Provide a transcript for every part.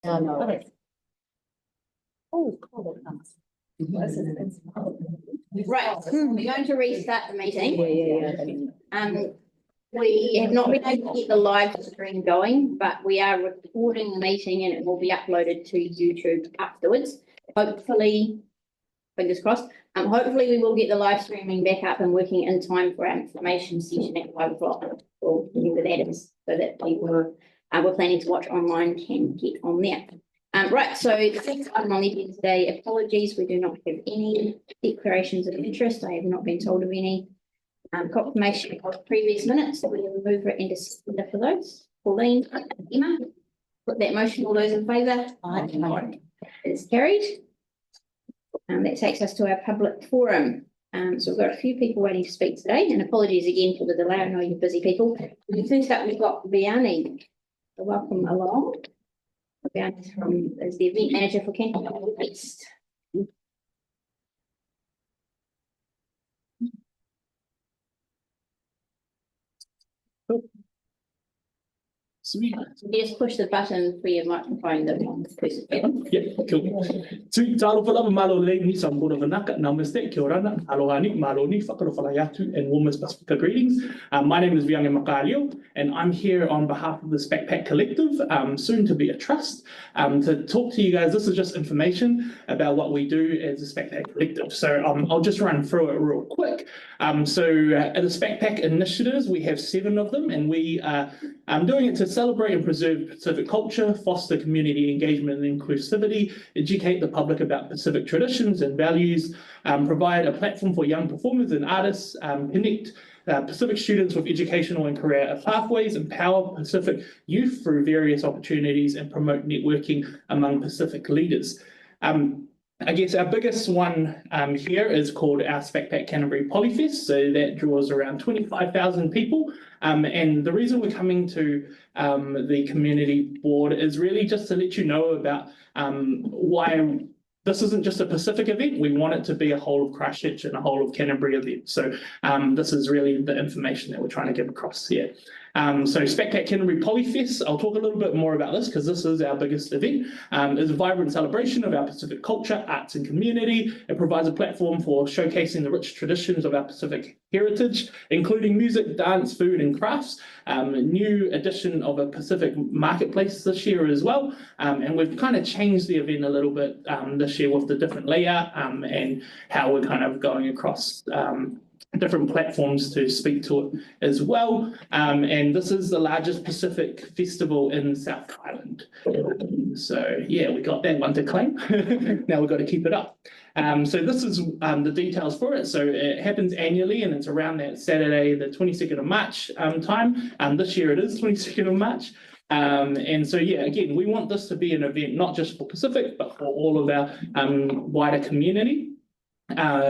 No. Okay. Oh, cool. Right, we're going to restart the meeting. Yeah. We have not been able to get the live stream going, but we are recording the meeting and it will be uploaded to YouTube afterwards. Hopefully, fingers crossed, hopefully we will get the live streaming back up and working in time for our information session at 5 o'clock. Or whatever that is, so that people who we're planning to watch online can get on there. Right, so the next item on the agenda today, apologies, we do not have any declarations of interest. I have not been told of any. Confirmation of previous minutes, we have a mover and a seconder for those. Pauline, Emma, put that motion, all those in favour? Aye. It's carried. That takes us to our public forum. So we've got a few people waiting to speak today, and apologies again for the delay. I know you're busy people. First up, we've got Vianney. Welcome along. Vianney is the event manager for Canterbury East. Sweet. You just push the button for your microphone. Yeah, cool. Sweet. Talo pala malo le ni sambura vanaka. Namaste, kia ora, aloha ni, malo ni, whakarofalayatu, and warmest Pacifica greetings. My name is Vianney Makalio, and I'm here on behalf of the Backpack Collective, soon to be a trust, to talk to you guys. This is just information about what we do as a Backpack Collective. So I'll just run through it real quick. At the Backpack initiatives, we have 7 of them, and we are doing it to celebrate and preserve Pacific culture, foster community engagement and inclusivity, educate the public about Pacific traditions and values, provide a platform for young performers and artists, connect Pacific students with educational and career pathways, empower Pacific youth through various opportunities, and promote networking among Pacific leaders. I guess our biggest one here is called our Backpack Canterbury Polyfest. So that draws around 25,000 people. And the reason we're coming to the community board is really just to let you know about why this isn't just a Pacific event. We want it to be a whole of Christchurch and a whole of Canterbury event. So this is really the information that we're trying to get across here. So Backpack Canterbury Polyfest, I'll talk a little bit more about this because this is our biggest event. It's a vibrant celebration of our Pacific culture, arts and community. It provides a platform for showcasing the rich traditions of our Pacific heritage, including music, dance, food and crafts. A new edition of a Pacific marketplace this year as well. And we've kind of changed the event a little bit this year with the different layout and how we're kind of going across different platforms to speak to it as well. And this is the largest Pacific festival in South Island. So yeah, we got that one to claim. Now we've got to keep it up. So this is the details for it. So it happens annually and it's around that Saturday, the 22nd of March time. This year it is 22nd of March. And so, yeah, again, we want this to be an event not just for Pacific, but for all of our wider community.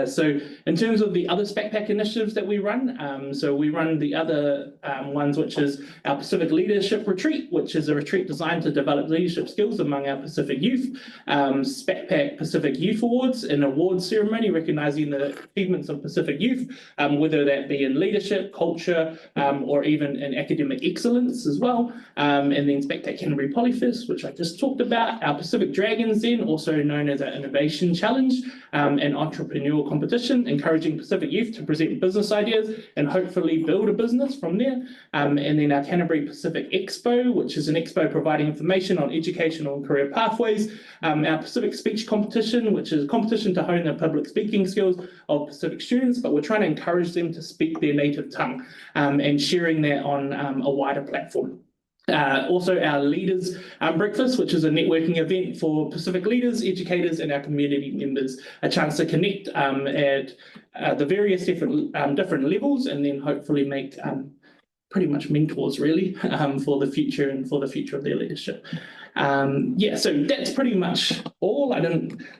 So in terms of the other Backpack initiatives that we run, so we run the other ones, which is our Pacific Leadership Retreat, which is a retreat designed to develop leadership skills among our Pacific youth. Backpack Pacific Youth Awards, an awards ceremony recognizing the achievements of Pacific youth, whether that be in leadership, culture, or even in academic excellence as well. And then Backpack Canterbury Polyfest, which I just talked about, our Pacific Dragons then, also known as our Innovation Challenge, and entrepreneurial competition, encouraging Pacific youth to present business ideas and hopefully build a business from there. And then our Canterbury Pacific Expo, which is an expo providing information on educational and career pathways. Our Pacific Speech Competition, which is a competition to hone the public speaking skills of Pacific students, but we're trying to encourage them to speak their native tongue and sharing that on a wider platform. Also our Leaders Breakfast, which is a networking event for Pacific leaders, educators and our community members, a chance to connect at the various different levels and then hopefully make pretty much mentors really for the future and for the future of their leadership. Yeah, so that's pretty much all.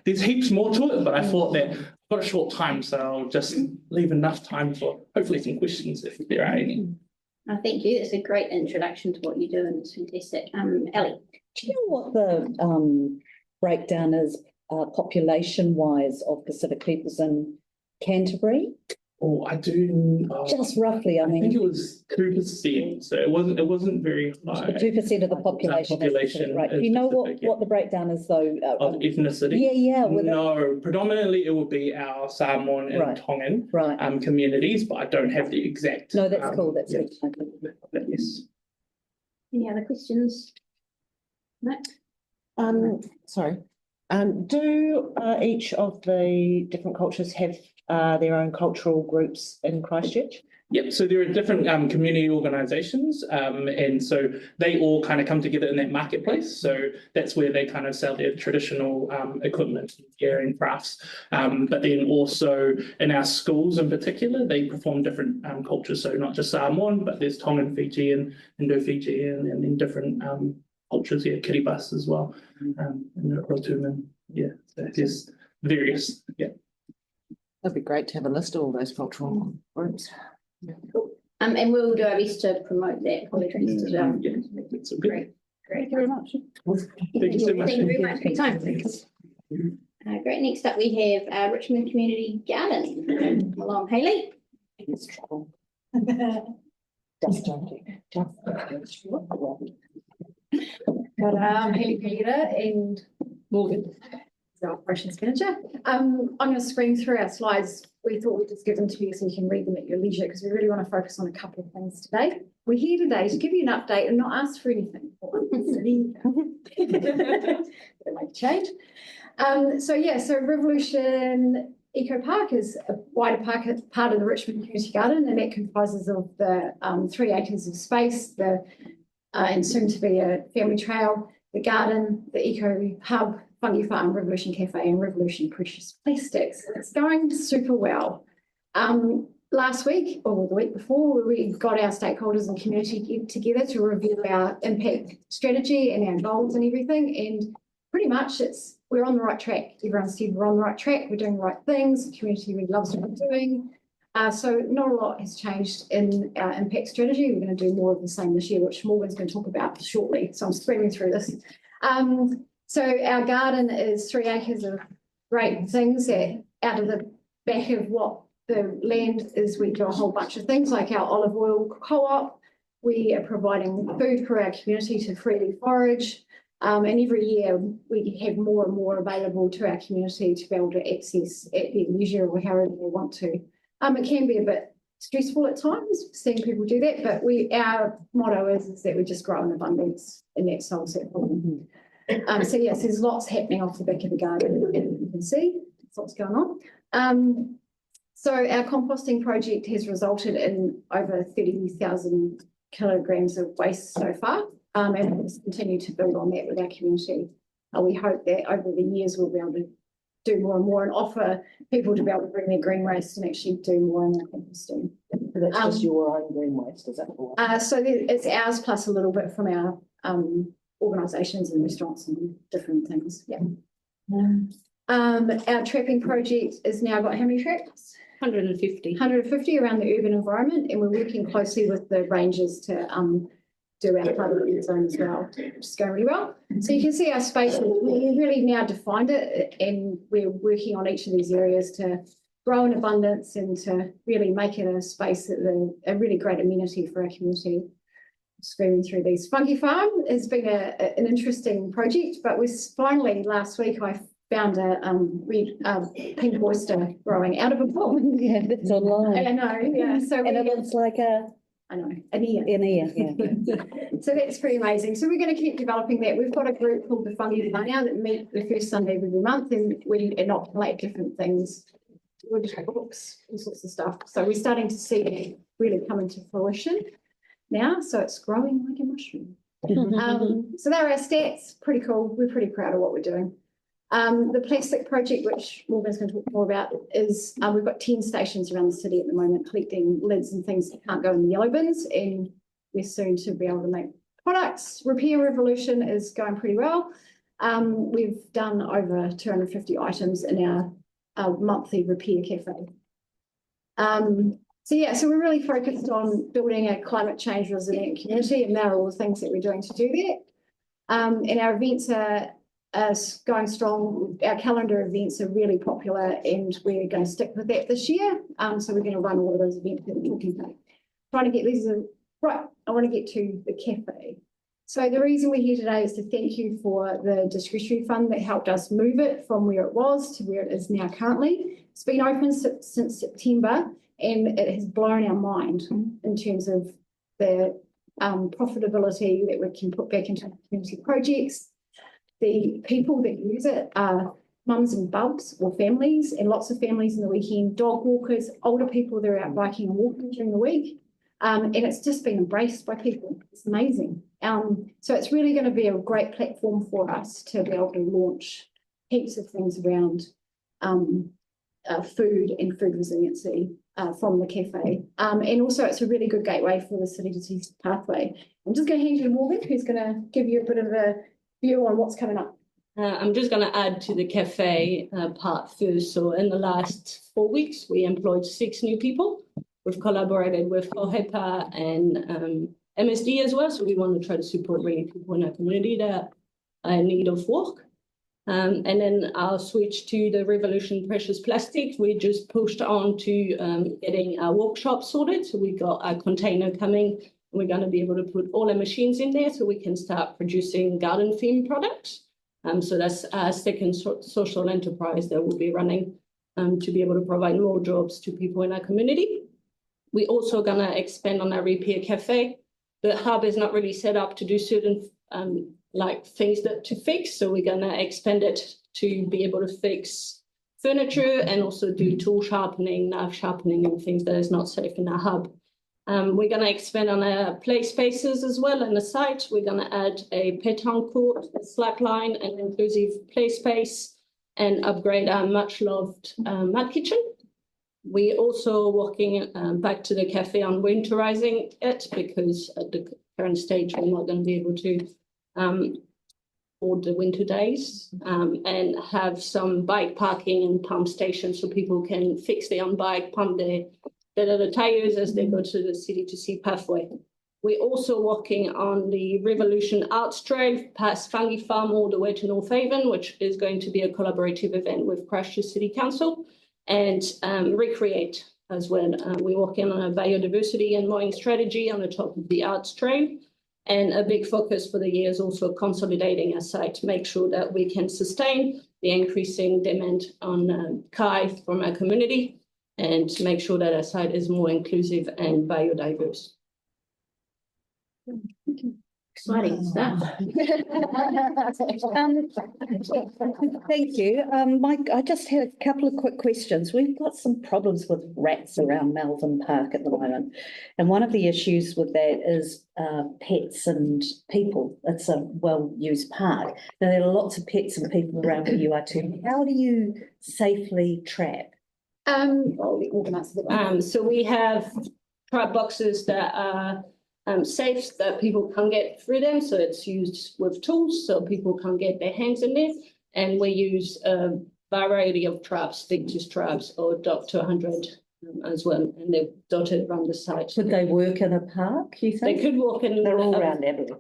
There's heaps more to it, but I thought that I've got a short time, so I'll just leave enough time for hopefully some questions if there are any. Thank you. That's a great introduction to what you do, and it's fantastic. Ellie. Do you know what the breakdown is population-wise of Pacific peoples in Canterbury? Oh, I do. Just roughly, I I think it mean, was 2%, so it wasn't very high. 2% of the population. Population Right. is Do you know specific, yeah. what the breakdown is though? Of ethnicity? Yeah, No, predominantly it would be our Samoan and Right. Tongan right. communities, but I don't have the exact. No, that's cool. That's yeah. good. But yes. Any other questions? No? Sorry. Do each of the different cultures have their own cultural groups in Christchurch? Yep, so there are different community organisations, and so they all kind of come together in that marketplace. So that's where they kind of sell their traditional equipment, gear and crafts. But then also in our schools in particular, they perform different cultures. So not just Samoan, but there's Tongan, Fijian, Indo-Fijian, and then different cultures, yeah, Kiribati as well, and Rotuman, yeah, so there's various, yeah. That'd be great to have a list of all those cultural groups. And we'll do our best to promote that poetry as well. Yeah, that's all good. Great. Thank you very much. Thank you so much. Thank you very much for your time. Great. Next up, we have Richmond Community Garden. Come along, Hayley. It's trouble. Just joking. Hayley Pereira and Morgan, the operations manager. I'm going to screen through our slides. We thought we'd just give them to you so you can read them at your leisure because we really want to focus on a couple of things today. We're here today to give you an update and not ask for anything. That might change. So Revolution Eco Park is a wider part of the Richmond Community Garden, and that comprises of the 3 acres of space, and soon to be a family trail, the garden, the eco hub, fungi farm, Revolution Cafe, and Revolution Precious Plastics. It's going super well. Last week or the week before, we got our stakeholders and community together to review our impact strategy and our goals and everything. And pretty much we're on the right track. Everyone said we're on the right track. We're doing the right things. The community really loves what we're doing. So not a lot has changed in our impact strategy. We're going to do more of the same this year, which Morgan's going to talk about shortly. So I'm screaming through this. So our garden is 3 acres of great things that out of the back of what the land is. We do a whole bunch of things like our olive oil co-op. We are providing food for our community to freely forage. And every year we have more and more available to our community to be able to access at their leisure or however they want to. It can be a bit stressful at times seeing people do that, but our motto is that we just grow in abundance and that solves that problem. So yes, there's lots happening off the back of the garden, and you can see there's lots going on. So our composting project has resulted in over 30,000 kilograms of waste so far, and we'll continue to build on that with our community. We hope that over the years we'll be able to do more and more and offer people to be able to bring their green waste and actually do more in their composting. So that's just your own green waste, is that all? So it's ours plus a little bit from our organisations and restaurants and different things. Yeah. Our trapping project has now got how many traps? 150. 150 around the urban environment, and we're working closely with the rangers to do our flood zone as well, which is going really well. So you can see our space, we've really now defined it, and we're working on each of these areas to grow in abundance and to really make it a space that a really great amenity for our community. Screaming through these. Fungi Farm has been an interesting project, but finally last week I found a pink oyster growing out of a pot. Yeah, that's online. I know, yeah. So And it looks like an ear. Yeah. So that's pretty amazing. So we're going to keep developing that. We've got a group called the Fungi Farm now that meet the first Sunday of every month, and we inoculate different things. We'll just books, all sorts of stuff. So we're starting to see it really come into fruition now. So it's growing like a mushroom. So there are our stats. Pretty cool. We're pretty proud of what we're doing. The plastic project, which Morgan's going to talk more about, is we've got 10 stations around the city at the moment collecting lids and things that can't go in the yellow bins, and we're soon to be able to make products. Repair Revolution is going pretty well. We've done over 250 items in our monthly repair cafe. So we're really focused on building a climate change resilient community, and there are all the things that we're doing to do that. And our events are going strong. Our calendar events are really popular and we're going to stick with that this year. So we're going to run all of those events that we're talking about. Trying to get these, right, I want to get to the cafe. So the reason we're here today is to thank you for the discretionary fund that helped us move it from where it was to where it is now currently. It's been open since September and it has blown our mind in terms of the profitability that we can put back into community projects. The people that use it are mums and bubs or families, and lots of families in the weekend, dog walkers, older people that are out biking and walking during the week. And it's just been embraced by people. It's amazing. So it's really going to be a great platform for us to be able to launch heaps of things around food and food resiliency from the cafe. And also it's a really good gateway for the City to City pathway. I'm just going to hand you to Morgan, who's going to give you a bit of a view on what's coming up. I'm just going to add to the cafe part first. So in the last 4 weeks, we employed 6 new people. We've collaborated with Waipapa and MSD as well. So we want to try to support really people in our community that are in need of work. And then I'll switch to the Revolution Precious Plastic. We just pushed on to getting our workshop sorted. So we got a container coming. We're going to be able to put all the machines in there so we can start producing garden theme products. So that's a second social enterprise that we'll be running to be able to provide more jobs to people in our community. We're also going to expand on our repair cafe. The hub is not really set up to do certain things to fix. So we're going to expand it to be able to fix furniture and also do tool sharpening, knife sharpening and things that is not safe in our hub. We're going to expand on our play spaces as well in the site. We're going to add a petanque court, a slackline, an inclusive play space, and upgrade our much-loved mud kitchen. We're also working back to the cafe on winterizing it because at the current stage, we're not going to be able to for the winter days and have some bike parking and pump stations so people can fix their own bike, pump their tires as they go to the City to Sea pathway. We're also working on the Revolution Arts Trail past Fungi Farm all the way to North Haven, which is going to be a collaborative event with Christchurch City Council, and Recreate as well. We're working on a biodiversity and mowing strategy on the top of the Arts Trail. And a big focus for the year is also consolidating our site to make sure that we can sustain the increasing demand on kai from our community and to make sure that our site is more inclusive and biodiverse. Exciting stuff. Thank you. Mike, I just had a couple of quick questions. We've got some problems with rats around Melbourne Park at the moment. And one of the issues with that is pets and people. It's a well-used park. Now, there are lots of pets and people around where you are too. How do you safely trap? So we have trap boxes that are safe that people can't get through them. So it's used with tools so people can't get their hands in there. And we use a variety of traps, Victus traps or Dot 200 as well. And they're dotted around the site. Could they work in a park, you think? They could walk in. They're all around everywhere.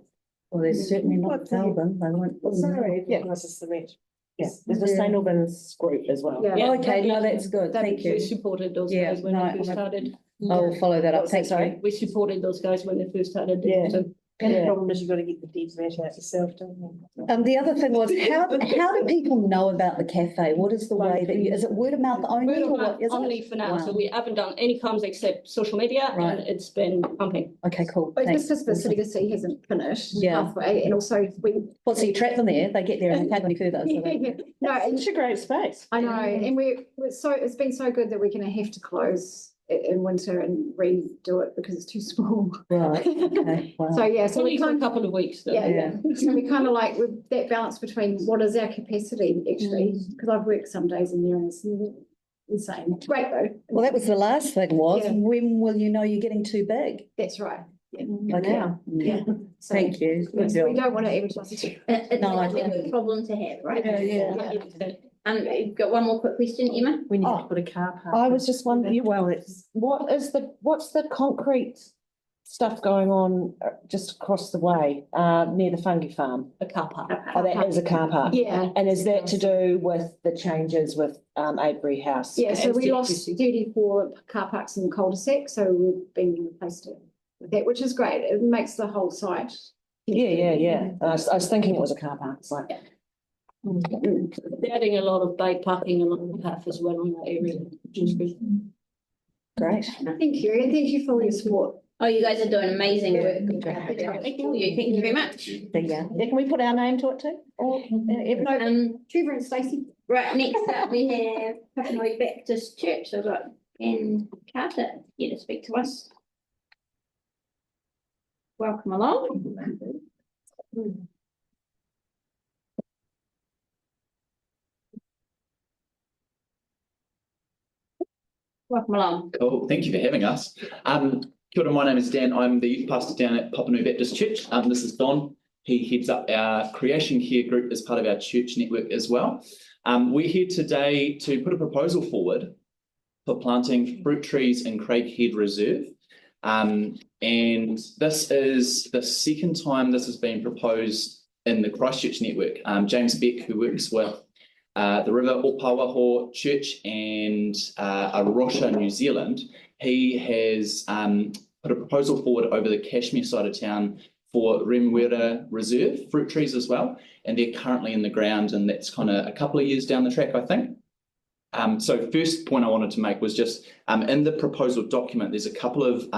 Well, they're certainly not Melbourne. They won't. Sorry, yeah, this is the rent. Yes, there's a St. Albans group as well. Yeah. Okay, no, that's good. Thank We you. supported those guys when they first started. I'll follow that up. Thank you. We supported those guys when they first started. Yeah. So, And the problem is you've got to get the deep rat out yourself, don't you? The other thing was, how do people know about the cafe? What is the way that is it word of mouth only? word of or mouth what is only it? for now. Wow. So we haven't done any comms except social media, Right. and it's been pumping. Okay, cool. But Thanks. just because the City to Sea hasn't finished Yeah. halfway, and also we. Well, so you trap them there, they get there and they can't go any further. So No, It's a great space. I know, and it's been so good that we're going to have to close in winter and redo it because it's too small. right, okay, wow. So yeah, It's so only we for a kind of, couple of weeks. Though. yeah. So we kind of like with that balance between what is our capacity actually, because I've worked some days in there and it's insane. Great though. Well, that was the last thing was, Yeah. when will you know you're getting too big? That's right. Yeah. Okay. Now. Yeah. So, Thank you. yeah, Good so we job. don't want to advertise it. It's No, I a good problem to have, right? Yeah. You've got one more quick question, Emma? We need Oh, to put a car park. I was just wondering, what's the concrete stuff going on just across the way, near the fungi farm? A car park. Oh, that is a car park. Yeah. And is that to do with the changes with Avery House? Yeah, so we Yes, lost 34 car parks in the cul-de-sac, so we've been replaced with that, which is great. It makes the whole site. Yeah. I was thinking it was a car park. It's like, They're adding a lot of bike parking along the path as well on that area, which is good. great. Thank you, and thank you for all your support. Oh, you guys are doing amazing work. Good job. Thank you very much. Yeah, can we put our name to it too? Or, Trevor and Stacey. Right, next up we have Papanui Baptist Church. I've got Ben Carter here to speak to us. Welcome along. Welcome along. Cool, thank you for having us. Kia ora, my name is Dan. I'm the youth pastor down at Papanui Baptist Church. This is Don. He heads up our creation care group as part of our church network as well. We're here today to put a proposal forward for planting fruit trees in Craighead Reserve. And this is the second time this has been proposed in the Christchurch network. James Beck, who works with the River Opawaho Church and Arosha, New Zealand, he has put a proposal forward over the Kashmir side of town for Remuera Reserve fruit trees as well, and they're currently in the ground, and that's kind of a couple of years down the track, I think. So first point I wanted to make was just in the proposal document, there's a couple of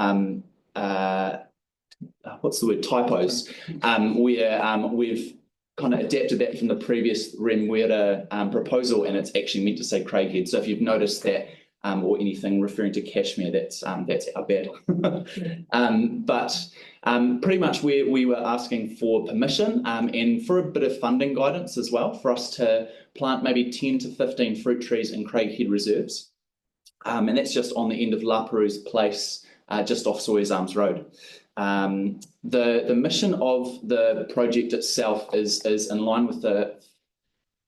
typos, where we've kind of adapted that from the previous Remuera proposal, and it's actually meant to say Craighead. So if you've noticed that or anything referring to Kashmir, that's our bad. But pretty much we were asking for permission and for a bit of funding guidance as well for us to plant maybe 10 to 15 fruit trees in Craighead reserves. And that's just on the end of La Perouse Place, just off Sawyers Arms Road. The mission of the project itself is in line with the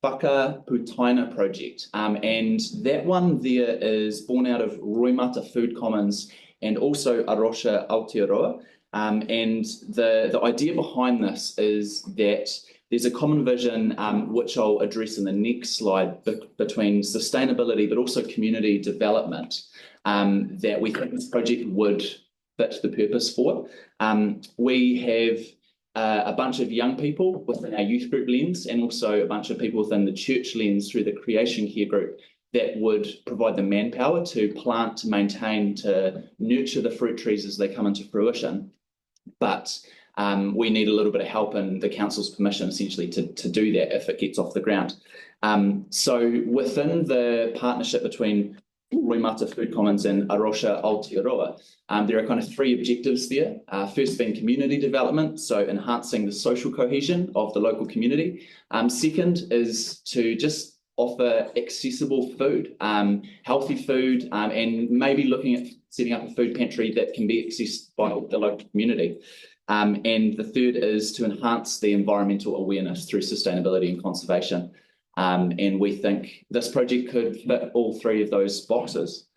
Whakaputaina project, and that one there is born out of Roimata Food Commons and also Arosha Aotearoa. And the idea behind this is that there's a common vision, which I'll address in the next slide, between sustainability but also community development, that we think this project would fit the purpose for. We have a bunch of young people within our youth group lens, and also a bunch of people within the church lens through the creation care group that would provide the manpower to plant, to maintain, to nurture the fruit trees as they come into fruition. But we need a little bit of help and the council's permission essentially to do that if it gets off the ground. So within the partnership between Roimata Food Commons and Arosha Aotearoa, there are kind of three objectives there. First being community development, so enhancing the social cohesion of the local community. Second is to just offer accessible food, healthy food, and maybe looking at setting up a food pantry that can be accessed by the local community. And the third is to enhance the environmental awareness through sustainability and conservation. And we think this project could fit all three of those boxes.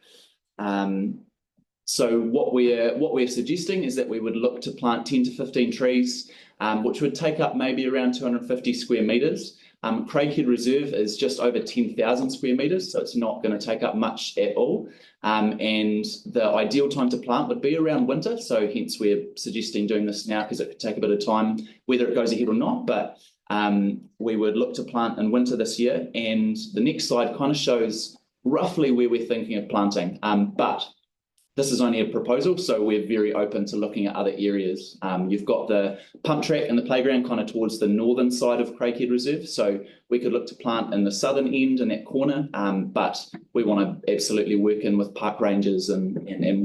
So what we're suggesting is that we would look to plant 10 to 15 trees, which would take up maybe around 250 square metres. Craighead Reserve is just over 10,000 square metres, so it's not going to take up much at all. And the ideal time to plant would be around winter, so hence we're suggesting doing this now because it could take a bit of time, whether it goes ahead or not. But we would look to plant in winter this year, and the next slide kind of shows roughly where we're thinking of planting. But this is only a proposal, so we're very open to looking at other areas. You've got the pump track and the playground kind of towards the northern side of Craighead Reserve, so we could look to plant in the southern end in that corner, but we want to absolutely work in with park rangers and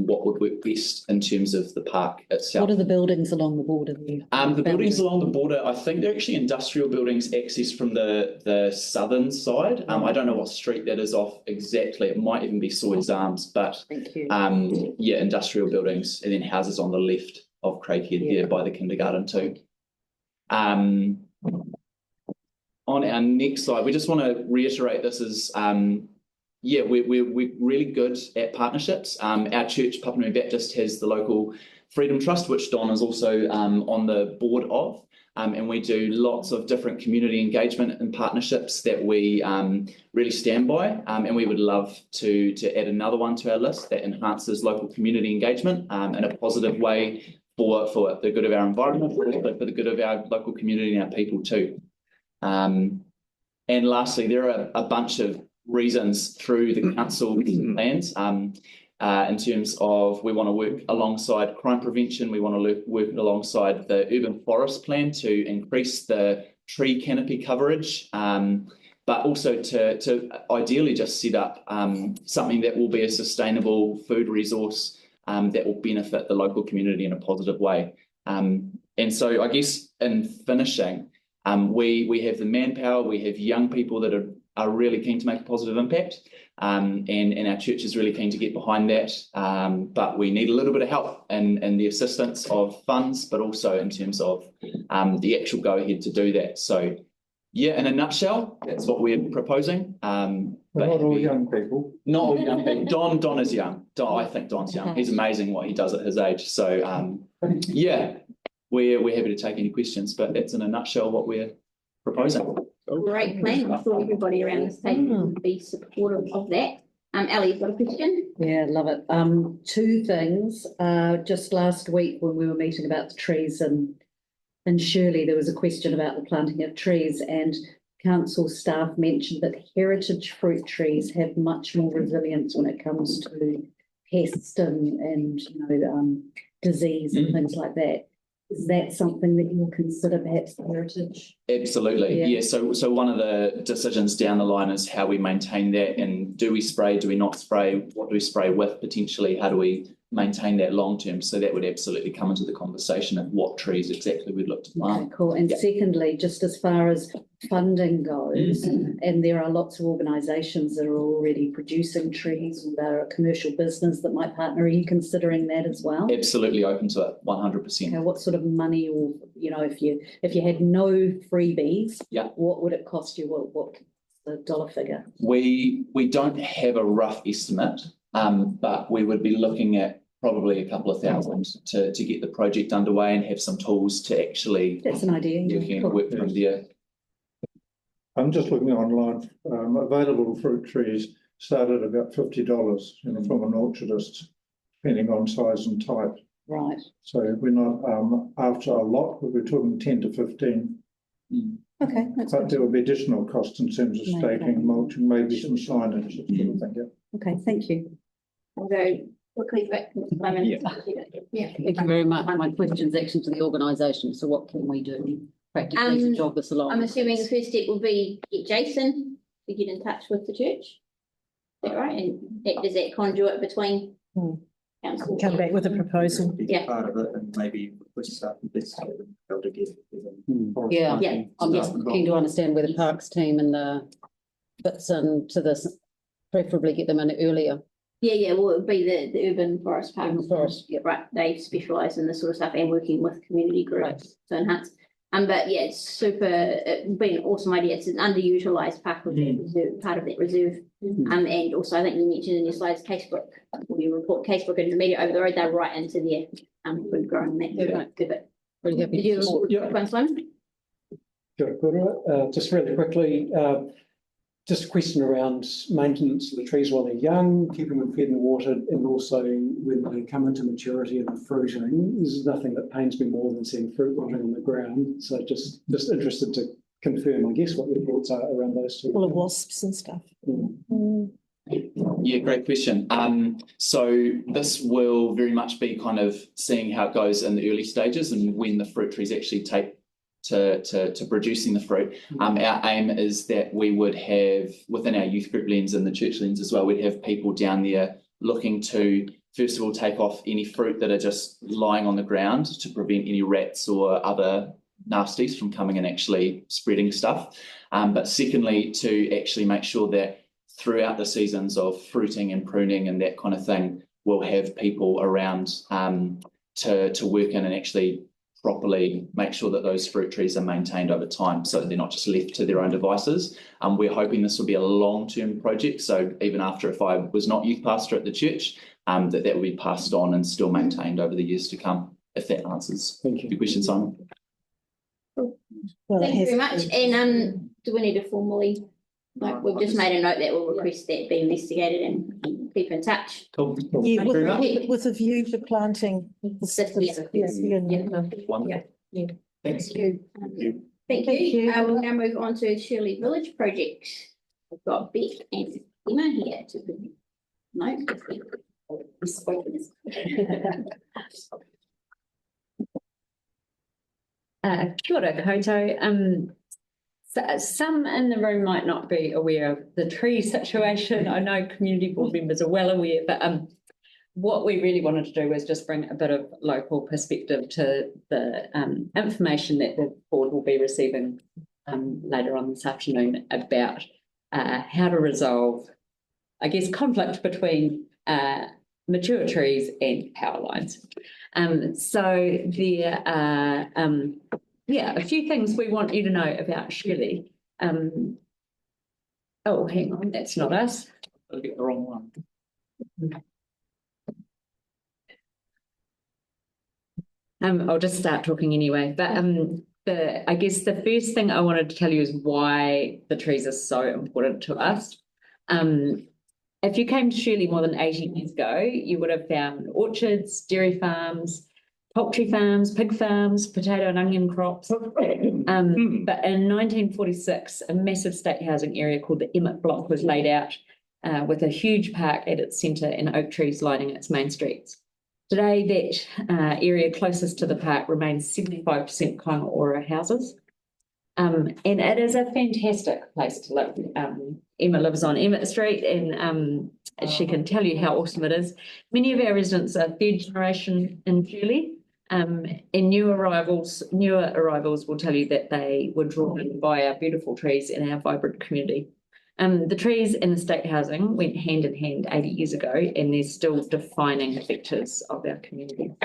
what would work best in terms of the park itself. What are the buildings along the border there? The buildings along the border, I think they're actually industrial buildings accessed from the southern side. I don't know what street that is off exactly. It might even be Sawyers Arms, but Thank you. yeah, industrial buildings, and then houses on the left of Craighead there by the kindergarten too. On our next slide, we just want to reiterate this is, we're really good at partnerships. Our church, Papanui Baptist, has the local Freedom Trust, which Don is also on the board of. And we do lots of different community engagement and partnerships that we really stand by. And we would love to add another one to our list that enhances local community engagement in a positive way for the good of our environment, but for the good of our local community and our people too. And lastly, there are a bunch of reasons through the council plans in terms of we want to work alongside crime prevention, we want to work alongside the urban forest plan to increase the tree canopy coverage, but also to ideally just set up something that will be a sustainable food resource that will benefit the local community in a positive way. And so I guess in finishing, we have the manpower, we have young people that are really keen to make a positive impact, and our church is really keen to get behind that, but we need a little bit of help in the assistance of funds, but also in terms of the actual go ahead to do that. So yeah, in a nutshell, that's what we're proposing. But not all young people. Not all young people. Don is young. I think Don's young. He's amazing what he does at his age. So yeah, we're happy to take any questions, but that's in a nutshell what we're proposing. Great plan. I thought everybody around this table would be supportive of that. Ali, you've got a question? Yeah, love it. Two things. Just last week when we were meeting about the trees in Shirley, there was a question about the planting of trees, and council staff mentioned that heritage fruit trees have much more resilience when it comes to pests and disease and things like that. Is that something that you'll consider perhaps heritage? Absolutely, Yeah. yeah. So one of the decisions down the line is how we maintain that, and do we spray, do we not spray, what do we spray with potentially, how do we maintain that long term? So that would absolutely come into the conversation of what trees exactly we'd look to plant. Okay, cool. And Yeah. secondly, just as far as funding goes, and there are lots of organisations that are already producing trees, or they're a commercial business that might partner. Are you considering that as well? Absolutely open to it, 100%. Okay, what sort of money, or if you had no freebies, Yeah. what would it cost you? What the dollar figure? We don't have a rough estimate, but we would be looking at probably a couple of thousand to get the project underway and have some tools to actually That's an idea. Yeah, cool. work from there. I'm just looking online. Available fruit trees start at about $50, from an orchardist, depending on size and type. Right. So we're not after a lot, but we're talking 10 to 15. Okay, that's But good. there will be additional costs in terms of staking, mulching, maybe some signage, that sort of thing. Yeah. Okay, thank you. I'll go quickly back to Simon. Yeah. Yeah. Thank you very much. My question's actually to the organisation. So what can we do practically to jog this along? I'm assuming the first step will be get Jason to get in touch with the church. Is that right? And does that conduit between council? Come back with a proposal. Yeah. Part of it, and maybe push start this go together. Yeah, Yeah. I'm just keen to understand where the parks team and the fits into this, preferably get them in earlier. Yeah, well, it would be the urban forest park. Urban forest, Yeah, right, they specialise in this sort of stuff and working with community groups to enhance. But yeah, it's it'd be an awesome idea. It's an underutilised part of that reserve, and also I think you mentioned in your slides, Casebrook, or your report, Casebrook and the media over the road, they're right into their food growing that. Perfect. Really happy Did you to support. one, Simon? Just really quickly, just a question around maintenance of the trees while they're young, keeping them fed and watered, and also when they come into maturity and the fruiting. There's nothing that pains me more than seeing fruit rotting on the ground. So just interested to confirm, I guess, what your thoughts are around those two. Full of wasps and stuff. Yeah, great question. So this will very much be kind of seeing how it goes in the early stages and when the fruit trees actually take to producing the fruit. Our aim is that we would have, within our youth group lens and the church lens as well, we'd have people down there looking to, first of all, take off any fruit that are just lying on the ground to prevent any rats or other nasties from coming and actually spreading stuff. But secondly, to actually make sure that throughout the seasons of fruiting and pruning and that kind of thing, we'll have people around to work in and actually properly make sure that those fruit trees are maintained over time so that they're not just left to their own devices. We're hoping this will be a long-term project. So even after, if I was not youth pastor at the church, that will be passed on and still maintained over the years to come, if that answers Thank you. your question, Simon. Thank you very much. And do we need to formally, like, we've just made a note that we'll request that be investigated and keep in touch. Cool. Yeah, Thank you very much. with a view to planting. Wonderful. Yeah. Thanks. Thank you. We'll now move on to Shirley Village project. We've got Beck and Emma here to no. Kia ora koutou. So some in the room might not be aware of the tree situation. I know community board members are well aware, but what we really wanted to do was just bring a bit of local perspective to the information that the board will be receiving later on this afternoon about how to resolve, I guess, conflict between mature trees and power lines. So there are a few things we want you to know about Shirley. Oh, hang on, that's not us. I'll get the wrong one. I'll just start talking anyway. But I guess the first thing I wanted to tell you is why the trees are so important to us. If you came to Shirley more than 80 years ago, you would have found orchards, dairy farms, poultry farms, pig farms, potato and onion crops. But in 1946, a massive state housing area called the Emmett Block was laid out with a huge park at its centre and oak trees lining its main streets. Today, that area closest to the park remains 75% Kaingaora houses. And it is a fantastic place to live. Emma lives on Emmett Street and she can tell you how awesome it is. Many of our residents are third generation in Shirley. And newer arrivals will tell you that they were drawn in by our beautiful trees and our vibrant community. The trees and the state housing went hand in hand 80 years ago, and they're still defining features of our community.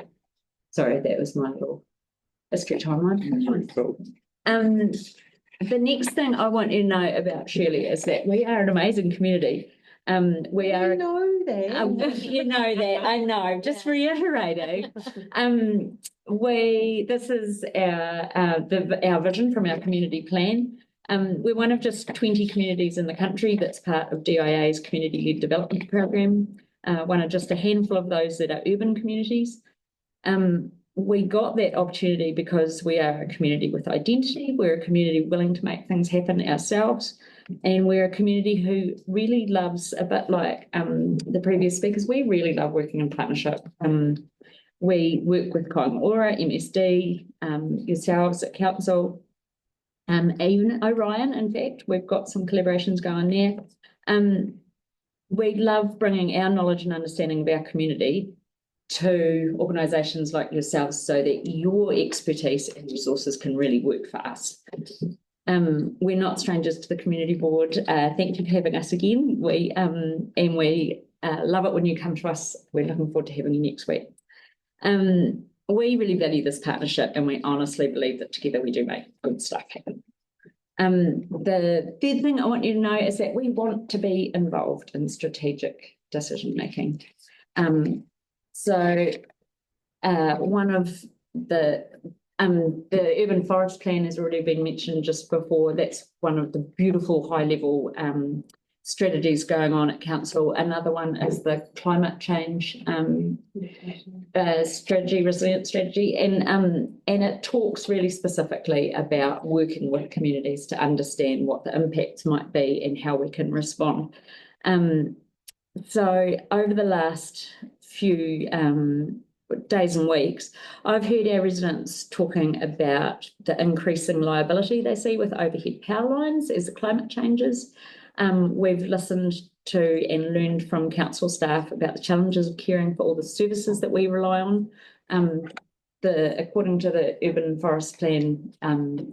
Sorry, that was my little history timeline. The next thing I want you to know about Shirley is that we are an amazing community. We are. You know that. You know that. I know. Just reiterating. This is our vision from our community plan. We're one of just 20 communities in the country that's part of DIA's community-led development program. One of just a handful of those that are urban communities. We got that opportunity because we are a community with identity. We're a community willing to make things happen ourselves. And we're a community who really loves, a bit like the previous speakers, we really love working in partnership. We work with Kaingaora, MSD, yourselves at council, even Orion, in fact, we've got some collaborations going there. We love bringing our knowledge and understanding of our community to organisations like yourselves so that your expertise and resources can really work for us. We're not strangers to the community board. Thank you for having us again. We love it when you come to us. We're looking forward to having you next week. We really value this partnership and we honestly believe that together we do make good stuff happen. The third thing I want you to know is that we want to be involved in strategic decision making. So one of the urban forest plan has already been mentioned just before. That's one of the beautiful high level strategies going on at council. Another one is the climate change strategy, resilience strategy, and it talks really specifically about working with communities to understand what the impacts might be and how we can respond. So over the last few days and weeks, I've heard our residents talking about the increasing liability they see with overhead power lines as the climate changes. We've listened to and learned from council staff about the challenges of caring for all the services that we rely on. According to the urban forest plan,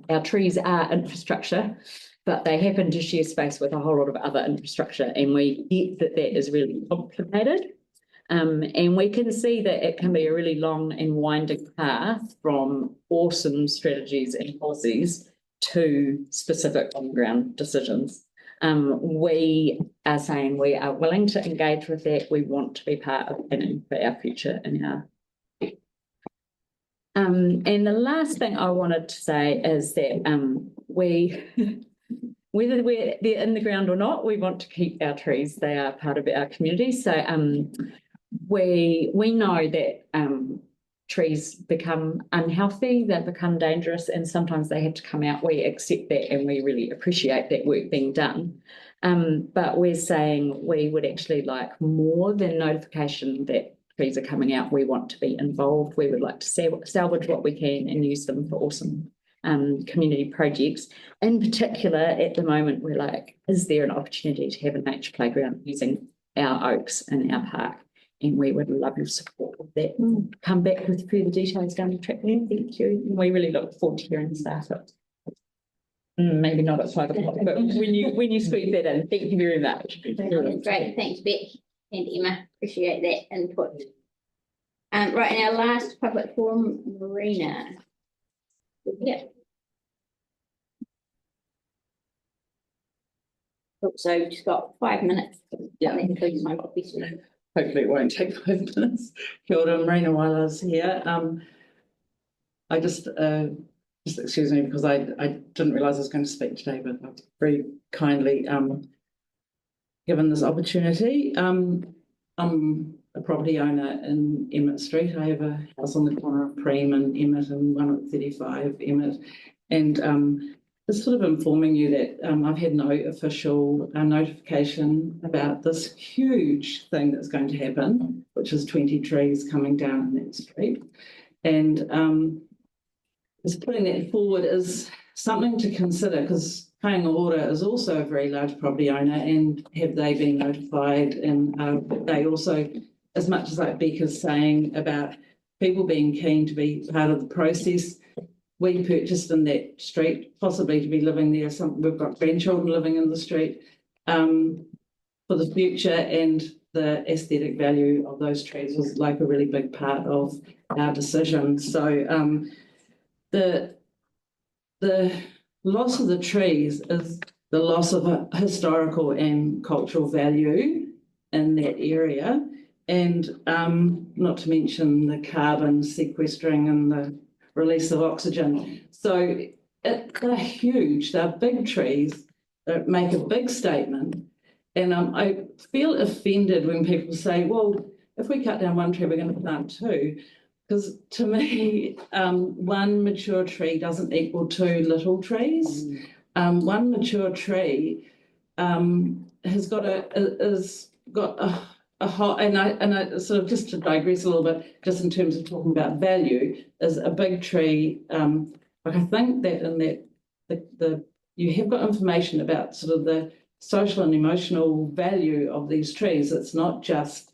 our trees are infrastructure, but they happen to share space with a whole lot of other infrastructure, and we get that that is really complicated. And we can see that it can be a really long and winding path from awesome strategies and policies to specific on-ground decisions. we are saying we are willing to engage with that. We want to be part of planning for our future and our. And the last thing I wanted to say is that we, whether they're in the ground or not, we want to keep our trees. They are part of our community. So we know that trees become unhealthy, they become dangerous, and sometimes they have to come out. We accept that and we really appreciate that work being done. But we're saying we would actually like more than notification that trees are coming out. We want to be involved. We would like to salvage what we can and use them for awesome community projects. In particular, at the moment, we're like, is there an opportunity to have a nature playground using our oaks in our park? And we would love your support with that. Come back with further details down the track. Thank you. And we really look forward to hearing the startup. Maybe not at 5 o'clock, but when you squeeze that in, thank you very much. Great, thanks Beck and Emma, appreciate that input. Right, in our last public forum, Marina. Yeah. So just got 5 minutes. Yeah. That includes my question. Hopefully it won't take 5 minutes. Kia ora, Marina, while I was here. I just excuse me because I didn't realise I was going to speak today, but I've very kindly given this opportunity. I'm a property owner in Emmett Street. I have a house on the corner of Preem and Emmett and one at 35 Emmett. And just sort of informing you that I've had no official notification about this huge thing that's going to happen, which is 20 trees coming down in that street. And just putting that forward is something to consider because Kaingaora is also a very large property owner, and have they been notified? And they also, as much as like Beck is saying about people being keen to be part of the process, we purchased in that street, possibly to be living there. We've got grandchildren living in the street for the future, and the aesthetic value of those trees was like a really big part of our decision. So the loss of the trees is the loss of a historical and cultural value in that area, and not to mention the carbon sequestering and the release of oxygen. So they're huge, they're big trees that make a big statement. And I feel offended when people say, well, if we cut down one tree, we're going to plant two. Because to me, one mature tree doesn't equal two little trees. One mature tree has got a whole, and I sort of, just to digress a little bit, just in terms of talking about value, is a big tree. Like I think that in that you have got information about sort of the social and emotional value of these trees. It's not just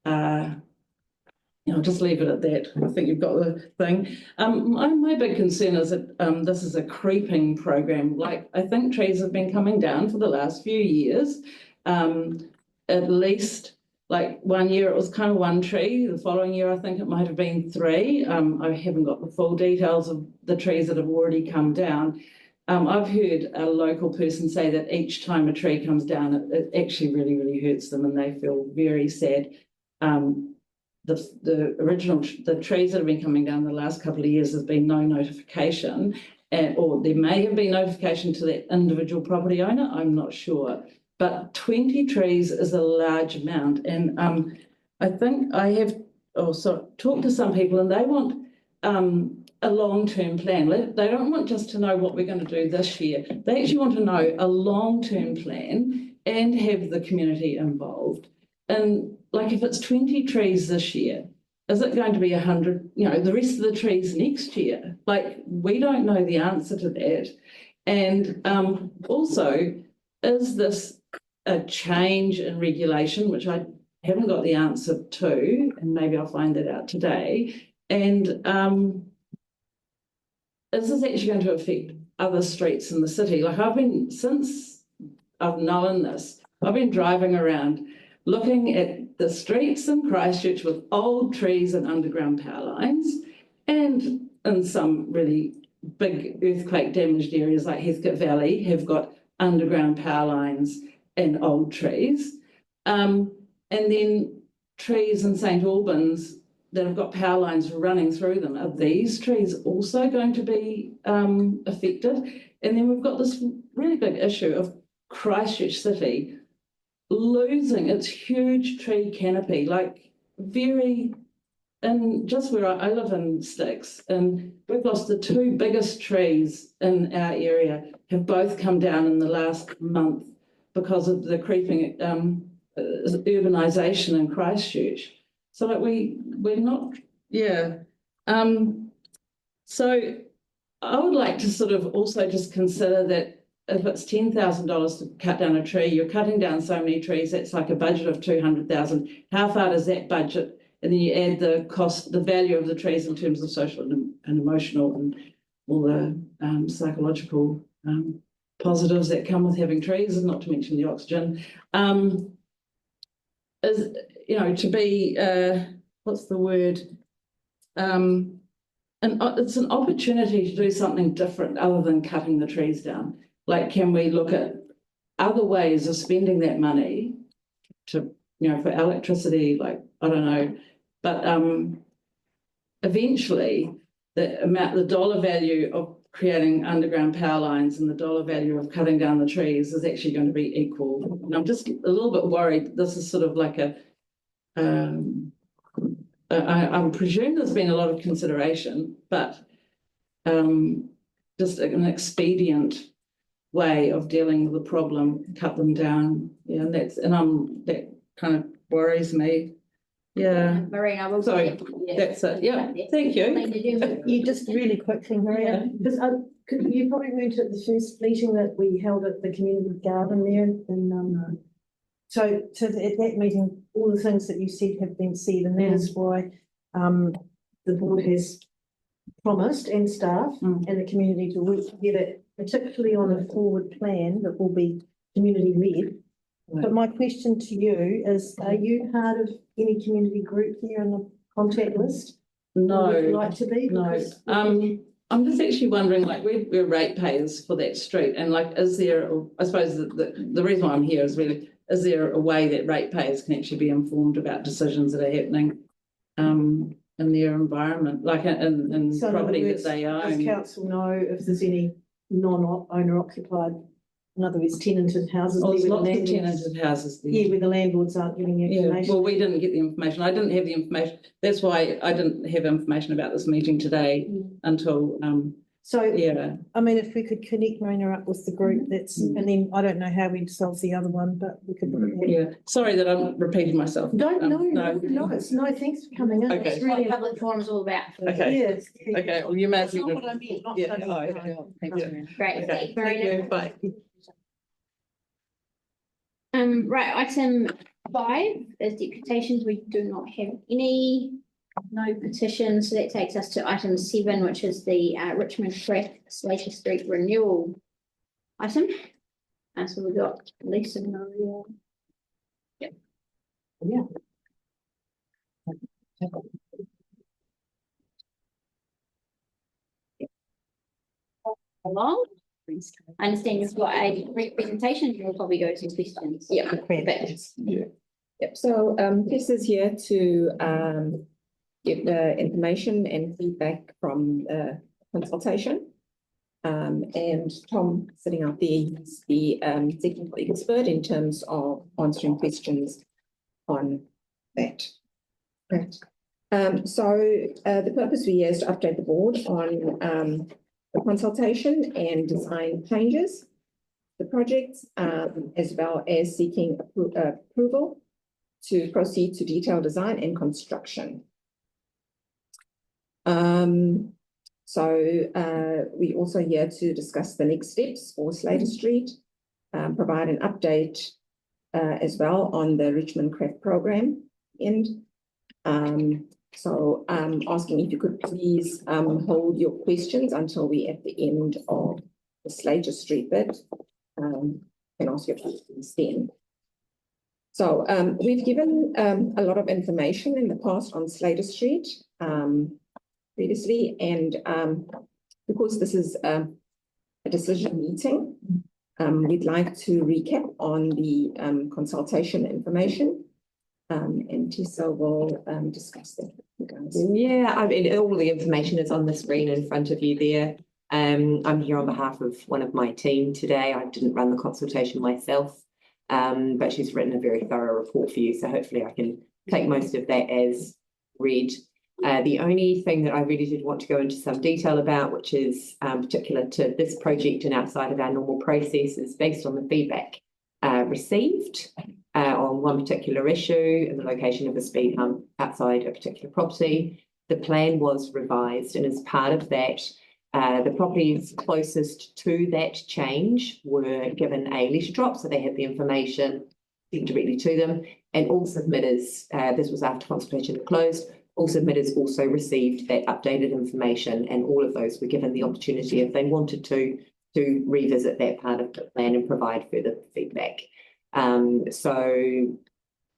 I'll just leave it at that. I think you've got the thing. My big concern is that this is a creeping program. Like, I think trees have been coming down for the last few years. At least, like 1 year it was kind of one tree. The following year I think it might have been three. I haven't got the full details of the trees that have already come down. I've heard a local person say that each time a tree comes down, it actually really, really hurts them and they feel very sad. The trees that have been coming down the last couple of years, there's been no notification, or there may have been notification to that individual property owner, I'm not sure. But 20 trees is a large amount. And I think I have also talked to some people and they want a long-term plan. They don't want just to know what we're going to do this year. They actually want to know a long-term plan and have the community involved. And like if it's 20 trees this year, is it going to be 100, the rest of the trees next year? Like, we don't know the answer to that. And also, is this a change in regulation, which I haven't got the answer to, and maybe I'll find that out today. And is this actually going to affect other streets in the city? Like, since I've known this, I've been driving around looking at the streets in Christchurch with old trees and underground power lines, and in some really big earthquake damaged areas like Heathcote Valley have got underground power lines and old trees. And then trees in St Albans that have got power lines running through them. Are these trees also going to be affected? And then we've got this really big issue of Christchurch City losing its huge tree canopy, like and just where I live in Sticks, and we've lost the two biggest trees in our area, have both come down in the last month because of the creeping urbanisation in Christchurch. So like we're not, yeah. So I would like to sort of also just consider that if it's $10,000 to cut down a tree, you're cutting down so many trees, that's like a budget of 200,000. How far does that budget? And then you add the cost, the value of the trees in terms of social and emotional and all the psychological positives that come with having trees, and not to mention the oxygen. Is, you know, to be, what's the word? And it's an opportunity to do something different other than cutting the trees down. Like, can we look at other ways of spending that money to, you know, for electricity, like, I don't know, but eventually the dollar value of creating underground power lines and the dollar value of cutting down the trees is actually going to be equal. And I'm just a little bit worried. This is sort of like I presume there's been a lot of consideration, but just an expedient way of dealing with the problem, cut them down. Yeah, and that kind of worries me. Yeah. Marina, we'll Sorry, that's it. Yeah, thank you. You just really quickly, Maria, because you probably weren't at the first meeting that we held at the community garden there, and so at that meeting, all the things that you said have been said, and that is why the board has promised, and staff and the community, to work together, particularly on a forward plan that will be community led. But my question to you is, are you part of any community group here on the contact list? No. Would you like to be? No. I'm just actually wondering, like, we're ratepayers for that street, and like, is there, I suppose the reason why I'm here is really, is there a way that ratepayers can actually be informed about decisions that are happening in their environment, like in So property words, that they own? does council know if there's any non-owner occupied, in other words, tenanted houses? Oh, there's there lots where of tenanted houses there. Yeah, where the landlords aren't giving you information. Well, we didn't get the information. I didn't have the information. That's why I didn't have information about this meeting today until yeah. I mean, if we could connect Marina up with the group, that's and then I don't know how we'd solve the other one, but we could look at that. Yeah. Sorry that I'm repeating myself. No, thanks for coming in. Okay. It's really public forum's all about. Okay. Yes. Okay. Well, you may That's not what I meant. Not yeah. so- Oh, okay. Thank you. Great, Okay. thanks, Marina. Thank you. Bye. Right, item 5 is deputations. We do not have any, no petitions. So that takes us to item 7, which is the Richmond Craft Slater Street renewal item. So we've got Lisa and Maria. Yep. Yeah. Along. I understand you've got a brief presentation. You'll probably go to questions. Yeah. Yep. So this is here to give the information and feedback from the consultation. And Tom sitting out there is the technical expert in terms of answering questions on that. Right. So the purpose here is to update the board on the consultation and design changes, the projects, as well as seeking approval to proceed to detailed design and construction. So we also here to discuss the next steps for Slater Street, provide an update as well on the Richmond Craft program, and so I'm asking if you could please hold your questions until we're at the end of the Slater Street bit, and ask your questions then. So we've given a lot of information in the past on Slater Street previously, and because this is a decision meeting, we'd like to recap on the consultation information. And Tessa will discuss that with you guys. Yeah, I mean, all the information is on the screen in front of you there. I'm here on behalf of one of my team today. I didn't run the consultation myself, but she's written a very thorough report for you. So hopefully I can take most of that as read. The only thing that I really did want to go into some detail about, which is particular to this project and outside of our normal process, is based on the feedback received on one particular issue and the location of a speed hump outside a particular property. The plan was revised, and as part of that, the properties closest to that change were given a letter drop, so they had the information sent directly to them, and all submitters, this was after consultation had closed, all submitters also received that updated information, and all of those were given the opportunity, if they wanted to revisit that part of the plan and provide further feedback. So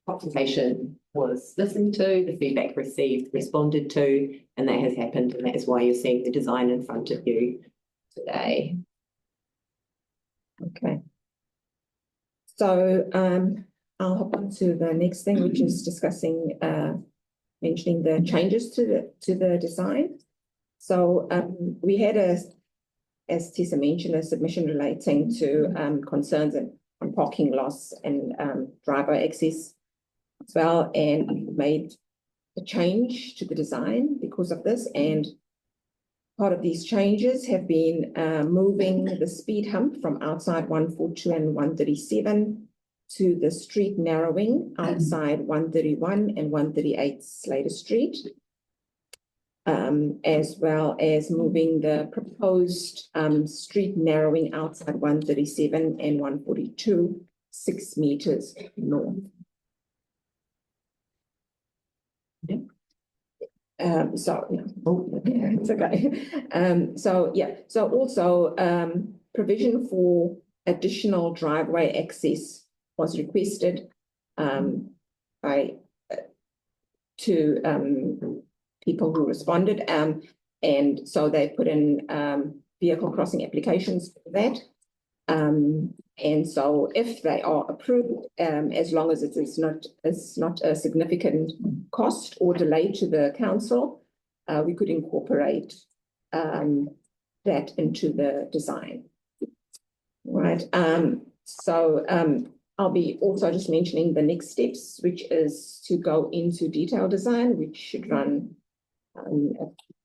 consultation was listened to, the feedback received, responded to, and that has happened, and that is why you're seeing the design in front of you today. Okay. So I'll hop on to the next thing, which is discussing mentioning the changes to the design. So we had as Tessa mentioned, a submission relating to concerns on parking loss and driveway access as well, and made a change to the design because of this. And part of these changes have been moving the speed hump from outside 142 and 137 to the street narrowing outside 131 and 138 Slater Street, as well as moving the proposed street narrowing outside 137 and 142 6 meters north. It's okay. So also provision for additional driveway access was requested by people who responded, and so they put in vehicle crossing applications for that. And so if they are approved, as long as it is not a significant cost or delay to the council, we could incorporate that into the design. Right. I'll be also just mentioning the next steps, which is to go into detailed design, which should run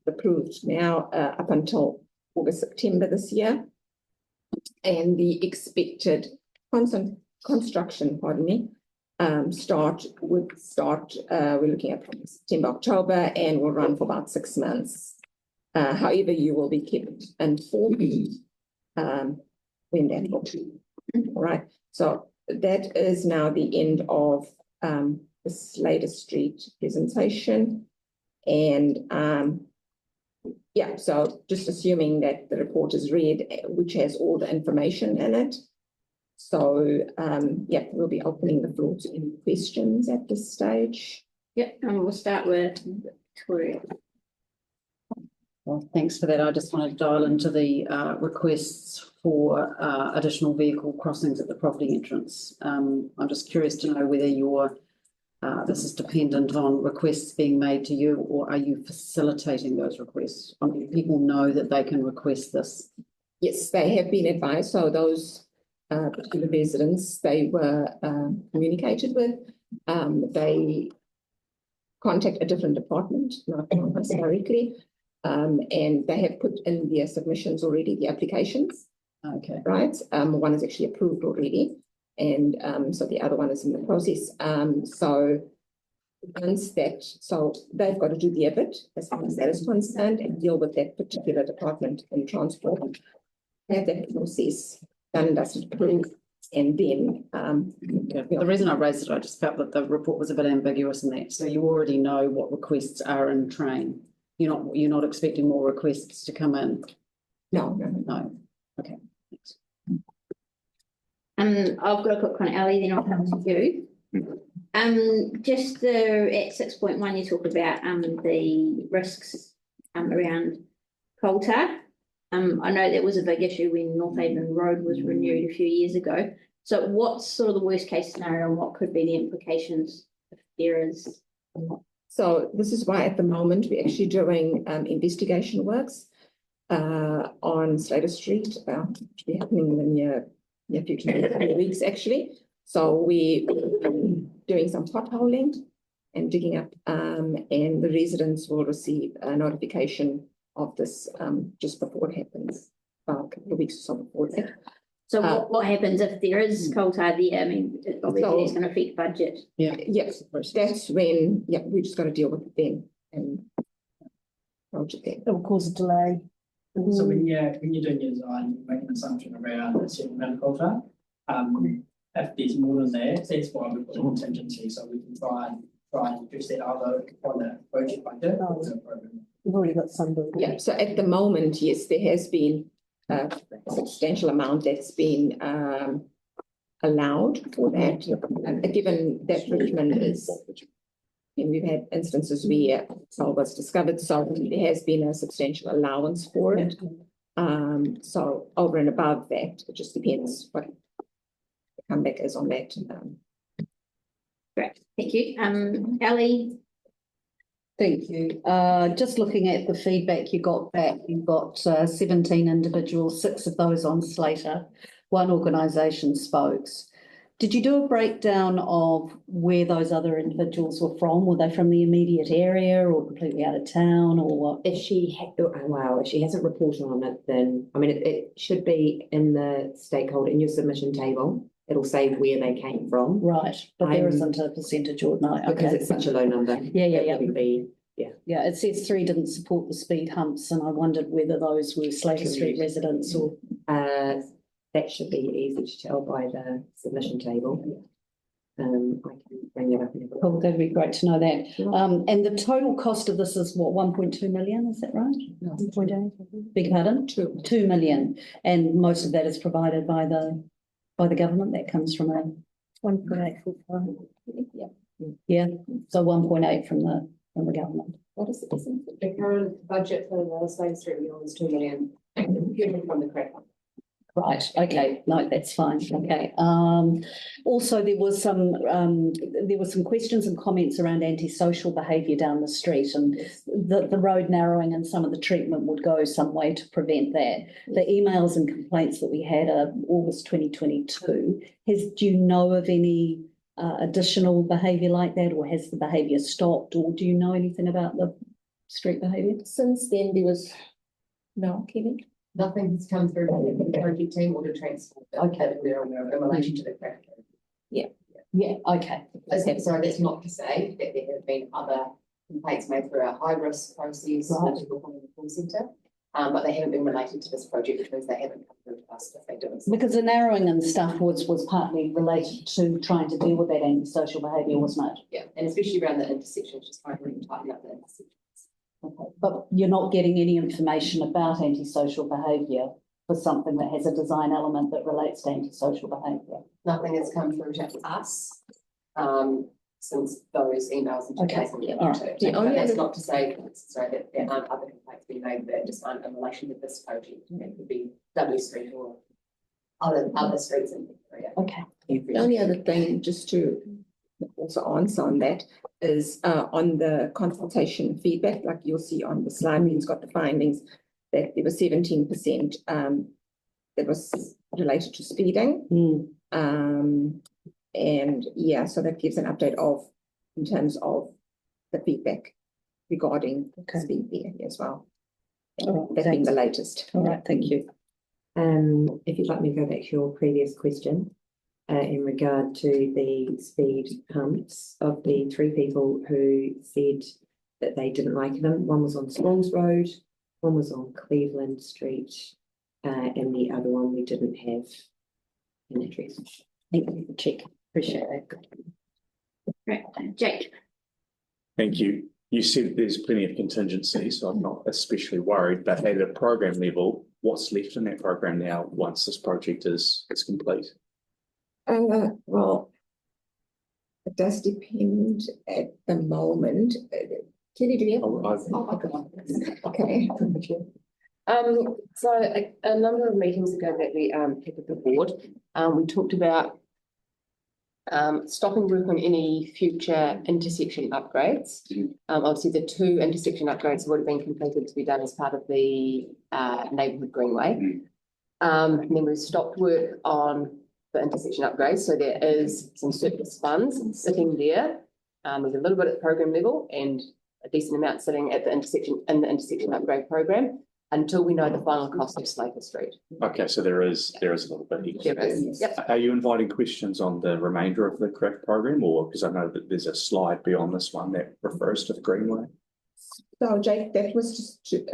approved now up until August, September this year. And the expected construction, we're looking at September, October, and will run for about 6 months. However, you will be kept informed when that will be. All right. So that is now the end of the Slater Street presentation. And so just assuming that the report is read, which has all the information in it. So we'll be opening the floor to any questions at this stage. And we'll start with Victoria. Well, thanks for that. I just want to dial into the requests for additional vehicle crossings at the property entrance. I'm just curious to know whether this is dependent on requests being made to you, or are you facilitating those requests? Do people know that they can request this? Yes, they have been advised. So those particular residents, they were communicated with. They contact a different department, not us directly. And they have put in their submissions already, the applications. Okay. Right. One is actually approved already. And so the other one is in the process. So they've got to do the EBIT as far as that is concerned and deal with that particular department in transport. Have that process done and dusted, approved, and then the reason I raised it, I just felt that the report was a bit ambiguous in that. So you already know what requests are in train. You're not expecting more requests to come in. No. Okay. Thanks. I've got a quick one, Ellie, then I'll come to you. Just at 6.1, you talk about the risks around coal tar. I know that was a big issue when North Haven Road was renewed a few years ago. So what's sort of the worst case scenario and what could be the implications if there is? So this is why at the moment we're actually doing investigation works on Slater Street, to be happening in the near future, in a few weeks actually. So we're doing some potholing and digging up, and the residents will receive a notification of this just before it happens, a couple of weeks or so before that. So what happens if there is coal tar there? I mean, obviously it's going to affect budget. Yes, that's when, we just got to deal with it then and project that. It will cause a delay. So when you're doing your design, you make an assumption around a certain amount of coal tar. If there's more than that, that's why we've got a contingency, so we can try and address that either on the project budget or the program. We've already got some. Yeah, so at the moment, yes, there has been a substantial amount that's been allowed for that. Given that Richmond is, and we've had instances where coal was discovered, so there has been a substantial allowance for it. So over and above that, it just depends what the comeback is on that. Great, thank you. Ellie? Thank you. Just looking at the feedback you got back, you've got 17 individuals, 6 of those on Slater, 1 organisation spokes. Did you do a breakdown of where those other individuals were from? Were they from the immediate area or completely out of town or what? If she hasn't reported on it, then, I mean, it should be in the stakeholder, in your submission table. It'll say where they came from. Right, but there isn't a percentage or no. Because it's such a low number. Yeah. It would be, Yeah, it says 3 didn't support the speed humps, and I wondered whether those were Slater Street residents or. That should be easy to tell by the submission table. I can bring that up. Oh, that'd be great to know that. And the total cost of this is what, 1.2 million, is that right? No. 1.8. Beg pardon? 2 million, and most of that is provided by the government. That comes from a 1.845. Yeah, so 1.8 from the government. What is it? The current budget for the Slater Street renewal is 2 million, given from the credit. Right, okay, no, that's fine, okay. Also, there was some questions and comments around antisocial behaviour down the street, and the road narrowing and some of the treatment would go some way to prevent that. The emails and complaints that we had are August 2022. Do you know of any additional behaviour like that, or has the behaviour stopped, or do you know anything about the street behaviour? Since then, there was no, Kevin? Nothing has come through from the project team or the transport. Okay, we're aware in relation to the crack. Yeah, okay. Sorry, that's not to say that there have been other complaints made through our high risk process, Right. which is the call centre, but they haven't been related to this project, which means they haven't come through to us if they do. Because the narrowing and stuff was partly related to trying to deal with that antisocial behaviour, wasn't it? Yeah, and especially around the intersections, just trying to really tighten up the intersections. Okay, but you're not getting any information about antisocial behaviour for something that has a design element that relates to antisocial behaviour? Nothing has come through to us since those emails in 2022. Right. But that's not to say that there aren't other complaints being made that just aren't in relation to this project. It could be W Street or other streets in the area. Okay. The only other thing, just to also answer on that, is on the consultation feedback, like you'll see on the slide, it's got the findings that there was 17% that was related to speeding. And yeah, so that gives an update in terms of the feedback regarding speed behavior as well. That's been the latest. All right, thank you. If you'd like me to go back to your previous question, in regard to the speed humps, of the 3 people who said that they didn't like them, one was on Swan's Road, one was on Cleveland Street, and the other one we didn't have an address. Thank you for check. Appreciate that. Great, Jake. Thank you. You said there's plenty of contingency, so I'm not especially worried, but at a program level, what's left in that program now once this project is complete? Well, it does depend at the moment. Kelly, do you have? Okay. So a number of meetings ago that we had with the board, we talked about stopping work on any future intersection upgrades. Obviously the 2 intersection upgrades would have been completed to be done as part of the neighbourhood greenway. And then we stopped work on the intersection upgrades, so there is some surplus funds sitting there. There's a little bit at the program level and a decent amount sitting at the intersection in the intersection upgrade program until we know the final cost of Slater Street. Okay, so there is a little bit. There is, yep. Are you inviting questions on the remainder of the correct program, or because I know that there's a slide beyond this one that refers to the Greenway? So Jake, that was just to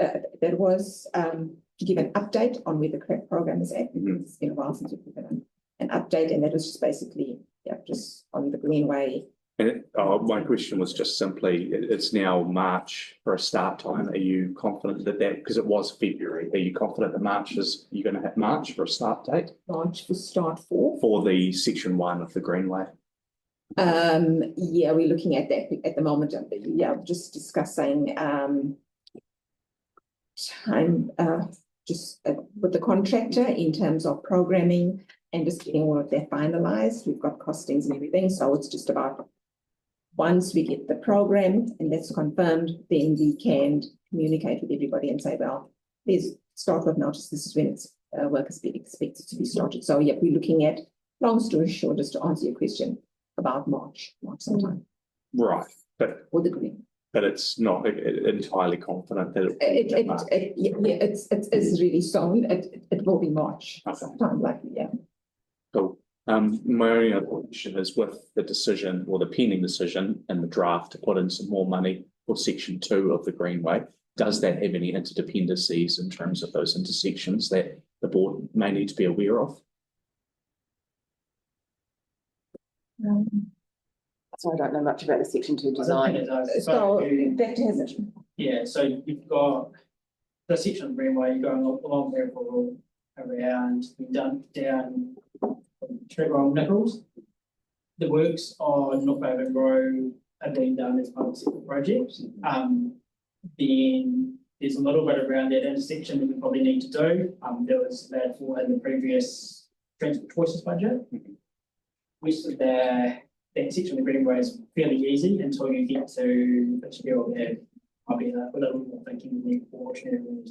give an update on where the correct program is at. It's been a while since we've given an update, and that was just basically, just on the Greenway. And my question was just simply, it's now March for a start time. Are you confident that because it was February, are you confident that you're going to have March for a start date? March for start for? For the section 1 of the Greenway. Yeah, we're looking at that at the moment. Yeah, just discussing time just with the contractor in terms of programming and just getting all of that finalized. We've got costings and everything, so it's just about once we get the program and that's confirmed, then we can communicate with everybody and say, well, there's start with notice. This is when it's work is expected to be started. So yeah, we're looking at, long story short, just to answer your question, about March sometime. Right, but or the green. But it's not entirely confident that it's really soon. It will be March. Sometime likely, yeah. Cool. My only other question is with the decision or the pending decision in the draft to put in some more money for section 2 of the Greenway. Does that have any interdependencies in terms of those intersections that the board may need to be aware of? So I don't know much about the section 2 design. So that has it. Yeah, so you've got the section of Greenway going along there for around down Trevor on Nichols. The works on North Haven Road are being done as part of a separate project. Then there's a little bit around that intersection that we probably need to do. There was that for in the previous transport choices budget. West of that section of the Greenway is fairly easy until you get to Fitzgerald. There might be a little more thinking in the portion.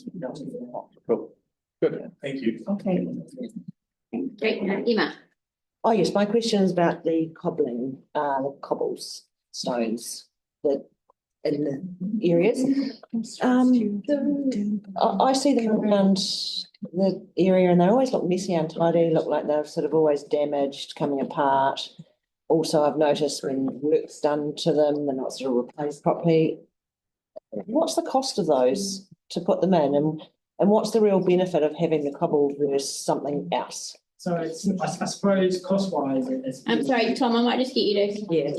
Cool. Good. Thank you. Okay. Great, Emma. Oh yes, my question is about the cobbling, cobbles, stones that in the areas. I see them around the area and they always look messy, untidy, look like they've sort of always damaged, coming apart. Also, I've noticed when work's done to them, they're not sort of replaced properly. What's the cost of those to put them in, and what's the real benefit of having the cobble versus something else? So it's, I suppose cost-wise, it's. I'm sorry, Tom, I might just get you to. Yeah.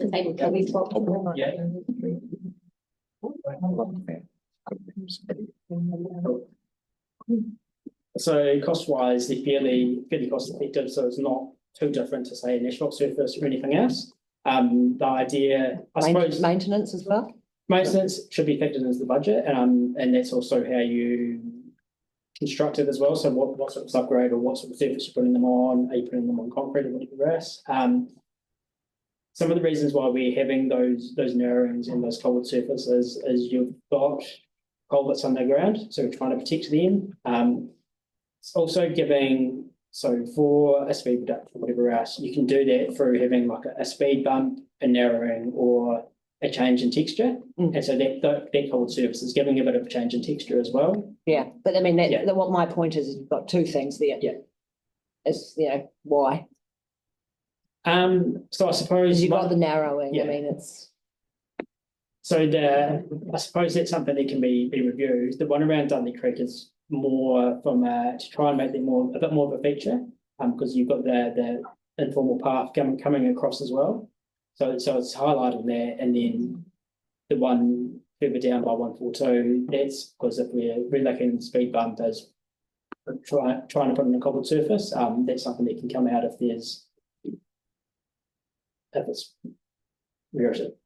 Yeah. So cost-wise, they're fairly cost-effective, so it's not too different to say an asphalt surface or anything else. The idea, I suppose. Maintenance as well? Maintenance should be factored into the budget, and that's also how you construct it as well. So what sort of upgrade or what sort of surface you're putting them on? Are you putting them on concrete or whatever else? Some of the reasons why we're having those narrowings and those culvert surfaces is you've got culverts underground, so we're trying to protect them. It's also giving, so for a speed reduction or whatever else, you can do that through having like a speed bump, a narrowing, or a change in texture. And so that culvert surface is giving a bit of a change in texture as well. Yeah, but I mean, what my point is you've got two things there. Yeah. It's, why? So I suppose you've got the narrowing. Yeah. I mean, it's. So I suppose that's something that can be reviewed. The one around Dudley Creek is more from to try and make them a bit more of a feature, because you've got the informal path coming across as well. So it's highlighting there, and then the one further down by 142. That's because if we're relooking the speed bump as trying to put in a cobbled surface, that's something that can come out if it's where is it?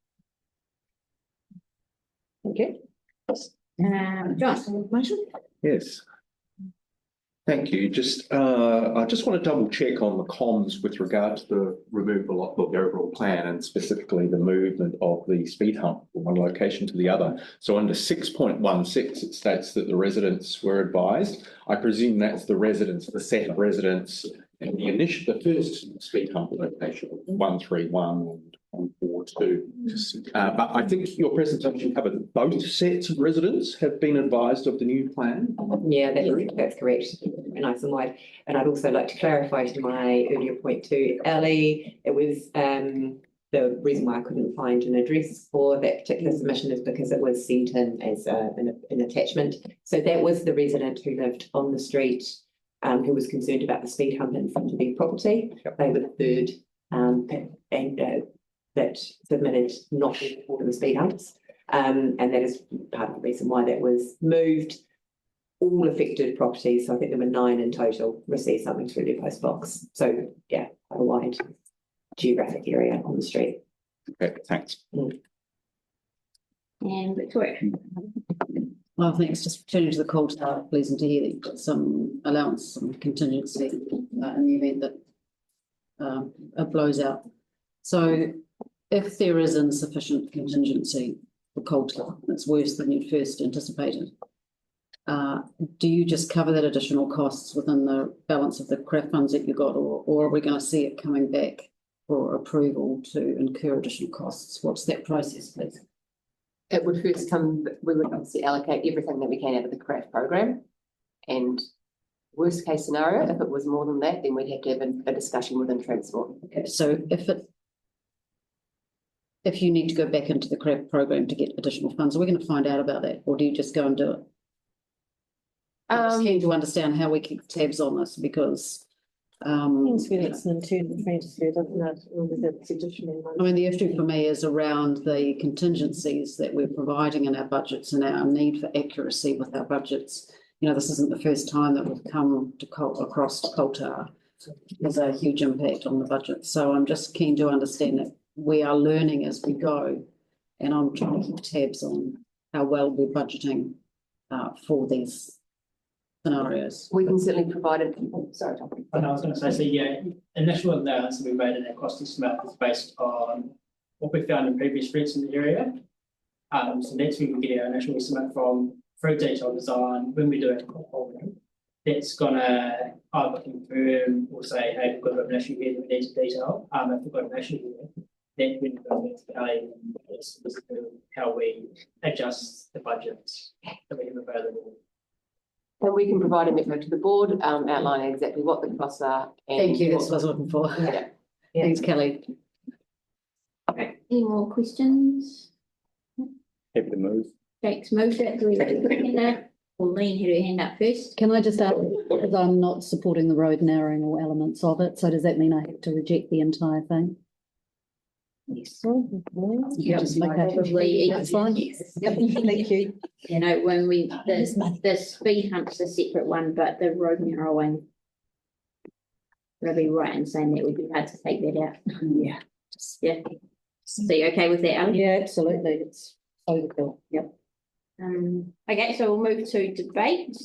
Okay. John. Yes. Thank you. I just want to double check on the comms with regard to the removal of the overall plan and specifically the movement of the speed hump from one location to the other. So under 6.16, it states that the residents were advised. I presume that's the set of residents and the first speed hump location, 131 and 142. But I think your presentation covered that both sets of residents have been advised of the new plan. Yeah, that's correct. Nice and wide. And I'd also like to clarify to my earlier point to Ellie, it was the reason why I couldn't find an address for that particular submission is because it was sent in as an attachment. So that was the resident who lived on the street who was concerned about the speed hump in front of their property. They were the third that submitted not to report the speed humps. And that is part of the reason why that was moved. All affected properties, so I think there were 9 in total, received something through their post box. So yeah, quite a wide geographic area on the street. Okay, thanks. And Victoria. Well, thanks. Just turning to the coal tower, pleasing to hear that you've got some allowance, some contingency in the event that it blows out. So if there is insufficient contingency for coal tower, and it's worse than you'd first anticipated, do you just cover that additional costs within the balance of the craft funds that you got, or are we going to see it coming back for approval to incur additional costs? What's that process, please? It would first come, we would obviously allocate everything that we can out of the craft program. And worst case scenario, if it was more than that, then we'd have to have a discussion within transport. Okay, so if you need to go back into the craft program to get additional funds, are we going to find out about that, or do you just go and do it? I'm just keen to understand how we keep tabs on this, because Seems when it's an internal transfer, doesn't it? Or with its additional money. I mean, the issue for me is around the contingencies that we're providing in our budgets and our need for accuracy with our budgets. You know, this isn't the first time that we've come to across coal tower. There's a huge impact on the budget. So I'm just keen to understand that we are learning as we go, and I'm trying to keep tabs on how well we're budgeting for these scenarios. We can certainly provide it. Sorry, Tom. And I was going to say, so yeah, initial allowance that we made in our cost estimate is based on what we found in previous threats in the area. So that's where we get our initial estimate from through detailed design. When we do it, that's going to either confirm or say, hey, we've got an issue here that we need to detail. If we've got an issue here, then we can go back to the A and how we adjust the budgets that we have available. And we can provide a memo to the board outlining exactly what the costs are. And thank you, that's what I was looking for. Yeah. Thanks, Kelly. Okay, any more questions? Happy to move. Jake's moved it. Do we like to put a hand up? Pauline had her hand up first. Can I just ask, because I'm not supporting the road narrowing or elements of it, so does that mean I have to reject the entire thing? Yes. Yep, Probably. That's fine. Yes. Yep, thank you. You know, when the speed hump's a separate one, but the road narrowing. Would I be right in saying that would be hard to take that out? Yeah. Yeah. So you okay with that, Ali? Yeah, absolutely. It's overkill. Yep. Okay, so we'll move to debate.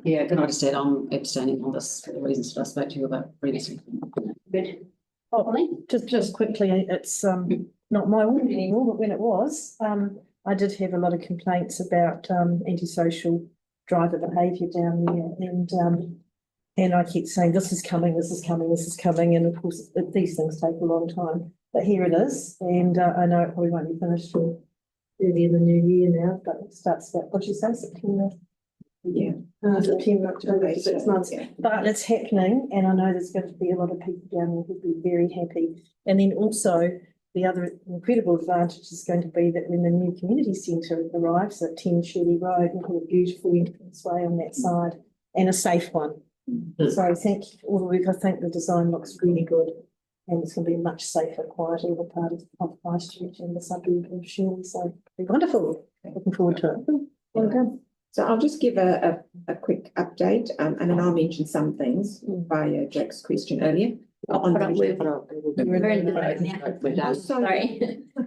Yeah, can I just add, I'm abstaining on this for the reasons that I spoke to you about previously. Good. Just quickly, it's not my ward anymore, but when it was, I did have a lot of complaints about antisocial driver behaviour down there, and I kept saying this is coming, this is coming, this is coming, and of course these things take a long time. But here it is, and I know it probably won't be finished till early in the new year now, but it starts about, what you say, September? Yeah, September, October, 6 months. But it's happening, and I know there's going to be a lot of people down there who'll be very happy. And then also, the other incredible advantage is going to be that when the new community centre arrives at 10 Shirley Road, we'll have a beautiful entranceway on that side and a safe one. So thank you for all the work. I think the design looks really good, and it's going to be a much safer, quieter little part of Christchurch and the suburb of Shirley. So it'll be wonderful. Looking forward to it. Well done. So I'll just give a quick update, and then I'll mention some things via Jack's question earlier. Sorry.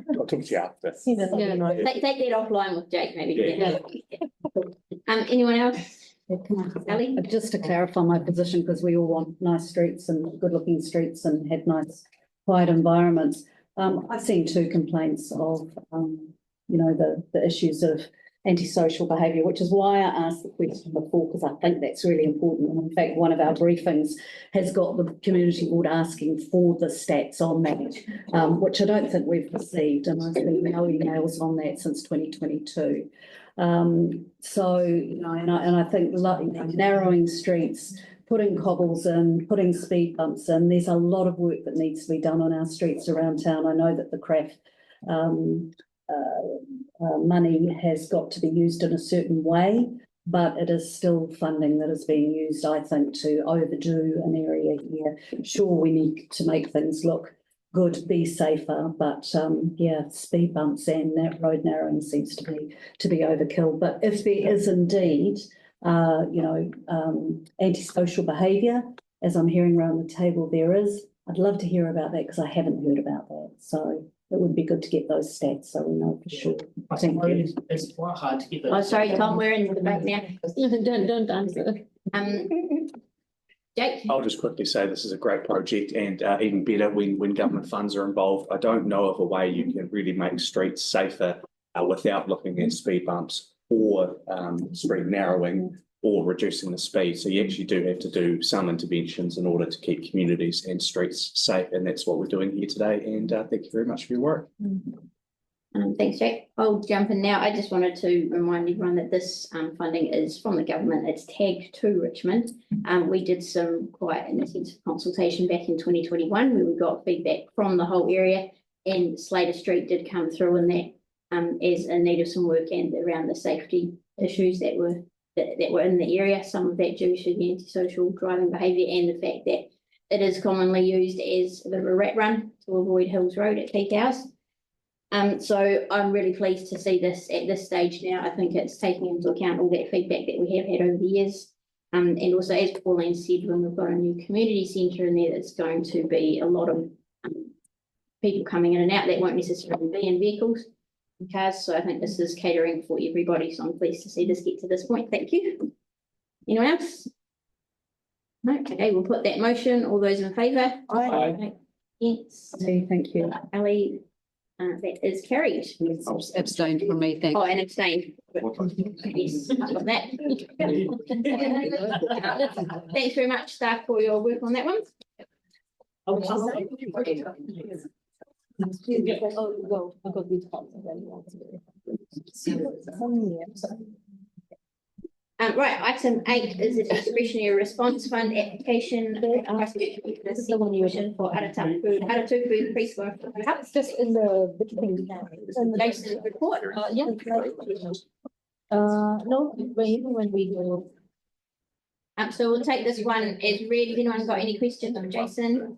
I'll talk to you after. Take that offline with Jake, maybe. Yeah. Anyone else? Sally? Just to clarify my position, because we all want nice streets and good-looking streets and have nice, quiet environments. I've seen 2 complaints of, the issues of antisocial behaviour, which is why I asked the question before, because I think that's really important. And in fact, one of our briefings has got the community board asking for the stats on that, which I don't think we've received, and I've seen no emails on that since 2022. So, and I think narrowing streets, putting cobbles in, putting speed bumps in, there's a lot of work that needs to be done on our streets around town. I know that the CRAF money has got to be used in a certain way, but it is still funding that is being used, I think, to overdo an area here. Sure, we need to make things look good, be safer, but speed bumps and that road narrowing seems to be overkill. But if there is indeed, antisocial behaviour, as I'm hearing around the table, there is. I'd love to hear about that because I haven't heard about that. So it would be good to get those stats so we know for sure. Thank you. It's quite hard to get those. Oh, sorry, Tom, we're in the back now. Don't answer. Jake? I'll just quickly say this is a great project, and even better when government funds are involved. I don't know of a way you can really make streets safer without looking at speed bumps or street narrowing or reducing the speed. So you actually do have to do some interventions in order to keep communities and streets safe, and that's what we're doing here today. And thank you very much for your work. Thanks, Jack. I'll jump in now. I just wanted to remind everyone that this funding is from the government. It's tagged to Richmond. We did some quite intensive consultation back in 2021 where we got feedback from the whole area, and Slater Street did come through in that as in need of some work and around the safety issues that were in the area. Some of that due to the antisocial driving behaviour and the fact that it is commonly used as a bit of a rat run to avoid Hills Road at peak hours. So I'm really pleased to see this at this stage now. I think it's taking into account all that feedback that we have had over the years. And also, as Pauline said, when we've got a new community centre in there, that's going to be a lot of people coming in and out that won't necessarily be in vehicles and cars. So I think this is catering for everybody. So I'm pleased to see this get to this point. Thank you. Anyone else? No? Okay, we'll put that motion. All those in favour? Aye. Yes. Thank you. Ali? That is carried. Abstained from me, thank you. Oh, and abstained. Yes, I've got that. Thanks very much, staff, for your work on that one. Right, item 8 is a discretionary response fund application. This is the one you were for Aratu Food Preschool. It's just in the Jason's report. No, but even when we go. So we'll take this one as read. Has anyone got any questions on Jason?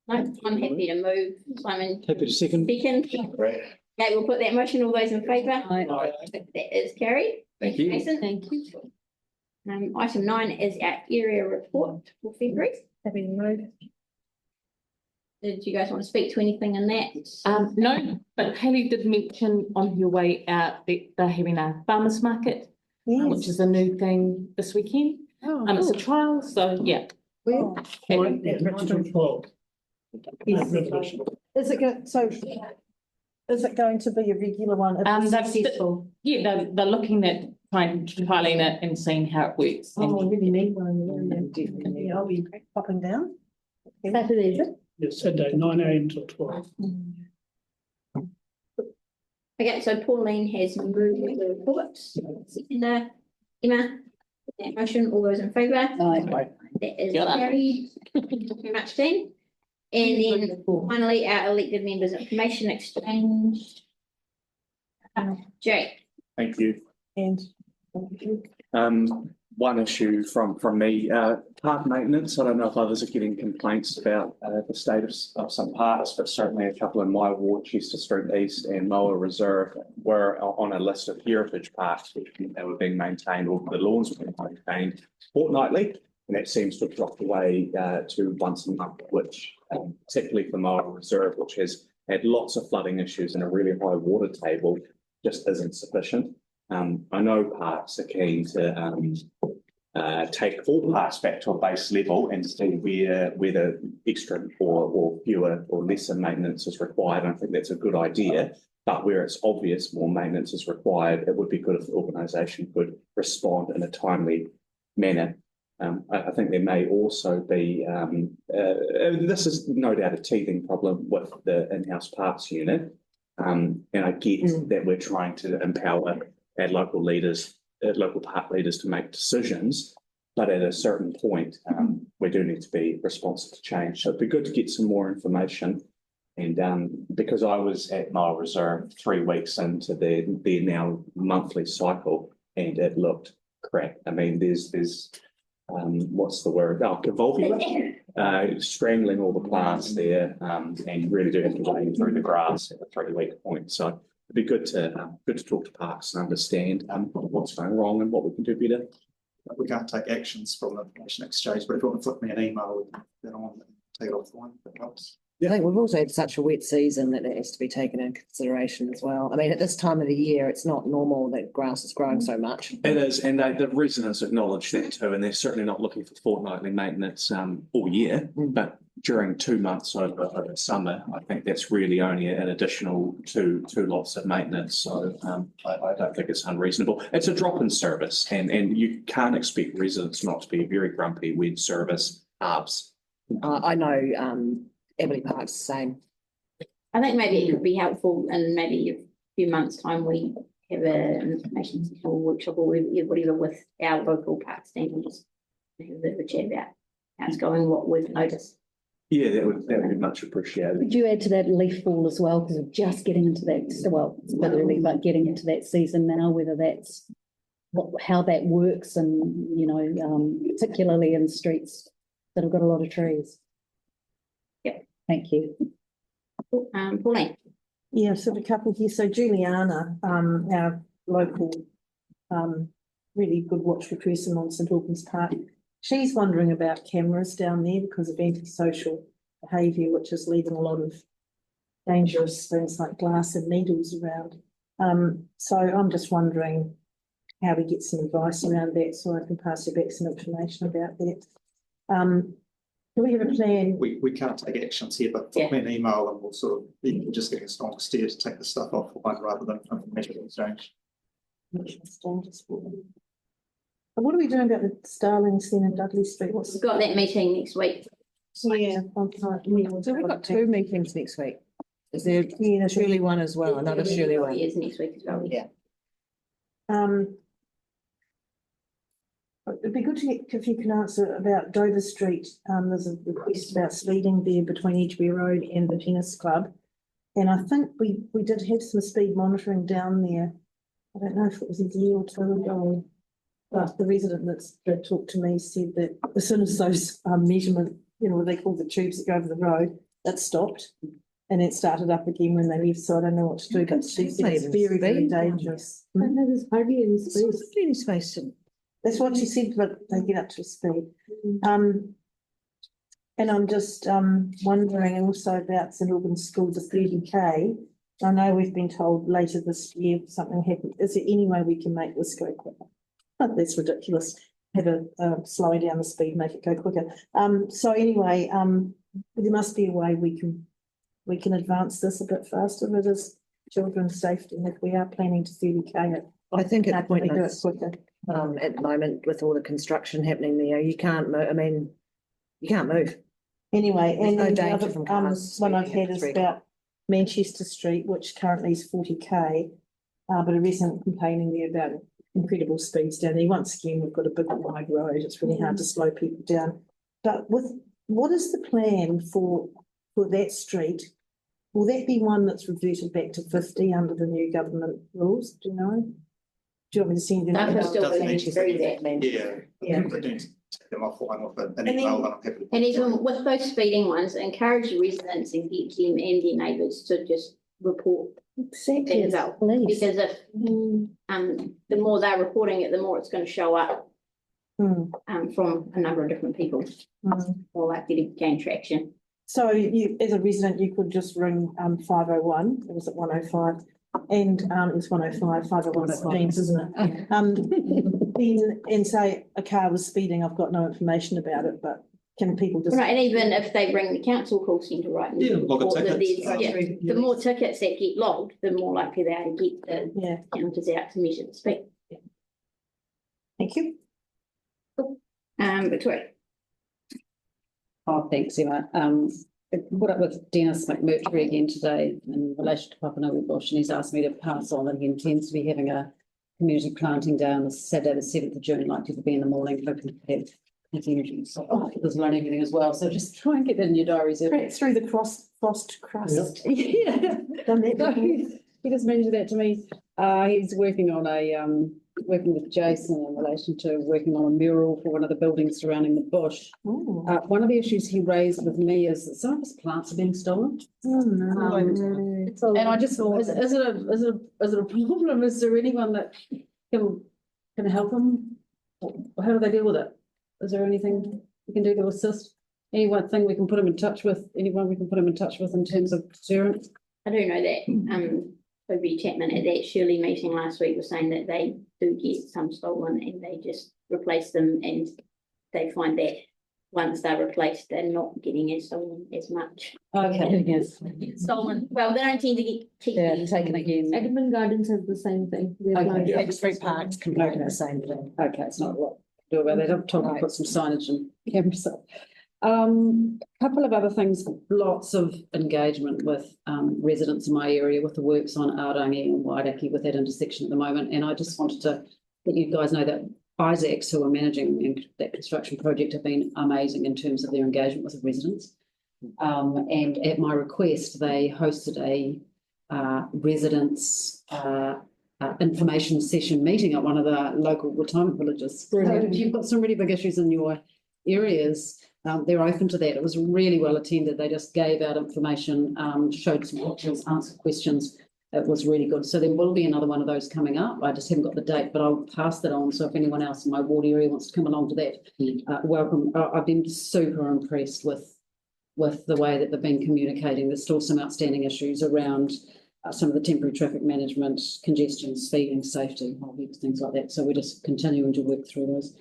No, I'm happy to move. Simon. Happy to second. Okay, we'll put that motion. All those in favour? That is carried. Thank you. Jason. Thank you. Item 9 is our area report for February. Happy to move. Did you guys want to speak to anything in that? No, but Haley did mention on her way out that they're having a farmers market, which is a new thing this weekend. Oh, It's a trial, so yeah. Well, Richmond 12. is it going to be a regular one if it's successful? They're looking at trialing it and seeing how it works. Oh, we really need one. Yeah, I'll be popping down. Saturday, is it? Yes, Saturday, 9 a.m. till 12. Okay, so Pauline has moved the report. Emma, that motion, all those in favour? Aye. That is carried. Thank you very much, team. And then finally, our elected members information exchange. Jake. Thank you. And one issue from me, park maintenance. I don't know if others are getting complaints about the status of some parks, but certainly a couple in my ward, Chester Street East and Moa Reserve, were on a list of heritage parks, which they were being maintained, or the lawns were being maintained fortnightly. And that seems to have dropped away to once a month, which particularly for Moa Reserve, which has had lots of flooding issues and a really high water table, just isn't sufficient. I know parks are keen to take all parks back to a base level and see where the extra or fewer or lesser maintenance is required. I think that's a good idea. But where it's obvious more maintenance is required, it would be good if the organisation could respond in a timely manner. I think there may also be, this is no doubt a teething problem with the in-house parks unit. And I get that we're trying to empower our local leaders, local park leaders to make decisions, but at a certain point, we do need to be responsive to change. So it'd be good to get some more information. And because I was at Mile Reserve 3 weeks into their now monthly cycle, and it looked crap. I mean, there's what's the word? Oh, convolvulus, strangling all the plants there, and you really do have to wade through the grass at a 3-week point. So it'd be good to talk to parks and understand what's going wrong and what we can do better. We can't take actions from the information exchange, but if you want to flip me an email, we can get on and take it offline if it helps. I think we've also had such a wet season that it has to be taken into consideration as well. I mean, at this time of the year, it's not normal that grass is growing so much. It is, and the residents acknowledge that too, and they're certainly not looking for fortnightly maintenance all year, but during 2 months over summer, I think that's really only an additional two lots of maintenance. So I don't think it's unreasonable. It's a drop-in service, and you can't expect residents not to be very grumpy when service halves. I know Everly Park's the same. I think maybe it could be helpful in maybe a few months' time we have an information session or workshop or whatever with our local parks team and just have a bit of a chat about how it's going, what we've noticed. Yeah, that would be much appreciated. Could you add to that leaf fall as well? Because we're just getting into that, well, it's a bit early, but getting into that season now, whether that's how that works and, you know, particularly in streets that have got a lot of trees. Yep. Thank you. Pauline. Yeah, so a couple here. So Juliana, our local, really good watchful person on St Albans Park, she's wondering about cameras down there because of antisocial behaviour, which is leaving a lot of dangerous things like glass and needles around. So I'm just wondering how we get some advice around that, so I can pass you back some information about that. Do we have a plan? We can't take actions here, but flip me an email and we'll sort of, we're just getting a strong steer to take the stuff offline rather than information exchange. What are we doing about the Starlings then in Dudley Street? We've got that meeting next week. Yeah, so we've got 2 meetings next week. Is there a Shirley one as well? Another Shirley one? Yes, next week as well. Yeah. It'd be good to get, if you can answer about Dover Street. There's a request about speeding there between Edgeby Road and the tennis club. And I think we did have some speed monitoring down there. I don't know if it was a year or 2 ago, but the resident that talked to me said that as soon as those measurement, you know, what they call the tubes that go over the road, that stopped. And it started up again when they left, so I don't know what to do, but she said it's very, very dangerous. I know there's hardly any space. That's what she said, but they get up to speed. And I'm just wondering also about St Albans School, the 30K. I know we've been told later this year something happened. Is there any way we can make this go quicker? Oh, that's ridiculous. Have a slowing down the speed, make it go quicker. So anyway, there must be a way we can advance this a bit faster with this children's safety. And if we are planning to 30K it, I think at the point do it quicker. At the moment, with all the construction happening there, you can't move. I mean, you can't move. Anyway, there's and no the danger other from cars one I've speeding had at is 3 about Manchester Street, which currently is 40K, but a resident complaining there about incredible speeds down there. Once again, we've got a big wide road. It's really hard to slow people down. But what is the plan for that street? Will that be one that's reverted back to 50 under the new government rules? Do you know? Do you want me to send you? Yeah. Take them offline with an email and I'm happy to. And even with those speeding ones, encourage the residents and get them and their neighbours to just report things out. Because if the more they're reporting it, the more it's going to show up from a number of different people. Or like gain traction. So you, as a resident, you could just ring 501, or was it 105, and it's 105, 501 isn't it? Then, and say a car was speeding, I've got no information about it, but can people just? Right, and even if they ring the council call centre, right? Yeah, log a ticket. The more tickets that get logged, the more likely they are to get the counters out to measure the speed. Thank you. Victoria. Oh, thanks, Emma. I caught up with Dennis McMurtry again today in relation to Papanui Bush, and he's asked me to pass on that he intends to be having a community planting day on the Saturday, the 7th of June, likely to be in the morning, hoping to have there's learning everything as well. So just try and get that in your diaries. Through the frost crust. Yeah. Done that So he just mentioned that to me. He's working on working with Jason in relation to working on a mural for one of the buildings surrounding the bush. One of the issues he raised with me is that some of his plants are being stolen. And I just thought, is it a problem? Is there anyone that can help him? How do they deal with it? Is there anything we can do to assist? Anything we can put him in touch with? Anyone we can put him in touch with in terms of deterrence? I do know that Toby Chapman at that Shirley meeting last week was saying that they do get some stolen and they just replace them, and they find that once they're replaced, they're not getting as stolen as much. Okay. Yes. Stolen. Well, they don't tend to get taken again. Edmund Gardens has the same thing. Okay. Page Street Park's completely the same thing. Okay, it's not a lot to do about that. I'm trying to put some signage and cameras up. Couple of other things, lots of engagement with residents in my area with the works on Aorangi and Wairaki with that intersection at the moment. And I just wanted to let you guys know that Isaacs, who are managing that construction project, have been amazing in terms of their engagement with the residents. And at my request, they hosted a residents information session meeting at one of the local retirement villages. So if you've got some really big issues in your areas, they're open to that. It was really well attended. They just gave out information, showed some pictures, answered questions. It was really good. So there will be another one of those coming up. I just haven't got the date, but I'll pass that on. So if anyone else in my ward area wants to come along to that, welcome. I've been super impressed with the way that they've been communicating. There's still some outstanding issues around some of the temporary traffic management, congestion, speeding, safety, whole heap of things like that. So we're just continuing to work through those.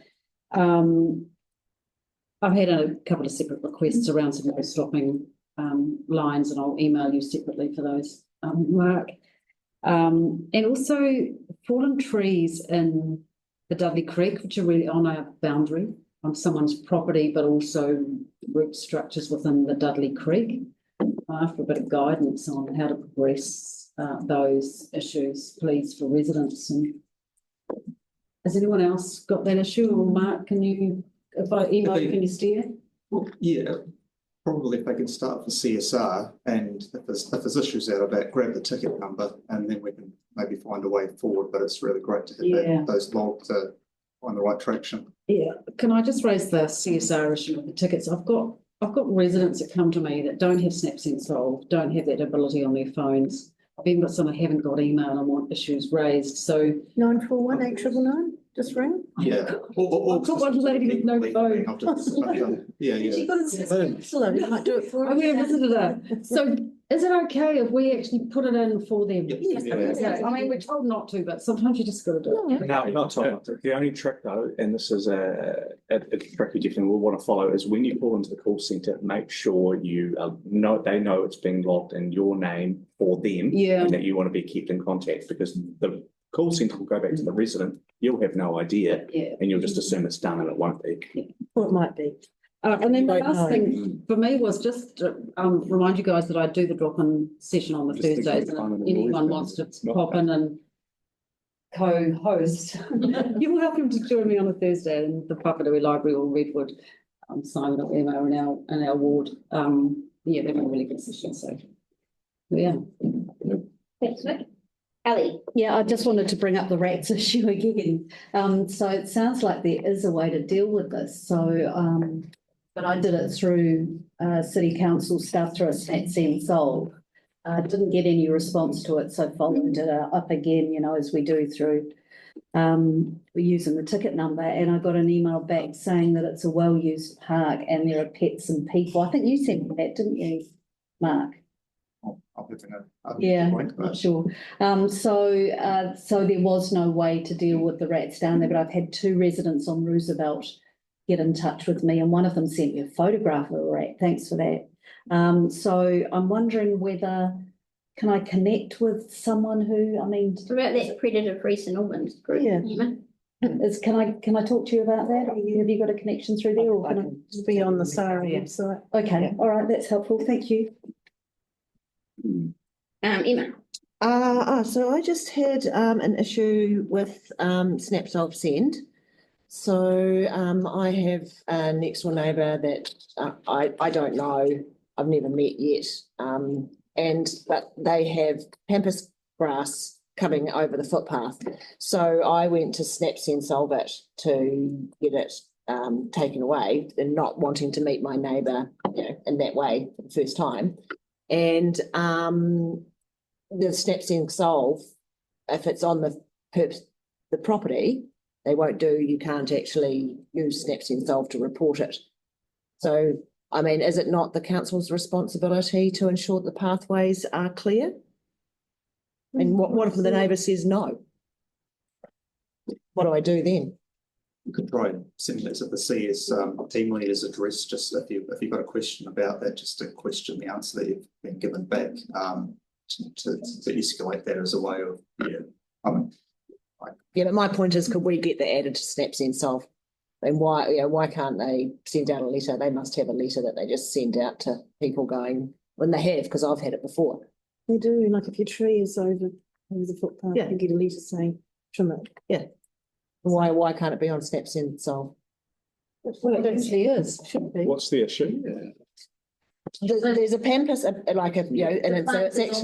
I've had a couple of separate requests around some more stopping lines, and I'll email you separately for those, Mark. And also fallen trees in the Dudley Creek, which are really on our boundary, on someone's property, but also root structures within the Dudley Creek. For a bit of guidance on how to progress those issues, please, for residents. And has anyone else got that issue? Or Mark, can you? If I email, can you steer? Well, yeah, probably if they can start for CSR, and if there's issues out of that, grab the ticket number, and then we can maybe find a way forward. But it's really great to hit those logs to find the right traction. Yeah, can I just raise the CSR issue with the tickets? I've got residents that come to me that don't have Snap solved, don't have that ability on their phones. I've even got some that haven't got email and want issues raised. So 941 8999. Just ring. Yeah. I've got one lady with no phone. Yeah. She got a so you might do it for her. I would have visited her. So is it okay if we actually put it in for them? Yeah. I mean, we're told not to, but sometimes you just got to do it. No, not told. The only trick though, and this is a trick you definitely will want to follow, is when you call into the call centre, make sure you they know it's being logged in your name for them, and that you want to be kept in contact, because the call centre will go back to the resident. You'll have no idea, and you'll just assume it's done, and it won't be. Or it might be. And then the last thing for me was just to remind you guys that I do the drop-in session on the Thursdays, and if anyone wants to pop in and co-host, you're welcome to join me on a Thursday in the Papanui Library or Redwood. Simon or Emma in our ward. They're a really good session. So, yeah. Thanks, Nick. Ali. Yeah, I just wanted to bring up the rats issue again. So it sounds like there is a way to deal with this. So, but I did it through City Council stuff through a SNATSEM solve. Didn't get any response to it, so followed it up again, as we do through using the ticket number, and I got an email back saying that it's a well-used park and there are pets and people. I think you sent me that, didn't you, Mark? not having a. Yeah, point, but- not sure. So there was no way to deal with the rats down there, but I've had 2 residents on Roosevelt get in touch with me, and one of them sent me a photograph of a rat. Thanks for that. So I'm wondering whether, can I connect with someone who, I mean. What about that predator-free St Albans group? Yeah. Can I talk to you about that? Have you got a connection through there, or can I? Be on the SARA website. Okay, all right, that's helpful. Thank you. Emma. So I just had an issue with Snapsolve Send. So I have a next door neighbour that I don't know, I've never met yet. But they have pampas grass coming over the footpath. So I went to SnapSend Solve it to get it taken away, and not wanting to meet my neighbour, in that way for the first time. And the SnapSend Solve, if it's on the property, they won't do. You can't actually use SnapSend Solve to report it. So, I mean, is it not the council's responsibility to ensure the pathways are clear? And what if the neighbour says no? What do I do then? You could try and send that to the CS team leader's address, just if you've got a question about that, just to question the answer that you've been given back, to escalate that as a way of, Yeah, but my point is, could we get that added to SnapSend Solve? And why can't they send out a letter? They must have a letter that they just send out to people going, when they have, because I've had it before. They do, like if your tree is over the footpath, Yeah. you get a letter saying trim it. Yeah. Why can't it be on SnapSend Solve? Well, it actually is, should be. What's the issue? There's a pampas, and it's on actually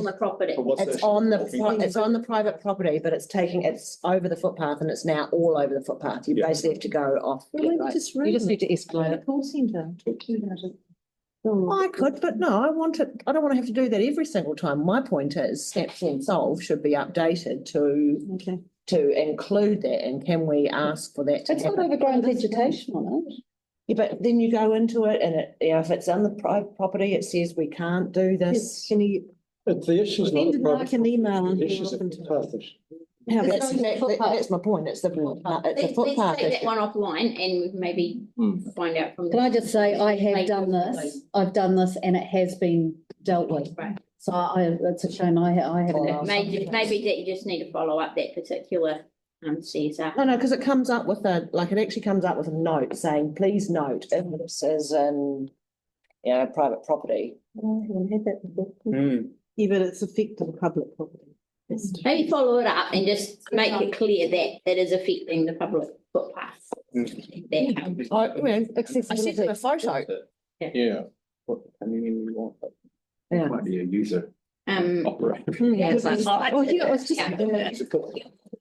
the property. it's on the private property, but it's over the footpath, and it's now all over the footpath. You basically have to go off. You just need to escalate it. Call centre. I could, but no, I don't want to have to do that every single time. My point is SnapSend Solve should be updated to include that, and can we ask for that to It's got happen? overgrown vegetation on it. Yeah, but then you go into it, and if it's on the private property, it says we can't do this. Can you But the issue's not. send Mark an email and The he'll issue's look a into it? footpath issue. That's my point. It's the footpath. It's a Let's footpath take that issue. one offline and we can maybe find out from. Can I just say, I have done this, I've done this, and it has been dealt with. Right. So it's a shame I haven't. Maybe that you just need to follow up that particular CSR. No, because it comes up with it actually comes up with a note saying, please note, if this is in, private property. I haven't had that before. Yeah, but it's affecting public property. Maybe follow it up and just make it clear that it is affecting the public footpath. Accessibility to a photo. Yeah. It might be a user operator. Yeah, it's like- I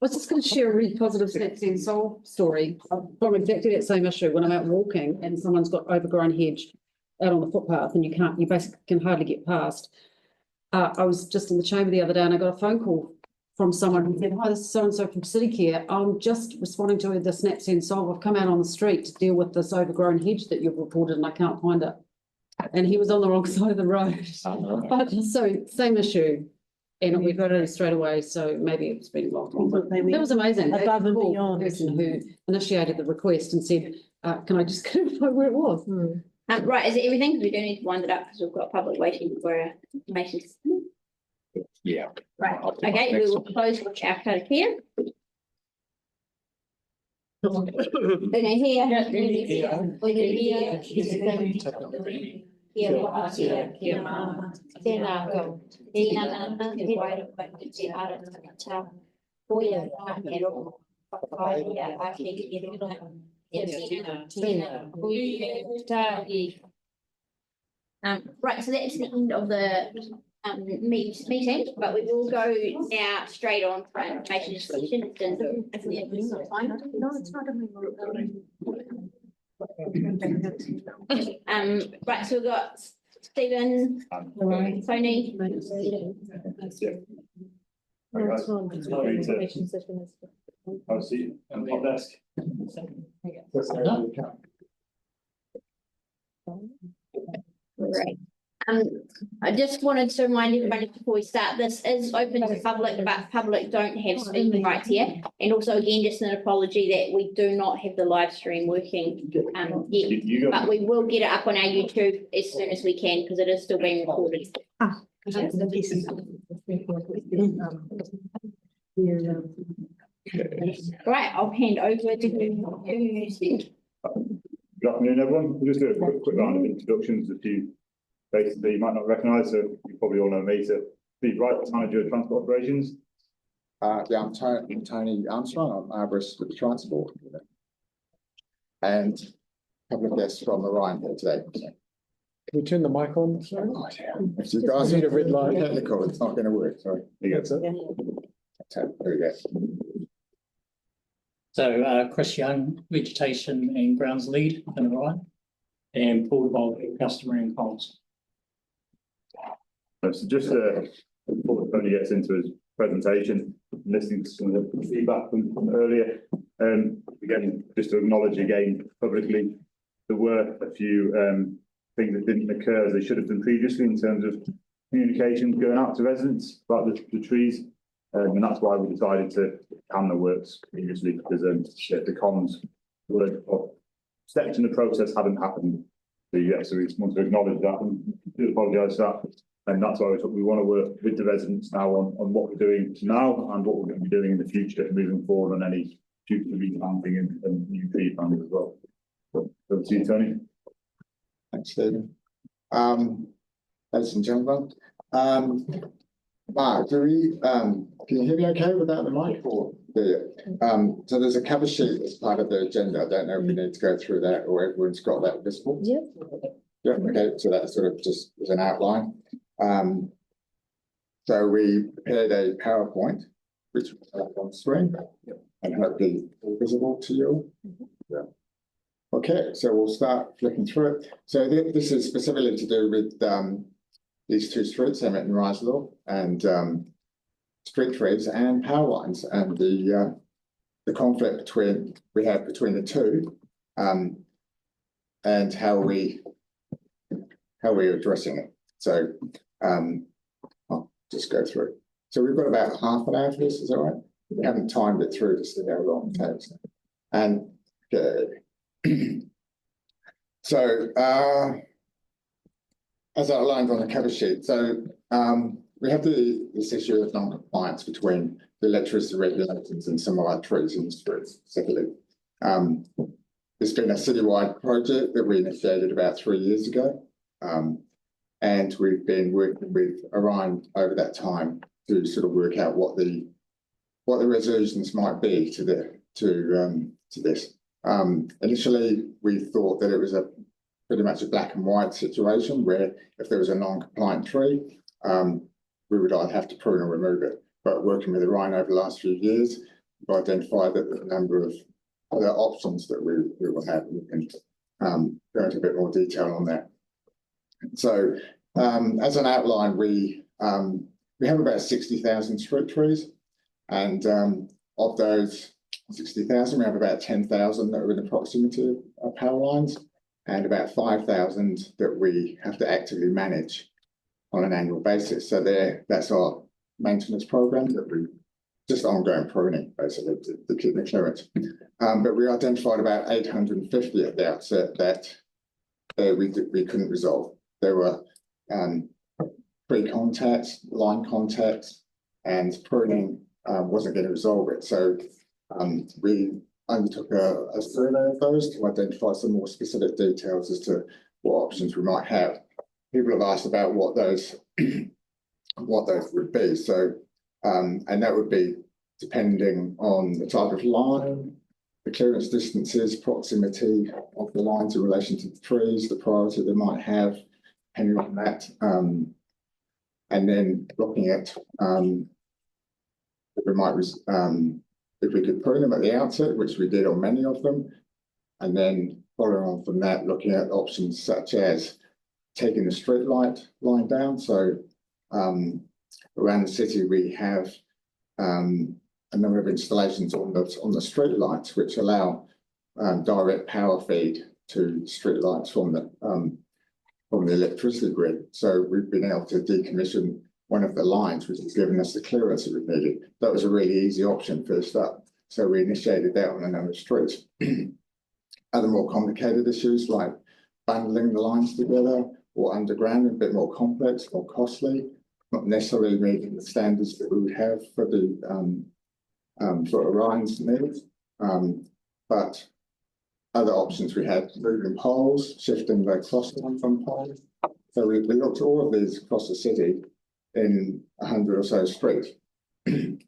was just going to share a really positive SnapSend Solve story from exactly that same issue. When I'm out walking and someone's got overgrown hedge out on the footpath, and you basically can hardly get past. I was just in the chamber the other day, and I got a phone call from someone who said, "Hi, this is so-and-so from City Care. I'm just responding to the SnapSend Solve. I've come out on the street to deal with this overgrown hedge that you've reported, and I can't find it." And he was on the wrong side of the road. But so same issue. And we got it straight away, so maybe it's been locked on. That was amazing. Above and The beyond. person who initiated the request and said, can I just clarify where it was? Right, is it everything? 'Cause we do need to wind it up because we've got public waiting for our information. Yeah. Right, okay, we will close our code here. Right, so that's the end of the meeting, but we will go now straight on for our information discussion. No, it's not. Right, so we've got Stephen, Tony. I'll see you on the desk. Right. I just wanted to remind everybody before we start, this is open to public, but public don't have speaking rights here. And also, again, just an apology that we do not have the live stream working yet, but we will get it up on our YouTube as soon as we can because it is still being recorded. Right, I'll hand over to you. Good afternoon, everyone. We'll just do a quick round of introductions. A few faces that you might not recognise, so you probably all know me. So, Steve Wright, Manager of Transport Operations. Yeah, I'm Tony Armstrong. I'm Arborist with Transport. And a couple of guests from Orion here today. Can we turn the mic on? Sorry. Oh, yeah. If you guys need a red light technical, it's not going to work. Sorry. There we go. So Chris Young, Vegetation and Grounds Lead in Orion, and Paul Bolt, Customer and Comms. So just before Tony gets into his presentation, listening to some of the feedback from earlier, again, just to acknowledge again publicly, there were a few things that didn't occur as they should have done previously in terms of communication going out to residents about the trees. And that's why we decided to can the works previously, because the comms were steps in the process hadn't happened. So yeah, so we just want to acknowledge that and do apologise for that. And that's why we want to work with the residents now on what we're doing now and what we're going to be doing in the future, moving forward on any future replanting and new tree planting as well. So, over to you, Tony. Thanks, Stephen. Ladies and gentlemen, Mark, can you hear me okay without the mic? Or so there's a cover sheet as part of the agenda. I don't know if we need to go through that or everyone's got that visible. Yeah. Yeah. Okay. So that's sort of just as an outline. So we prepared a PowerPoint, which was on screen, and hopefully visible to you. Yeah. Okay. So we'll start flicking through it. So this is specifically to do with these two streets, Emmett and Riselor, and street trees and power lines, and the conflict we have between the two, and how we're addressing it. So I'll just go through. So we've got about half an hour for this, is that right? We haven't timed it through to see how long it takes. And so as outlined on the cover sheet, so we have this issue of non-compliance between the electricity regulators and some of our trees in the streets, specifically. There's been a citywide project that we initiated about 3 years ago, and we've been working with Orion over that time to sort of work out what the resolutions might be to this. Initially, we thought that it was pretty much a black and white situation where if there was a non-compliant tree, we would either have to prune or remove it. But working with Orion over the last few years, we've identified that there's a number of other options that we will have. We can go into a bit more detail on that. So as an outline, we have about 60,000 street trees, and of those 60,000, we have about 10,000 that are in the proximity of power lines, and about 5,000 that we have to actively manage on an annual basis. So that's our maintenance program that we just ongoing pruning, basically, to keep the clearance. But we identified about 850 at the outset that we couldn't resolve. There were pre-contacts, line contacts, and pruning wasn't going to resolve it. So we undertook a survey of those to identify some more specific details as to what options we might have. People have asked about what those would be. So, and that would be depending on the type of line, the clearance distances, proximity of the lines in relation to the trees, the priority they might have, depending on that. And then looking at if we could prune them at the outset, which we did on many of them, and then following on from that, looking at options such as taking the street light line down. So around the city, we have a number of installations on the street lights, which allow direct power feed to street lights from from the electricity grid. So we've been able to decommission one of the lines, which has given us the clearance that we needed. That was a really easy option first up. So we initiated that on a number of streets. Other more complicated issues like bundling the lines together or underground, a bit more complex, more costly, not necessarily meeting the standards that we would have for the for Orion's needs. But other options we had, moving poles, shifting the crossline from poles. So we looked at all of these across the city in 100 or so streets. It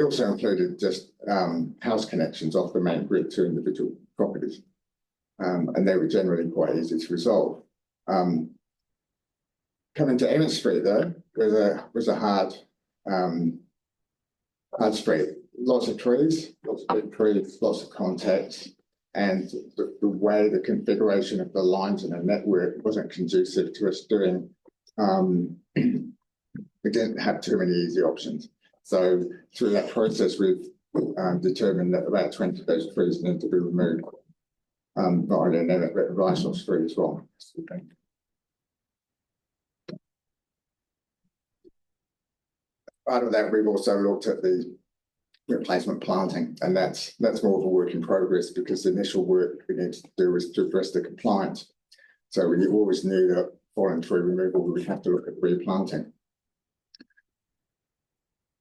also included just house connections off the main grid to individual properties. And they were generally quite easy to resolve. Coming to Emmett Street, though, was a hard street. Lots of trees, lots of big trees, lots of contacts, and the way the configuration of the lines in the network wasn't conducive to us doing. We didn't have too many easy options. So through that process, we've determined that about 20 of those trees need to be removed. Not only in Emmett, but in Rysel Street as well. Part of that, we've also looked at the replacement planting, and that's more of a work in progress because the initial work we need to do is to address the compliance. So we always knew that following tree removal, we would have to look at replanting.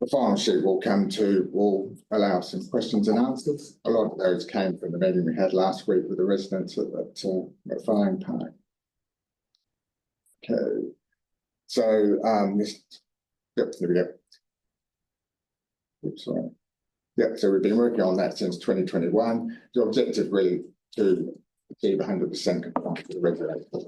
The final sheet will allow some questions and answers. A lot of those came from the meeting we had last week with the residents at Flying Park. Okay, so yep, there we go. Oops, sorry. Yeah, so we've been working on that since 2021. The objective really to achieve 100% compliance with the regulations.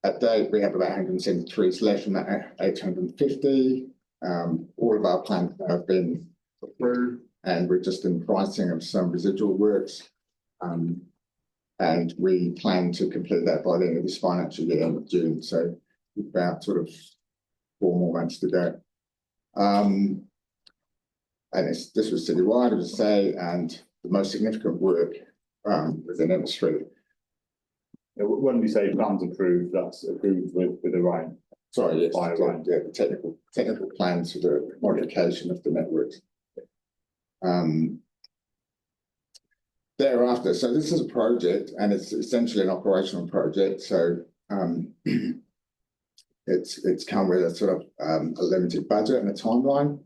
At date, we have about 170 trees left from that 850. All of our plans have been approved, and we're just in pricing of some residual works. And we plan to complete that by the end of this financial year, end of June. So about sort of 4 more months to go. And this was citywide, as I say, and the most significant work was in Emmett Street. When we say plans approved, that's approved with Orion. Sorry, yes, Orion. Yeah, the technical plans for the modification of the networks. Thereafter, so this is a project, and it's essentially an operational project. So it's come with a sort of a limited budget and a timeline.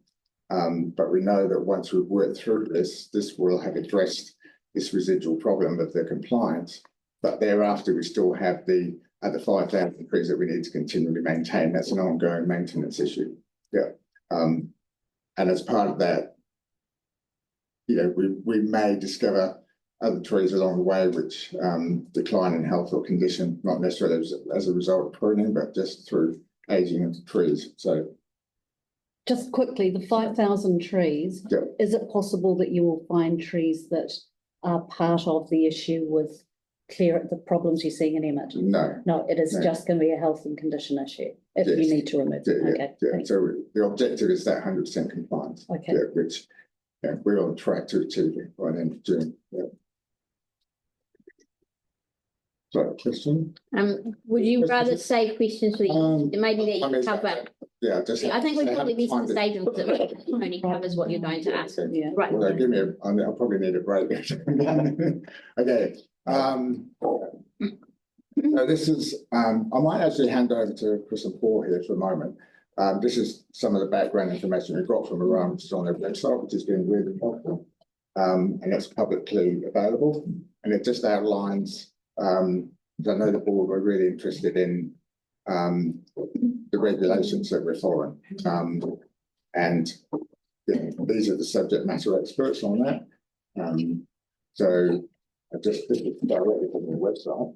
But we know that once we've worked through this will have addressed this residual problem of the compliance. But thereafter, we still have the other 5,000 trees that we need to continually maintain. That's an ongoing maintenance issue. Yeah. And as part of that, you know, we may discover other trees along the way which decline in health or condition, not necessarily as a result of pruning, but just through aging of the trees. So just quickly, the 5,000 trees, yeah. Is it possible that you will find trees that are part of the issue with the problems you're seeing in Emmett? No. No, it is just going to be a health and condition issue if you need to remove it. Okay. Yeah. So the objective is that 100% compliance. Okay. Yeah, which we're on track to achieve by the end of June. Yeah. Sorry, question? Would you rather save questions for maybe that you cover? Yeah, I think we've probably missed the stage of it only covers what you're going to ask. Yeah. Right. Well, give me I'll probably need a break. Okay. So this is, I might actually hand over to Chris and Paul here for a moment. This is some of the background information we've got from Orion, which is on their website, which has been really helpful. And it's publicly available. And it just outlines, I know the board were really interested in the regulations that we're following. And these are the subject matter experts on that. So this is directly from the website.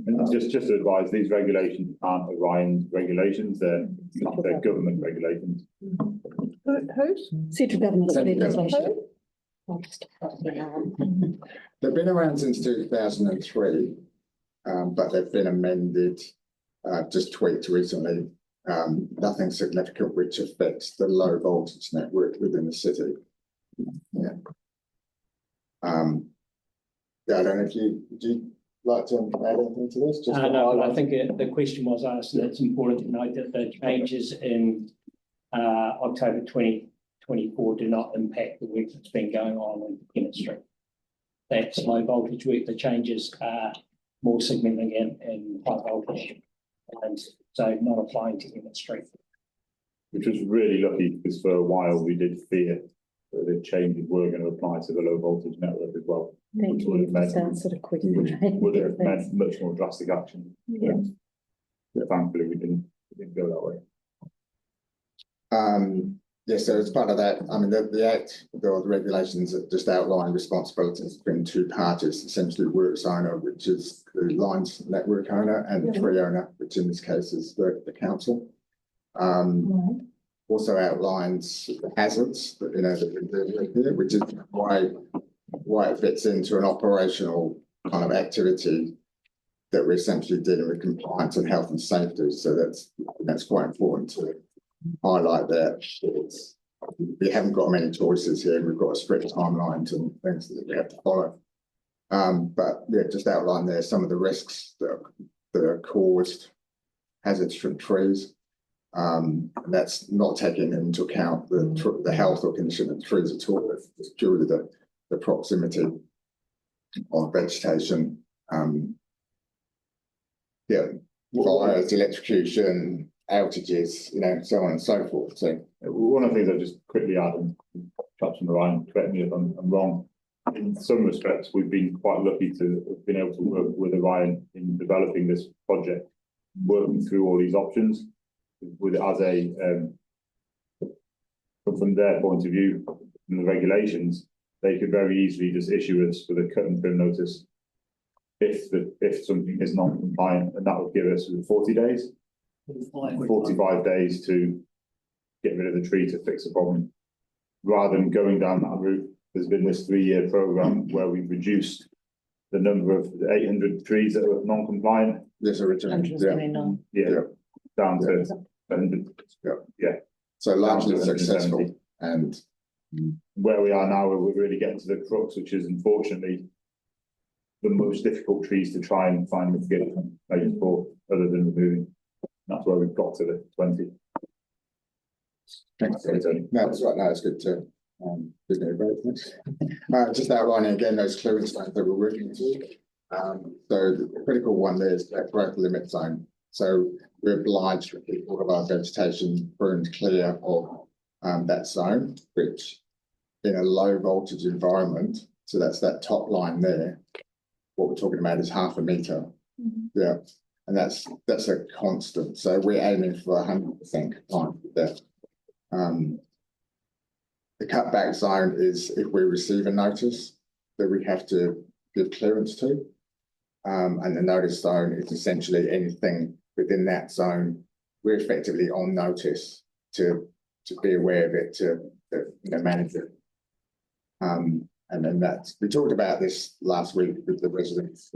And just to advise, these regulations aren't Orion's regulations, they're government regulations. Whose? Central government legislation. They've been around since 2003, but they've been amended, just tweaked recently. Nothing significant which affects the low voltage network within the city. Yeah. Yeah, I don't know if would you like to add anything to this? Just No, I think the question was asked, and it's important to note that the changes in October 2024 do not impact the work that's been going on in Kennett Street. That's low voltage work. The changes are more significant in high voltage, and so not applying to Kennett Street. Which was really lucky, because for a while we did fear that the changes were going to apply to the low voltage network as well. Thank you for that sort of quick. Would have meant much more drastic action. Yeah. But thankfully we didn't go that way. Yeah, so as part of that, I mean, the Act, the regulations that just outline responsibilities between two parties, essentially works owner, which is the lines network owner, and the tree owner, which in this case is the council. Also outlines the hazards that, you know, that we're dealing with here, which is why it fits into an operational kind of activity that we're essentially dealing with compliance and health and safety. So that's quite important to highlight that. We haven't got many choices here. We've got a strict timelines and things that we have to follow. But yeah, just outline there some of the risks that are caused, hazards from trees. And that's not taking into account the health or condition of the trees at all. It's purely the proximity of vegetation. Fires, electrocution, outages, you know, so on and so forth. So one of the things I just quickly add, and touch on Ryan, correct me if I'm wrong. In some respects, we've been quite lucky to have been able to work with Orion in developing this project, working through all these options. With it as from their point of view, from the regulations, they could very easily just issue us with a cut and trim notice if something is non-compliant, and that would give us 40 days, 45 days to get rid of the tree to fix the problem. Rather than going down that route, there's been this 3-year program where we've reduced the number of 800 trees that were non-compliant. Yes, originally, down to 100. Yeah. So largely successful, and where we are now, we're really getting to the crux, which is unfortunately the most difficult trees to try and find mitigation measures for, other than removing. That's where we've got to the 20. Thanks. That's right. No, it's good to just outlining again those clearance zones that we're working to. So the critical one there is that growth limit zone. So we're obliged to keep all of our vegetation pruned clear of that zone, which in a low voltage environment, so that's that top line there, what we're talking about is 0.5 metre. Yeah, and that's a constant. So we're aiming for 100% compliance with that. The cutback zone is if we receive a notice that we have to give clearance to. And the notice zone is essentially anything within that zone. We're effectively on notice to be aware of it, to manage it. And then we talked about this last week with the residents.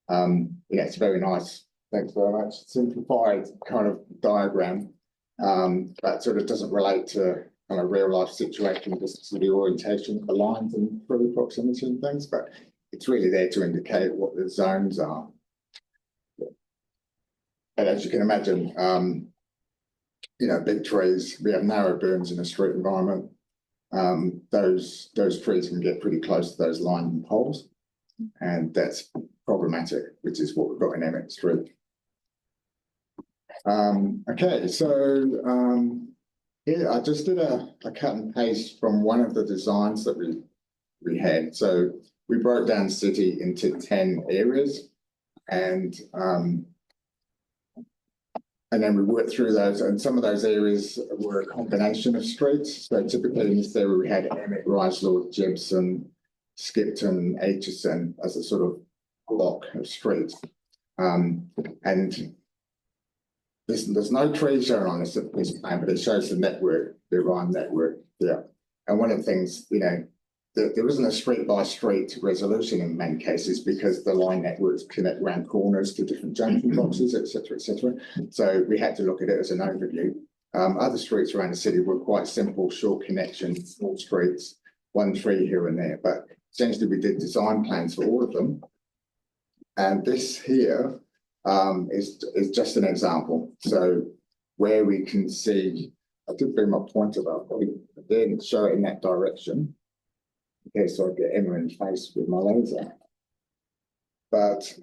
Yeah, it's very nice. Thanks very much. Simplified kind of diagram, but sort of doesn't relate to kind of real life situation, just to the orientation of the lines and through proximity and things, but it's really there to indicate what the zones are. And as you can imagine, big trees, we have narrow berms in a street environment. Those trees can get pretty close to those line and poles, and that's problematic, which is what we've got in Emmett Street. Okay, so yeah, I just did a cut and paste from one of the designs that we had. So we broke down the city into 10 areas, and then we worked through those, and some of those areas were a combination of streets. So typically in this area we had Emmett, Riselord, Jebson, Skipton, Aitchison as a sort of block of streets. And there's no trees shown on this plan, but it shows the network, the Orion network. Yeah. And one of the things, there isn't a street by street resolution in many cases because the line networks connect round corners to different junction boxes, etc., etc. So we had to look at it as an overview. Other streets around the city were quite simple, short connections, small streets, one tree here and there. But essentially we did design plans for all of them. And this here is just an example. So where we can see, I did bring my pointer up, but I didn't show it in that direction. Okay, so I get Emma in the face with my laser. But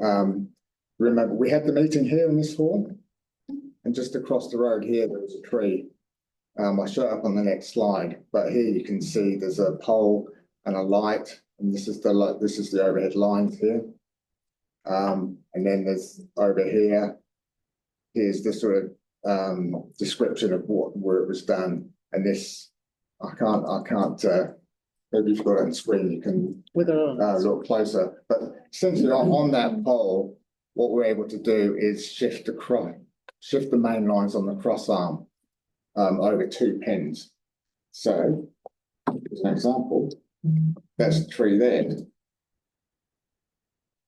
remember, we had the meeting here in this hall, and just across the road here, there was a tree. I'll show it up on the next slide, but here you can see there's a pole and a light, and this is the overhead lines here. And then there's over here, here's the sort of description of where it was done. And this, I can't, maybe you've got it on the screen, you can look closer. But essentially on that pole, what we're able to do is shift the main lines on the cross arm over 2 pins. So, as an example, that's the tree there.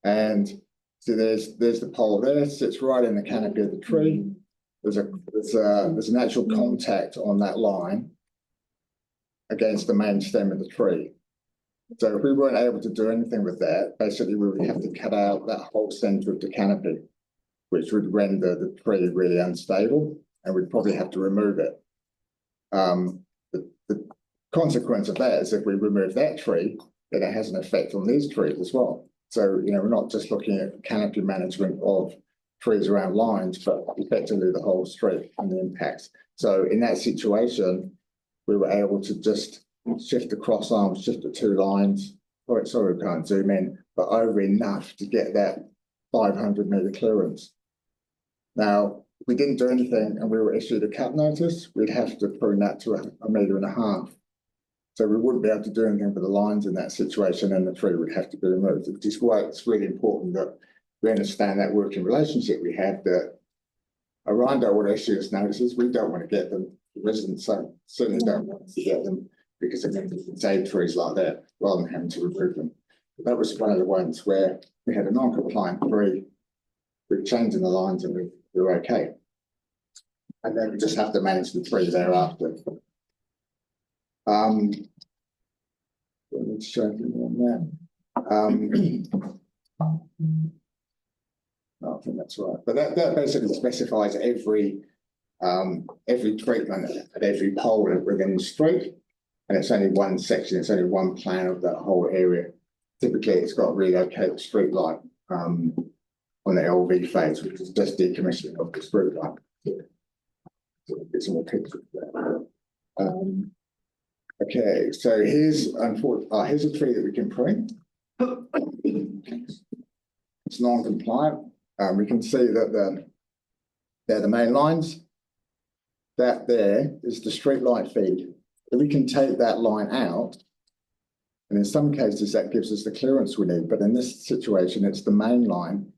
And so there's the pole there, sits right in the canopy of the tree. There's an actual contact on that line against the main stem of the tree. So if we weren't able to do anything with that, basically we would have to cut out that whole centre of the canopy, which would render the tree really unstable, and we'd probably have to remove it. The consequence of that is if we remove that tree, then it has an effect on these trees as well. So, we're not just looking at canopy management of trees around lines, but effectively the whole street and the impacts. So in that situation, we were able to just shift the cross arms, shift the 2 lines. Sorry, we can't zoom in, but over enough to get that 500 metre clearance. Now, if we didn't do anything and we were issued a cut notice, we'd have to prune that to 1.5 metres. So we wouldn't be able to do anything with the lines in that situation, and the tree would have to be removed. Which is why it's really important that we understand that working relationship we have, that Arando would issue us notices. We don't want to get them. The residents certainly don't want to get them, because it means we can save trees like that rather than having to remove them. But that was one of the ones where we had a non-compliant tree. We're changing the lines and we were okay. And then we just have to manage the tree thereafter. I need to show you on that. I think that's right. But that basically specifies every treatment at every pole within the street. And it's only one section, it's only one plan of that whole area. Typically, it's got to relocate the street light on the LV phase, which is just decommissioning of the street light. So get some more pictures there. Okay, so here's a tree that we can prune. It's non-compliant. We can see that they're the main lines. That there is the street light feed. If we can take that line out, and in some cases that gives us the clearance we need, but in this situation, it's the main line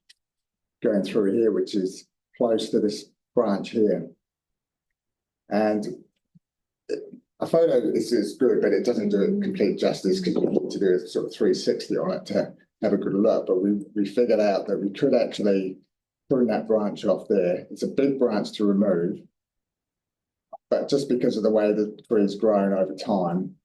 going through here, which is close to this branch here. And a photo is good, but it doesn't do it complete justice, because you need to do a sort of 360 on it to have a good look. But we figured out that we could actually prune that branch off there. It's a big branch to remove, but just because of the way the tree's grown over time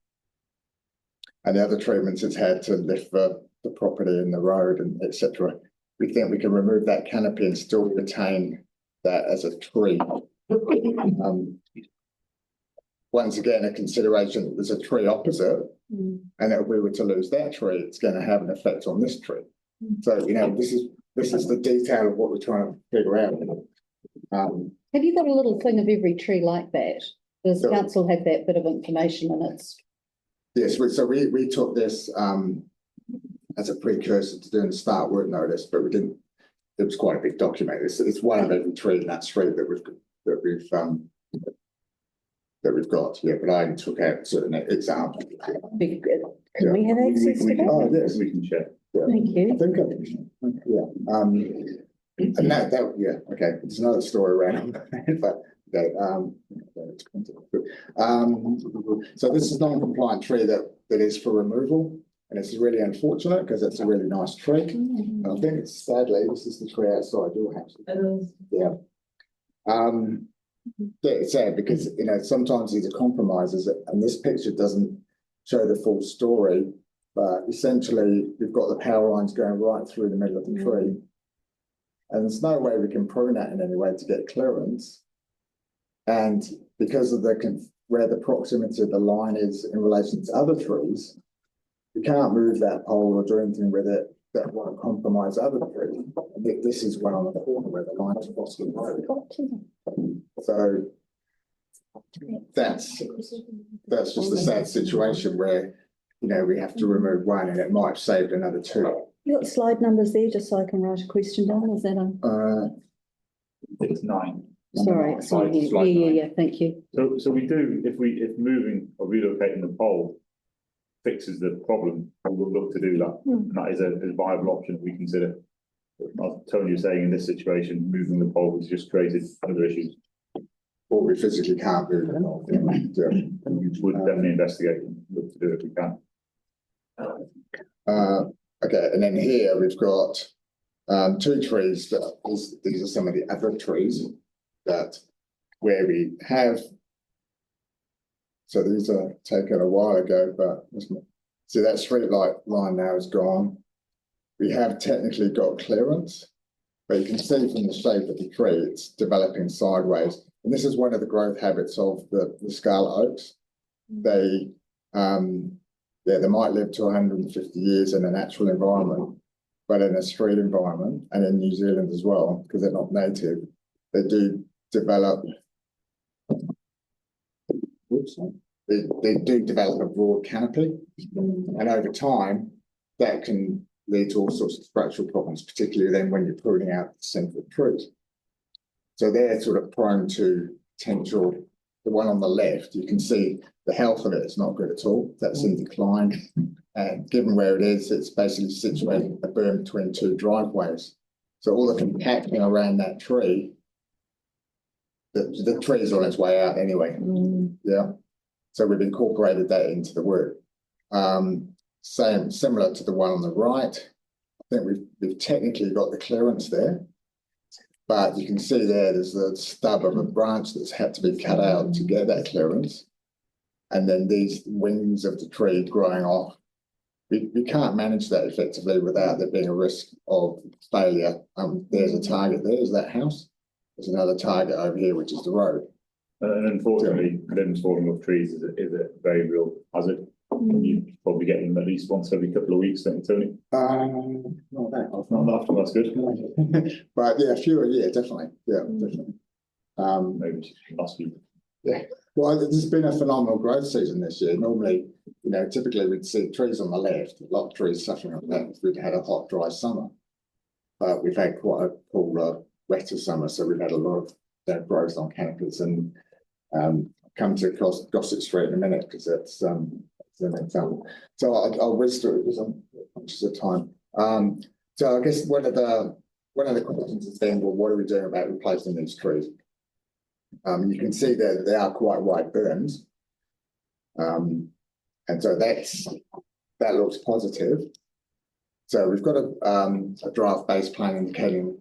and the other treatments it's had to lift the property and the road and etc., we think we can remove that canopy and still retain that as a tree. Once again, a consideration that there's a tree opposite, and if we were to lose that tree, it's going to have an effect on this tree. So, this is the detail of what we're trying to figure out. Have you got a little thing of every tree like that? Does the council have that bit of information in its? Yes, so we took this as a precursor to doing the start work notice, but we didn't. It was quite a big document. It's one of every tree in that street that we've got. Yeah, but I took out certain examples. Can we have access to that? Oh, yes, we can share. Yeah. Thank you. I think I can. Yeah. And that yeah. Okay. There's another story around that, but. So this is non-compliant tree that is for removal, and it's really unfortunate because it's a really nice tree. And I think it's sadly this is the tree outside your house. Yeah. Yeah, it's sad because sometimes these are compromises, and this picture doesn't show the full story. But essentially, we've got the power lines going right through the middle of the tree. And there's no way we can prune that in any way to get clearance. And because of where the proximity of the line is in relation to other trees, we can't move that pole or do anything with it that won't compromise other trees. This is one on the corner where the line is crossing the road. So that's just a sad situation where, you know, we have to remove one and it might have saved another two. You got slide numbers there, just so I can write a question down, is that on? It's 9. Sorry, it's on here. Yeah, thank you. So we do, if moving or relocating the pole fixes the problem, we'll look to do that. And that is a viable option we consider. As Tony was saying, in this situation, moving the pole has just created other issues. Or we physically can't move the pole. We would definitely investigate and look to do it if we can. Okay, and then here we've got 2 trees these are some of the other trees that where we have. So these are taken a while ago, but see that street light line now is gone. We have technically got clearance, but you can see from the shape of the tree, it's developing sideways. And this is one of the growth habits of the scarlet oaks. They might live to 150 years in a natural environment, but in a street environment and in New Zealand as well, because they're not native, they do develop. They do develop a broad canopy, and over time that can lead to all sorts of structural problems, particularly then when you're pruning out the central trees. So they're sort of prone to potential. The one on the left, you can see the health of it is not good at all. That's in decline. And given where it is, it's basically situated in a berm between 2 driveways. So all the compacting around that tree, the tree is on its way out anyway. Yeah. So we've incorporated that into the work. Similar to the one on the right. I think we've technically got the clearance there. But you can see there's a stub of a branch that's had to be cut out to get that clearance. And then these wings of the tree growing off. We can't manage that effectively without there being a risk of failure. There's a target there, is that house. There's another target over here, which is the road. And unfortunately, limbs falling off trees is a very real hazard. You probably get them at least once every couple of weeks, don't you, Tony? Not that often. Not often, that's good. But yeah, fewer, yeah, definitely. Yeah, definitely. Maybe last week. Yeah. Well, there's been a phenomenal growth season this year. Normally, you know, typically we'd see trees on the left, a lot of trees suffering from that. We'd had a hot, dry summer. But we've had quite a cool, wetter summer, so we've had a lot of growth on canopies. And come to Gossip Street in a minute because that's the next example. So I'll whiz through it because I'm conscious of time. So I guess one of the questions is then, well, what are we doing about replacing these trees? You can see that they are quite wide berms. And so that looks positive. So we've got a draft base plan indicating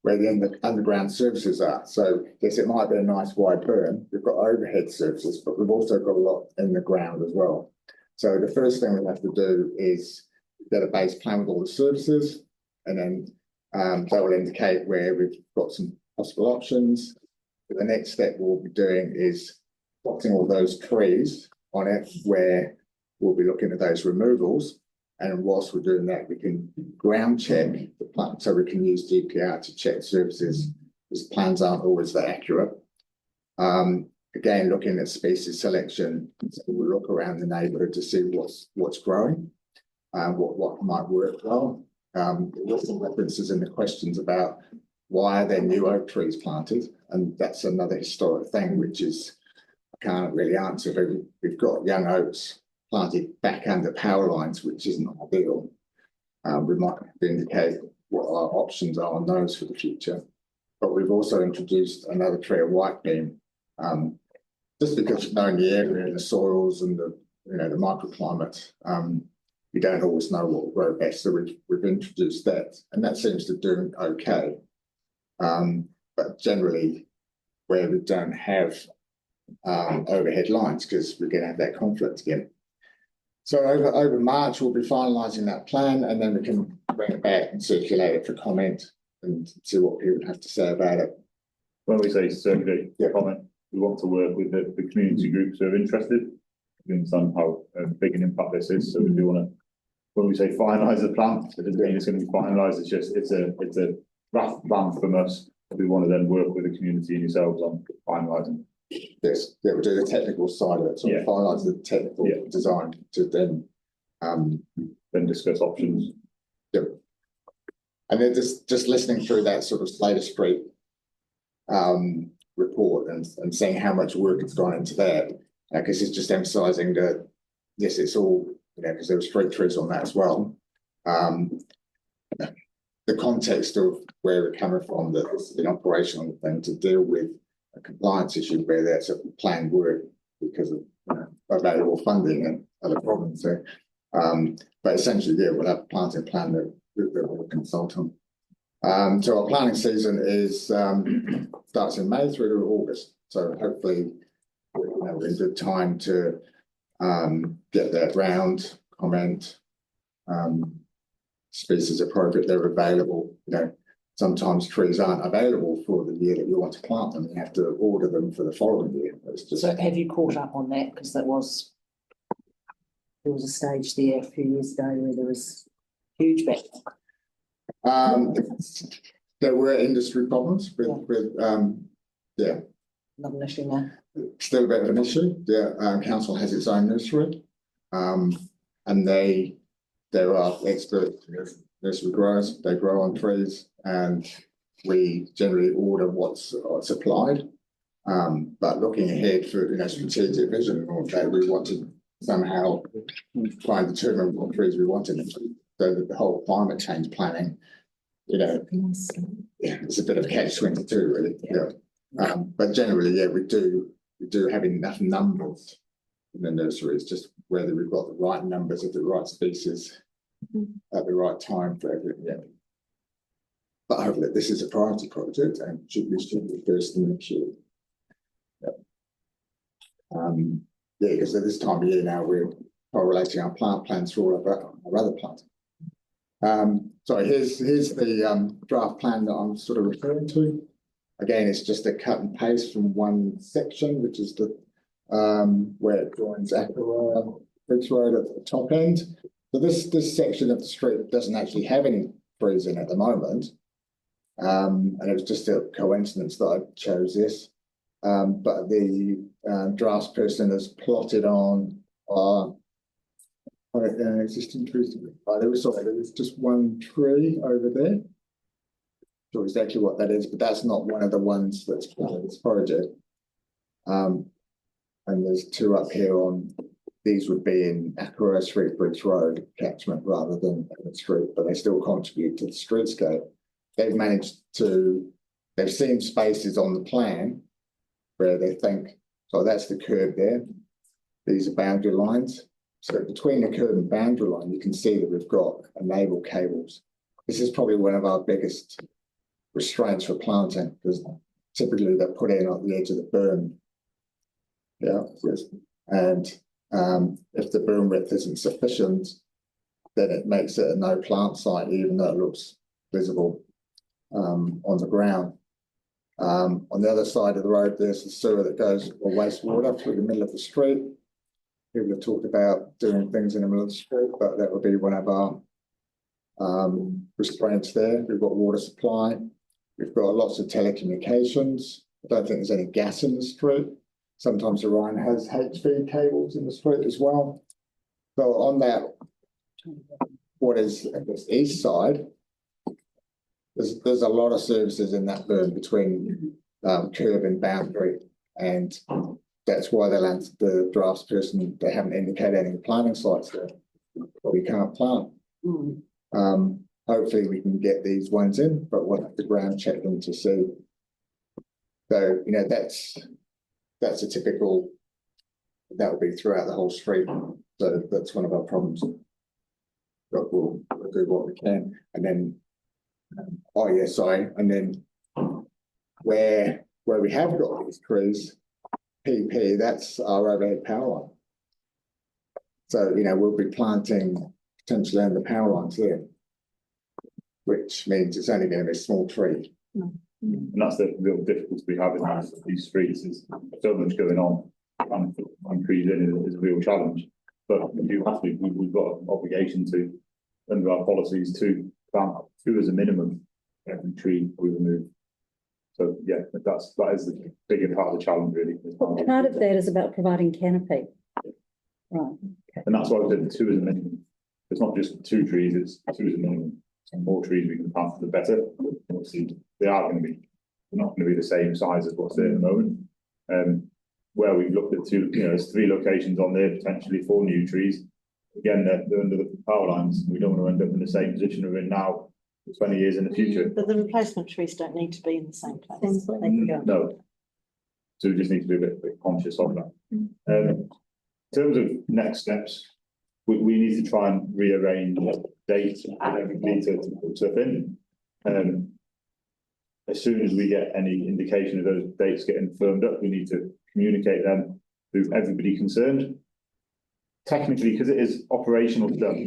where the underground services are. So yes, it might be a nice wide berm. We've got overhead services, but we've also got a lot in the ground as well. So the first thing we have to do is get a base plan with all the services, and then that will indicate where we've got some possible options. But the next step we'll be doing is plotting all those trees on it where we'll be looking at those removals. And whilst we're doing that, we can ground check the plan, so we can use GPR to check services, because plans aren't always that accurate. Again, looking at species selection, so we'll look around the neighbourhood to see what's growing, what might work well. There's some references in the questions about why are there new oak trees planted, and that's another historic thing which is I can't really answer. But we've got young oaks planted back under power lines, which isn't ideal. We might have to indicate what our options are on those for the future. But we've also introduced another tree of white beam, just because knowing the area and the soils and the microclimate, we don't always know what will grow best. So we've introduced that, and that seems to do okay. But generally, where we don't have overhead lines, because we're going to have that conflict again. So over March, we'll be finalising that plan, and then we can bring it back and circulate it for comment and see what people have to say about it. When we say circulate comment, we want to work with the community groups who are interested. We understand how big an impact this is, so we do want to. When we say finalise the plan, it doesn't mean it's going to be finalised. It's just it's a rough plan from us. We want to then work with the community and yourselves on finalising. Yes, yeah, we'll do the technical side of it, so finalise the technical design to then discuss options. Yep. And then just listening through that sort of Slater Street report and seeing how much work has gone into that, because it's just emphasising that yes, it's all, you know, because there were street trees on that as well. The context of where we're coming from, that this is an operational thing to deal with a compliance issue where that's a planned work because of available funding and other problems there. But essentially, yeah, we'll have a planting plan that we'll consult on. So our planning season is starts in May through to August. So hopefully, we're in good time to get that round, comment, species appropriate, they're available. You know, sometimes trees aren't available for the year that you want to plant them. You have to order them for the following year. So have you caught up on that? Because there was a stage there a few years ago where there was huge backlog. There were industry problems with Not an issue now. Still a bit of an issue. The council has its own nursery, and there are expert nursery growers. They grow on trees, and we generally order what's supplied. But looking ahead for strategic vision, okay, we want to somehow try and determine what trees we want in, so that the whole climate change planning, it's a bit of a catch-22, really. Yeah. But generally, we do have enough numbers in the nurseries, just whether we've got the right numbers of the right species at the right time for everything. Yeah. But hopefully this is a priority project and should be first in the queue. Because at this time of year now we're correlating our plant plans for all of our other plants. So here's the draft plan that I'm sort of referring to. Again, it's just a cut and paste from one section, which is the where it joins Aqua Bridge Road at the top end. So this section of the street doesn't actually have any trees in at the moment. And it was just a coincidence that I chose this. But the draftsperson has plotted on existing trees. There was just one tree over there. Not sure exactly what that is, but that's not one of the ones that's part of this project. And there's two up here on. These would be in Aqua Street Bridge Road catchment rather than the street, but they still contribute to the streetscape. They've seen spaces on the plan where they think, so that's the curb there. These are boundary lines. So between the curb and boundary line, you can see that we've got enable cables. This is probably one of our biggest restraints for planting, because typically they're put in at the edge of the berm. Yeah, and if the berm width isn't sufficient, then it makes it a no plant site, even though it looks visible on the ground. On the other side of the road, there's a sewer that goes, or wastewater, through the middle of the street. People have talked about doing things in the middle of the street, but that would be one of our restraints there. We've got water supply. We've got lots of telecommunications. I don't think there's any gas in the street. Sometimes Orion has HV cables in the street as well. So on that, what is the east side, there's a lot of services in that berm between curb and boundary, and that's why the draftsperson, they haven't indicated any planting sites there, but we can't plant. Hopefully we can get these ones in, but we'll have to ground check them to see. So, that's a typical, that will be throughout the whole street. So that's one of our problems. But we'll do what we can. And then, and then where we have got these trees, PP, that's our overhead power line. So, we'll be planting potentially under the power lines there, which means it's only going to be a small tree. And that's the real difficulty we have in these streets, is so much going on, and trees in is a real challenge. But we do have to, we've got an obligation to, under our policies, to plant 2 as a minimum every tree we remove. So yeah, that is the bigger part of the challenge, really. Part of that is about providing canopy. Right. Okay. And that's why we said 2 as a minimum. It's not just 2 trees, it's 2 as a minimum. So more trees we can plant, the better. Obviously, they're not going to be the same size as what's there at the moment. Where we've looked at 2, there's 3 locations on there potentially for new trees. Again, they're under the power lines. We don't want to end up in the same position we're in now for 20 years in the future. But the replacement trees don't need to be in the same place. They can go. No. So we just need to be a bit conscious of that. In terms of next steps, we need to try and rearrange dates and everybody to put stuff in. As soon as we get any indication of those dates getting firmed up, we need to communicate them to everybody concerned. Technically, because it is operational stuff,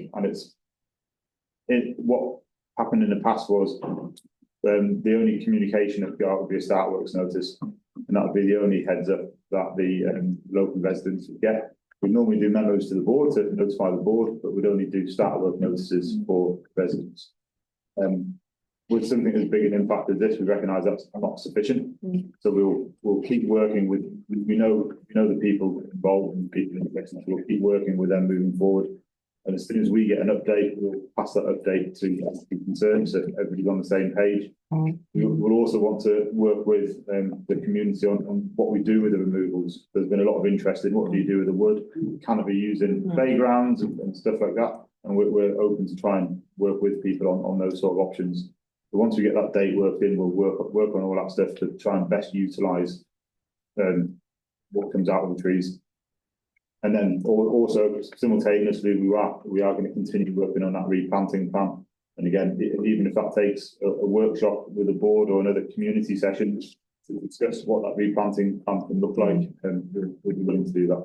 and what happened in the past was the only communication that got would be a start works notice, and that would be the only heads up that the local residents would get. We normally do memos to the board to notify the board, but we'd only do start work notices for residents. With something as big an impact as this, we recognise that's not sufficient. So we'll keep working with, we know the people involved and people interested. We'll keep working with them moving forward. And as soon as we get an update, we'll pass that update to the concerned, so everybody's on the same page. We'll also want to work with the community on what we do with the removals. There's been a lot of interest in what do you do with the wood? Can it be used in playgrounds and stuff like that? And we're open to try and work with people on those sort of options. But once we get that date worked in, we'll work on all that stuff to try and best utilise what comes out of the trees. And then also simultaneously, we are going to continue working on that replanting plan. And again, even if that takes a workshop with a board or another community session to discuss what that replanting plan can look like, we'll be willing to do that.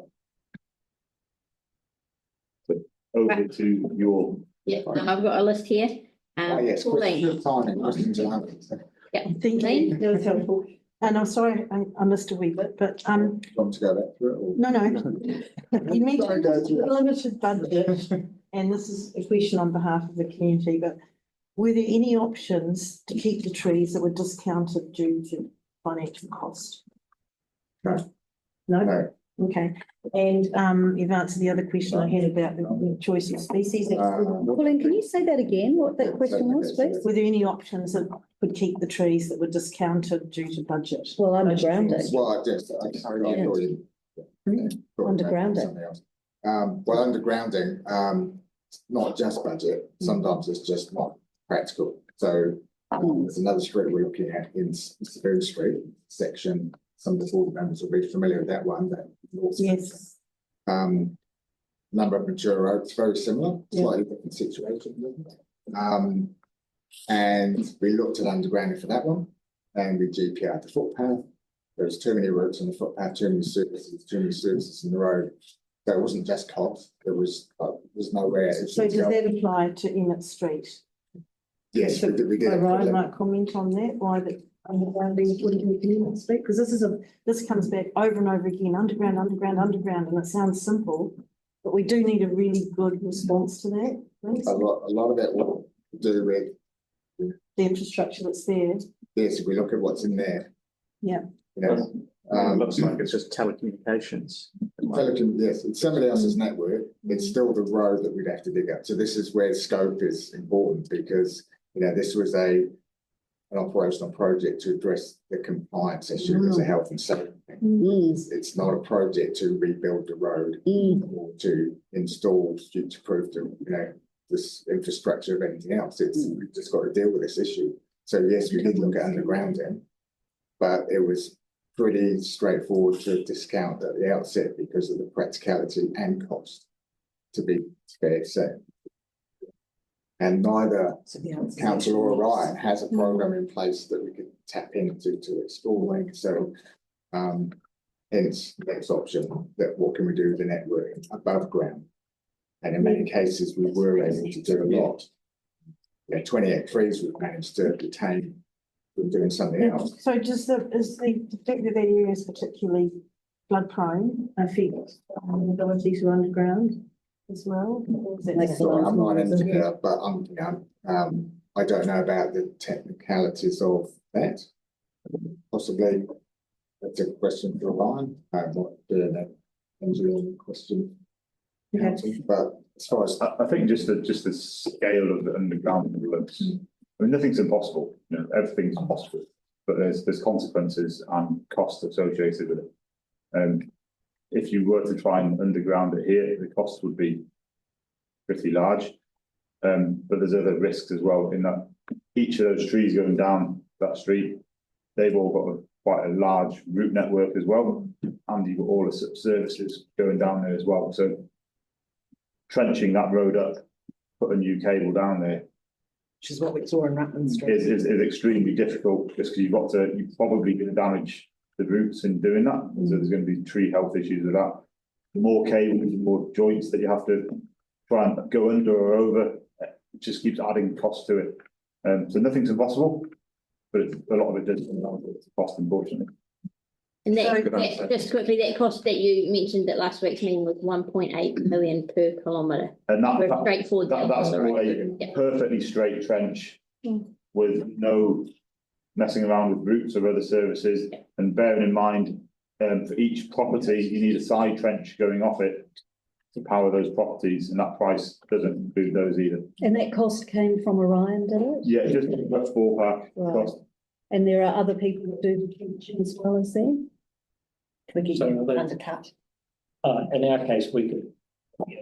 So over to your. Yeah, I've got a list here. Yes, timing, questions and answers. Yeah, thank you. That was helpful. And I'm sorry, I missed a wee bit, but Want to go back through it? Or? No. You mentioned limited budget, and this is a question on behalf of the community, but were there any options to keep the trees that were discounted due to financial cost? No. No? Okay. And you've answered the other question I had about the choice of species. Pauline, can you say that again, what that question was, please? Were there any options that would keep the trees that were discounted due to budget? Well, undergrounding. Well, undergrounding. Well, undergrounding, not just budget, sometimes it's just not practical. So there's another street we're looking at in Seville Street section. Some of the board members will be familiar with that one. Yes. Number of mature oaks, very similar, slightly different situation. And we looked at undergrounding for that one, and we GPR'd the footpath. There was too many roads on the footpath, too many services in the road. So it wasn't just cost. There was nowhere. So does that apply to Emmett Street? Yes, we did. Ryan might comment on that. Why that undergrounding wouldn't be Emmett Street? Because this comes back over and over again. Underground, and it sounds simple, but we do need a really good response to that. A lot of it will do with the infrastructure that's there. Yes, if we look at what's in there. Yeah. It looks like it's just telecommunications. Yes, it's somebody else's network. It's still the road that we'd have to dig up. So this is where scope is important, because this was an operational project to address the compliance issue as a health and safety thing. It's not a project to rebuild the road or to install future-proof this infrastructure of anything else. We've just got to deal with this issue. So yes, we did look at undergrounding, but it was pretty straightforward to discount at the outset because of the practicality and cost, to be fair said. And neither Council or Ryan has a program in place that we could tap into to explore. So hence next option, that what can we do with the network above ground? And in many cases, we were able to do a lot. Yeah, 28 trees we've managed to retain from doing something else. So is the fact that that area is particularly flood prone affect ability to underground as well? Or is that So I'm not an engineer, but I don't know about the technicalities of that. Possibly that's a question for Ryan. I'm not doing that engineering question. But as far as I think just the scale of the underground looks. I mean, nothing's impossible. You know, everything's possible, but there's consequences and costs associated with it. And if you were to try and underground it here, the cost would be pretty large. But there's other risks as well in that each of those trees going down that street, they've all got quite a large root network as well, and you've got all the services going down there as well. So trenching that road up, put a new cable down there, which is what we saw in Rutland Street, is extremely difficult, just because you're probably going to damage the roots in doing that. So there's going to be tree health issues with that. The more cables, the more joints that you have to try and go under or over, it just keeps adding cost to it. So nothing's impossible, but a lot of it does come down to cost, unfortunately. And that just quickly, that cost that you mentioned at last week's meeting was 1.8 million per kilometre. And For a straightforward. that's for a perfectly straight trench with no messing around with roots or other services. And bearing in mind, for each property, you need a side trench going off it to power those properties, and that price doesn't include those either. And that cost came from Orion, did it? Yeah, just a rough ballpark cost. And there are other people who do the trenching as well as them? Can we get you undercut? In our case, we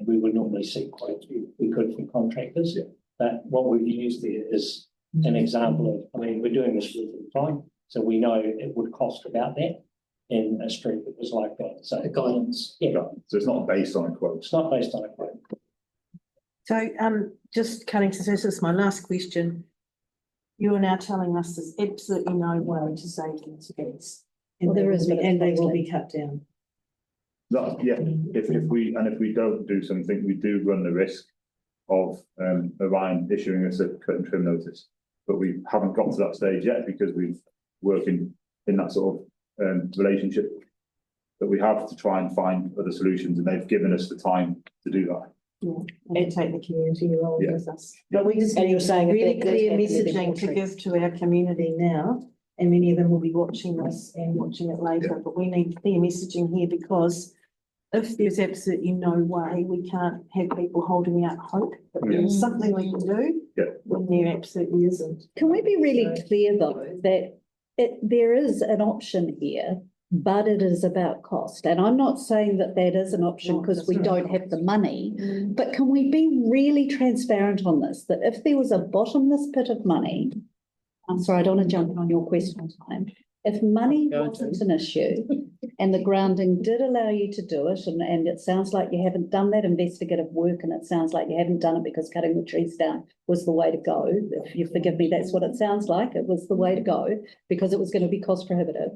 would normally seek quotes. We could for contractors. But what we've used there is an example of, I mean, we're doing this all the time, so we know it would cost about that in a street that was like that. So the guidance, So it's not based on a quote. It's not based on a quote. So just cutting to this is my last question. You are now telling us there's absolutely no way to save these beds. Well, there is, and they will be cut down. If we don't do something, we do run the risk of Orion issuing us a cut and trim notice. But we haven't got to that stage yet because we're working in that sort of relationship that we have to try and find other solutions, and they've given us the time to do that. Yeah, and take the community role with us. But we just, and you're saying really clear messaging to give to our community now, and many of them will be watching this and watching it later, but we need clear messaging here because if there's absolutely no way, we can't have people holding out hope that there's something we can do when there absolutely isn't. Can we be really clear though, that there is an option here, but it is about cost. And I'm not saying that that is an option because we don't have the money, but can we be really transparent on this, that if there was a bottomless pit of money, I'm sorry, I don't want to jump on your question time. If money wasn't an issue and the grounding did allow you to do it, and it sounds like you haven't done that investigative work, and it sounds like you haven't done it because cutting the trees down was the way to go. If you forgive me, that's what it sounds like. It was the way to go because it was going to be cost prohibitive.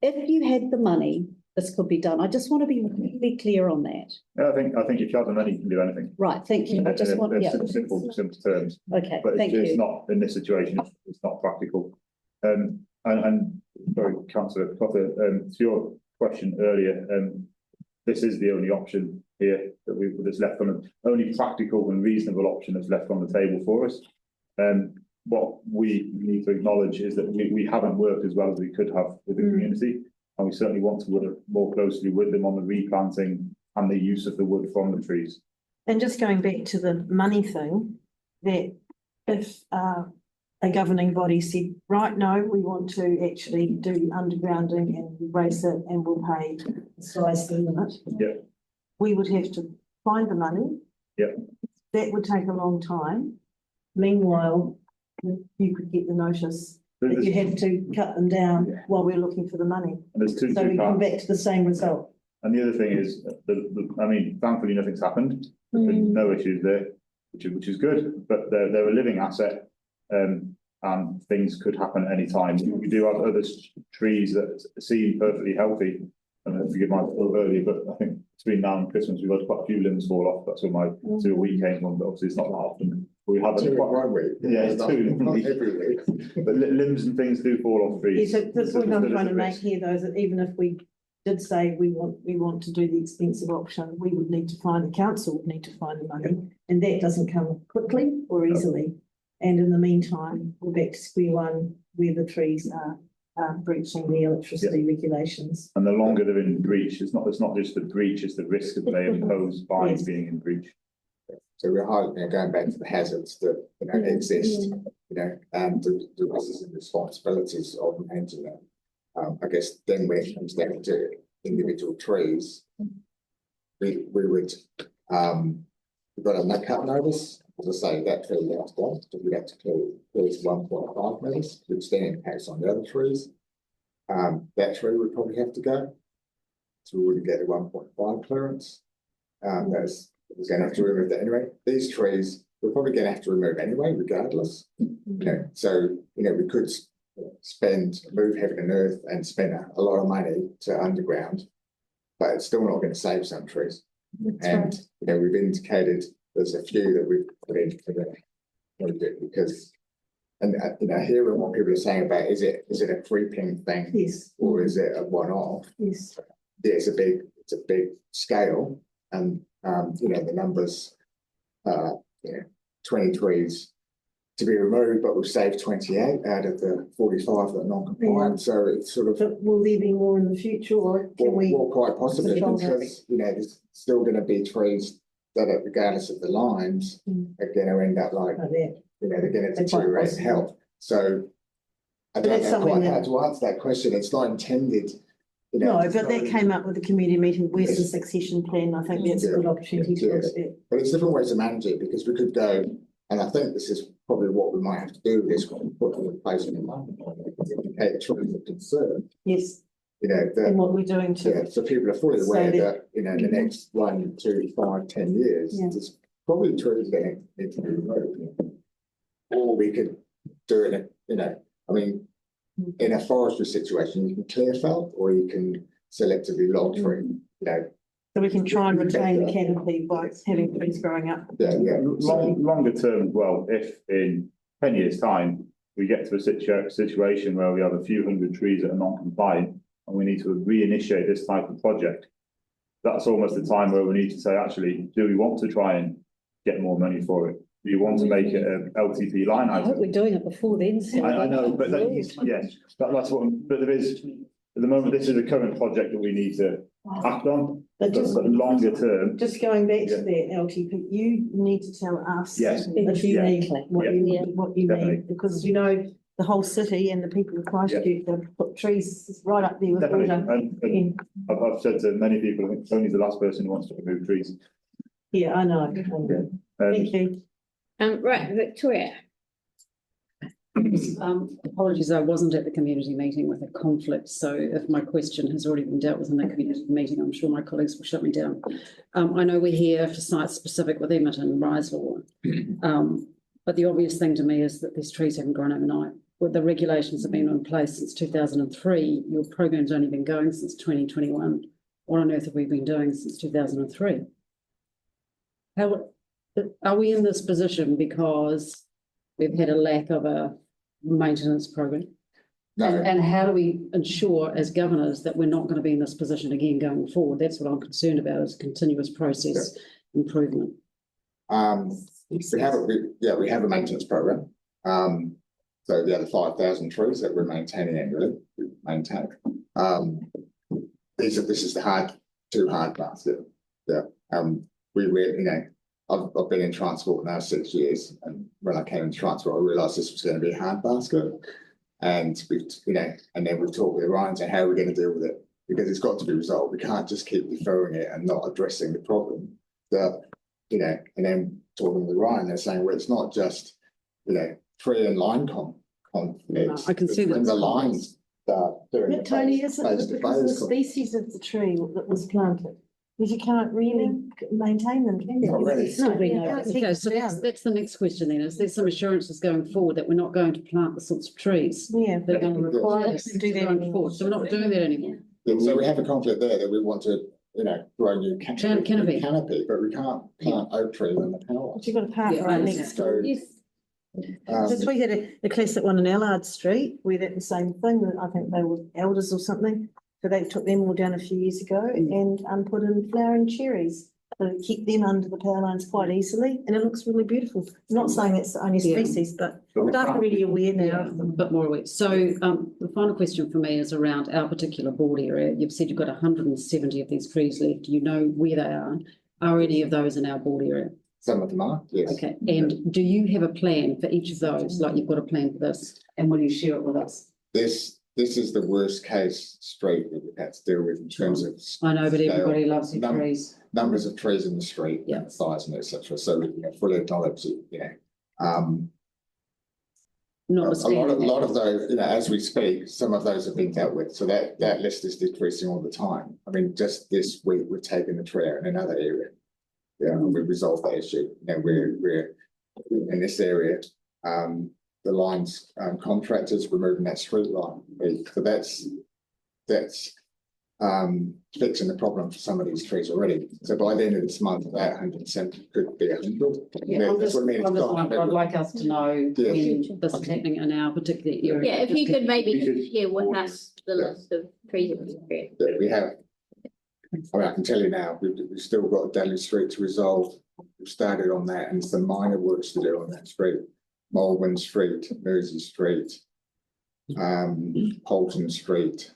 If you had the money, this could be done. I just want to be really clear on that. Yeah, I think if you have the money, you can do anything. Right, thank you. I just want, simple terms. Okay, but thank it's you. not in this situation. It's not practical. And sorry, Councillor Cotter, to your question earlier, this is the only option here that's left on the only practical and reasonable option that's left on the table for us. What we need to acknowledge is that we haven't worked as well as we could have with the community, and we certainly want to work more closely with them on the replanting and the use of the wood from the trees. And just going back to the money thing, that if a governing body said, right, no, we want to actually do undergrounding and raise it and we'll pay the sky's the limit. Yeah. We would have to find the money. Yeah. That would take a long time. Meanwhile, you could get the notice that you have to cut them down while we're looking for the money. And there's two we come back to the same result. And the other thing is, I mean, thankfully nothing's happened. There's been no issues there, which is good. But they're a living asset, and things could happen at any time. We do have other trees that seem perfectly healthy. And I forgive my quote earlier, but I think between now and Christmas, we've had quite a few limbs fall off. That's where my 2 week came from, but obviously it's not that often. We have Two in 1 week. Yeah, Not every week. But limbs and things do fall off trees. Yeah, so that's what I'm There is trying a to make risk. here, though, is that even if we did say we want to do the expensive option, we would need to find, the council would need to find the money, and that doesn't come quickly or easily. And in the meantime, we're back to square one where the trees are breaching the electricity regulations. And the longer they're in breach, it's not just the breach, it's the risk that they impose by Yes. being in breach. So we're going back to the hazards that exist, and the risks and responsibilities of managing them. I guess then when it comes down to individual trees, we would we've got a cut notice. As I say, that tree has gone, so we have to clear 1.5 metres, which then impacts on the other trees. That tree would probably have to go, so we wouldn't get a 1.5 clearance. We're going to have to remove that anyway. These trees, we're probably going to have to remove anyway, regardless. So we could move heaven and earth and spend a lot of money to underground, but it's still not going to save some trees. We've indicated there's a few that we've put in for the because, hearing what people are saying about is it a creeping thing, yes, or is it a one-off? Yes, yeah, it's a big scale, and the numbers, 20 trees to be removed, but we've saved 28 out of the 45 that are non-compliant. So it's sort of. But will there be more in the future, or can well, quite possibly, because there's still going to be trees that, regardless of the lines, are going to end up like they're going to deteriorate health. So I don't know quite how to answer that question. It's not intended. No, but that came up with the community meeting. Where's the succession plan? I think that's a good opportunity to look at that. But it's different ways to manage it, because we could go, and I think this is probably what we might have to do. This one, put in place in indicate trees of concern. Yes. And what we're doing to. Yeah, so people are fully aware that in the next 1, 2, 5, 10 years, there's probably trees that need to be removed. Or we could do it, in a forestry situation, you can clear fell, or you can selectively log tree, So we can try and retain the canopy by having trees growing up. Longer term as well, if in 10 years' time, we get to a situation where we have a few hundred trees that are non-compliant and we need to reinitiate this type of project, that's almost the time where we need to say, actually, do we want to try and get more money for it? Do you want to make it an LTP line item? I hope we're doing it before then. I know, but yes, that's what, but there is, at the moment, this is a current project that we need to act on, but longer term. Just going back to that LTP, you need to tell us if you need what you need, because the whole city and the people of Christchurch have put trees right up there with water. And I've said to many people, I think Tony's the last person who wants to remove trees. Yeah, I know. Thank you. Right, Victoria. Apologies, I wasn't at the community meeting with a conflict, so if my question has already been dealt with in the community meeting, I'm sure my colleagues will shut me down. I know we're here for sites specific with Edmonton and Ryselaw, but the obvious thing to me is that these trees haven't grown overnight. Well, the regulations have been in place since 2003. Your program's only been going since 2021. What on earth have we been doing since 2003? How are we in this position because we've had a lack of a maintenance program? No. And how do we ensure as governors that we're not going to be in this position again going forward? That's what I'm concerned about, is continuous process improvement. We have a maintenance program. So the other 5,000 trees that we're maintaining annually, we maintain. This is the too hard basket. I've been in transport now 6 years, and when I came into transport, I realised this was going to be a hard basket, and and then we've talked with Ryan and how we're going to deal with it, because it's got to be resolved. We can't just keep deferring it and not addressing the problem. And then talking with Ryan, they're saying, well, it's not just tree and line conflicts. I can see that the lines start doing But Tony, is it because of the species of the tree that was planted? Because you can't really maintain them, can you? Not really. Okay, so that's the next question then. Is there some assurances going forward that we're not going to plant the sorts of trees that are going to require us to do that going forward? So we're not doing that anymore. Yeah, so we have a conflict there that we want to grow new Canopy. canopy, but we can't plant oak trees in the power. But you've got a park Yeah, I right understand. next door. So, Yes. Because we had a classic one in Allard Street, where that the same thing, I think they were elders or something. So they took them all down a few years ago and put in flowering cherries. So to keep them under the power lines quite easily, and it looks really beautiful. I'm not saying it's the only species, but staff are really aware now. A bit more aware. So the final question for me is around our particular board area. You've said you've got 170 of these trees left. Do you know where they are? Are any of those in our board area? Some of them are, yes. Okay, and do you have a plan for each of those? Like you've got a plan for this, and will you share it with us? This is the worst case street that we've had to deal with in terms of. I know, but scale, everybody loves their trees. Numbers of trees in the street, and size and etc. So we fully acknowledge it, Notwithstanding a lot of those, as we speak, some of those have been dealt with. So that list is decreasing all the time. I mean, just this week we've taken a tree out in another area. Yeah, and we resolved that issue. Now we're in this area. The lines contractors removing that street line. So that's fixing the problem for some of these trees already. So by the end of this month, that 100% could be 100. Yeah, I'm just wondering, I'd like us to know when this is happening in our particular area. Yeah, if you could maybe share with us the list of trees that we create. Yeah, we have. I mean, I can tell you now, we've still got Dudley Street to resolve. We've started on that, and some minor works to do on that street. Malvern Street, Mersey Street, Holton Street.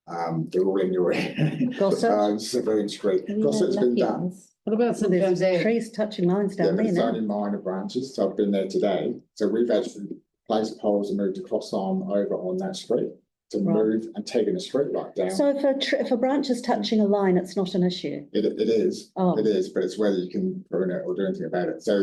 They're all in your area. Gossip. Severn Street. Gossip's been done. What about some There's trees touching lines down there It's now. only minor branches. So I've been there today. So we've actually placed poles and moved a cross arm over on that street to move and taking the street light down. So if a branch is touching a line, it's not an issue? It is. Oh. It is, but it's whether you can prune it or do anything about it. So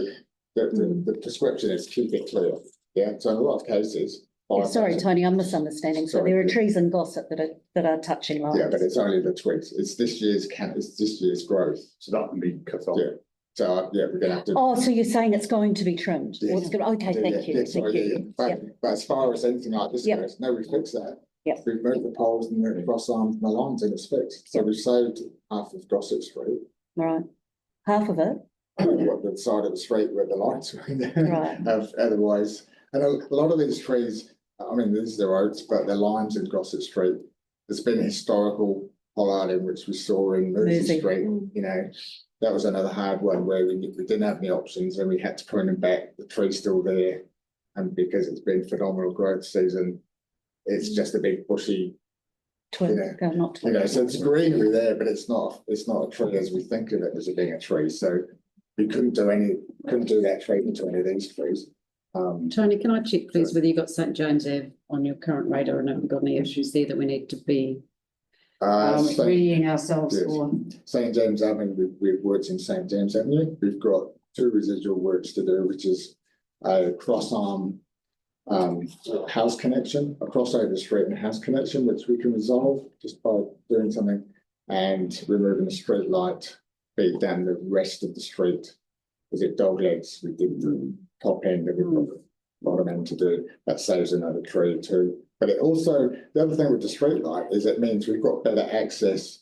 the prescription is keep it clear. Yeah. So in a lot of cases. Sorry, Tony, I'm misunderstanding. So there are trees in Gossip that are touching lines. Yeah, but it's only the twigs. It's this year's growth. So that can be cut off. Yeah. So we're going to have to. Oh, so you're saying it's going to be trimmed? Yeah. Okay, thank you. Thank you. But as far as anything like this goes, no, we fixed that. Yeah. We've moved the poles and the cross arms and the lines and it's fixed. So we've saved half of Gossip Street. Right. Half of it? The side of the street where the lights were there. Right. Otherwise, and a lot of these trees, I mean, these are oaks, but they're limes in Gossip Street. There's been a historical pollard in which we saw in Mersey Street, that was another hard one where we didn't have any options and we had to prune them back. The tree's still there. And because it's been phenomenal growth season, it's just a big bushy twig. So it's greenery there, but it's not a tree as we think of it as being a tree. So we couldn't do that treatment to any of these trees. Tony, can I check please whether you've got St James Ave on your current radar and have we got any issues there that we need to be readying ourselves for? St James Avenue, we've worked in St James Avenue. We've got 2 residual works to do, which is a cross arm house connection, a crossover the street and house connection, which we can resolve just by doing something, and removing the street light feed down the rest of the street. Is it dog legs? We did the top end of the bottom end to do. That saves another tree too. But it also, the other thing with the street light is it means we've got better access.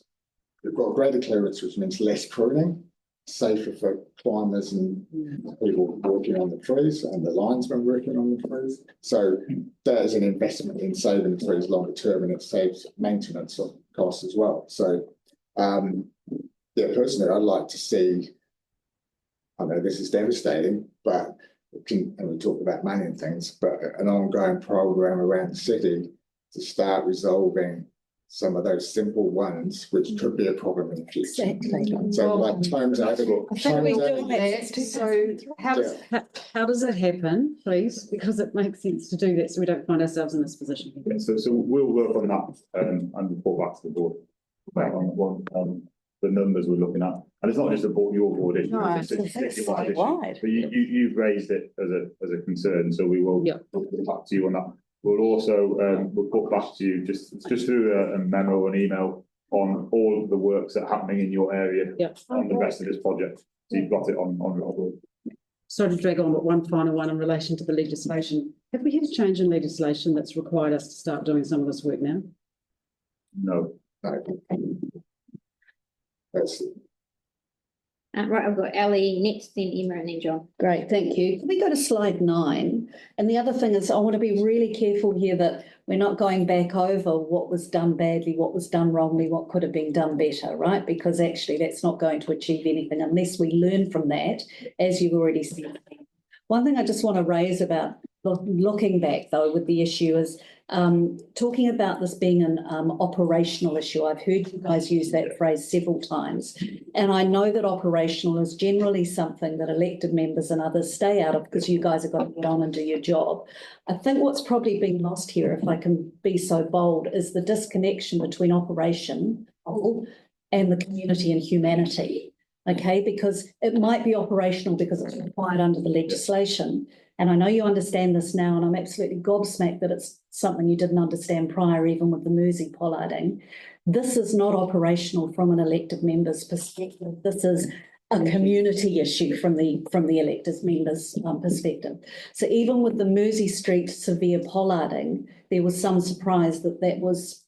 We've got greater clearance, which means less pruning, safer for climbers and people working on the trees and the linesmen working on the trees. So that is an investment in saving the trees longer term, and it saves maintenance costs as well. So personally, I'd like to see, I know this is devastating, but and we talk about money and things, but an ongoing program around the city to start resolving some of those simple ones, which could be a problem in the future. Exactly. So like times out. So how does it happen, please? Because it makes sense to do that so we don't find ourselves in this position. Yeah, so we'll work on that and report back to the board on the numbers we're looking at. And it's not just about your board issue. No, it's it's wide. But you've raised it as a concern, so we will get back to you on that. We'll also we'll put back to you just through a memo, an email on all of the works that are happening in your area on the rest of this project. So you've got it on record. Sorry to drag on, but one final one in relation to the legislation. Have we had a change in legislation that's required us to start doing some of this work now? No. That's Right, I've got Ellie next, then Emma, and then John. Great, thank you. Can we go to slide 9? And the other thing is I want to be really careful here that we're not going back over what was done badly, what was done wrongly, what could have been done better, right? Because actually that's not going to achieve anything unless we learn from that, as you've already said. One thing I just want to raise about looking back, though, with the issue is talking about this being an operational issue. I've heard you guys use that phrase several times, and I know that operational is generally something that elected members and others stay out of because you guys have got to get on and do your job. I think what's probably been lost here, if I can be so bold, is the disconnection between operation and the community and humanity. Okay, because it might be operational because it's required under the legislation. And I know you understand this now, and I'm absolutely gobsmacked that it's something you didn't understand prior, even with the Mersey pollarding. This is not operational from an elected member's perspective. This is a community issue from the elected members' perspective. So even with the Mersey Street severe pollarding, there was some surprise that that was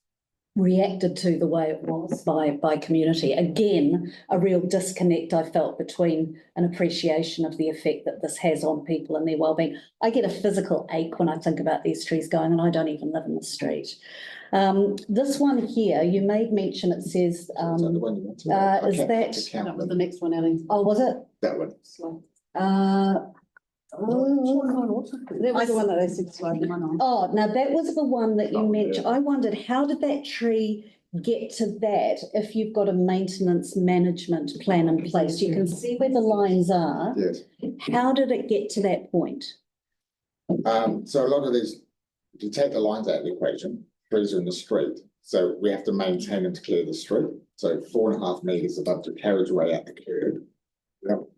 reacted to the way it was by community. Again, a real disconnect I felt between an appreciation of the effect that this has on people and their wellbeing. I get a physical ache when I think about these trees going, and I don't even live in the street. This one here, you made mention, it says, is that was the next one, Ellie. Oh, was it? that one. That was the one that I said slide 1 on. Oh, now that was the one that you mentioned. I wondered, how did that tree get to that if you've got a maintenance management plan in place? You can see where the lines are. Yes. How did it get to that point? So a lot of these, if you take the lines out of the equation, trees are in the street. So we have to maintain and clear the street. So 4.5 metres above the carriageway at the curb.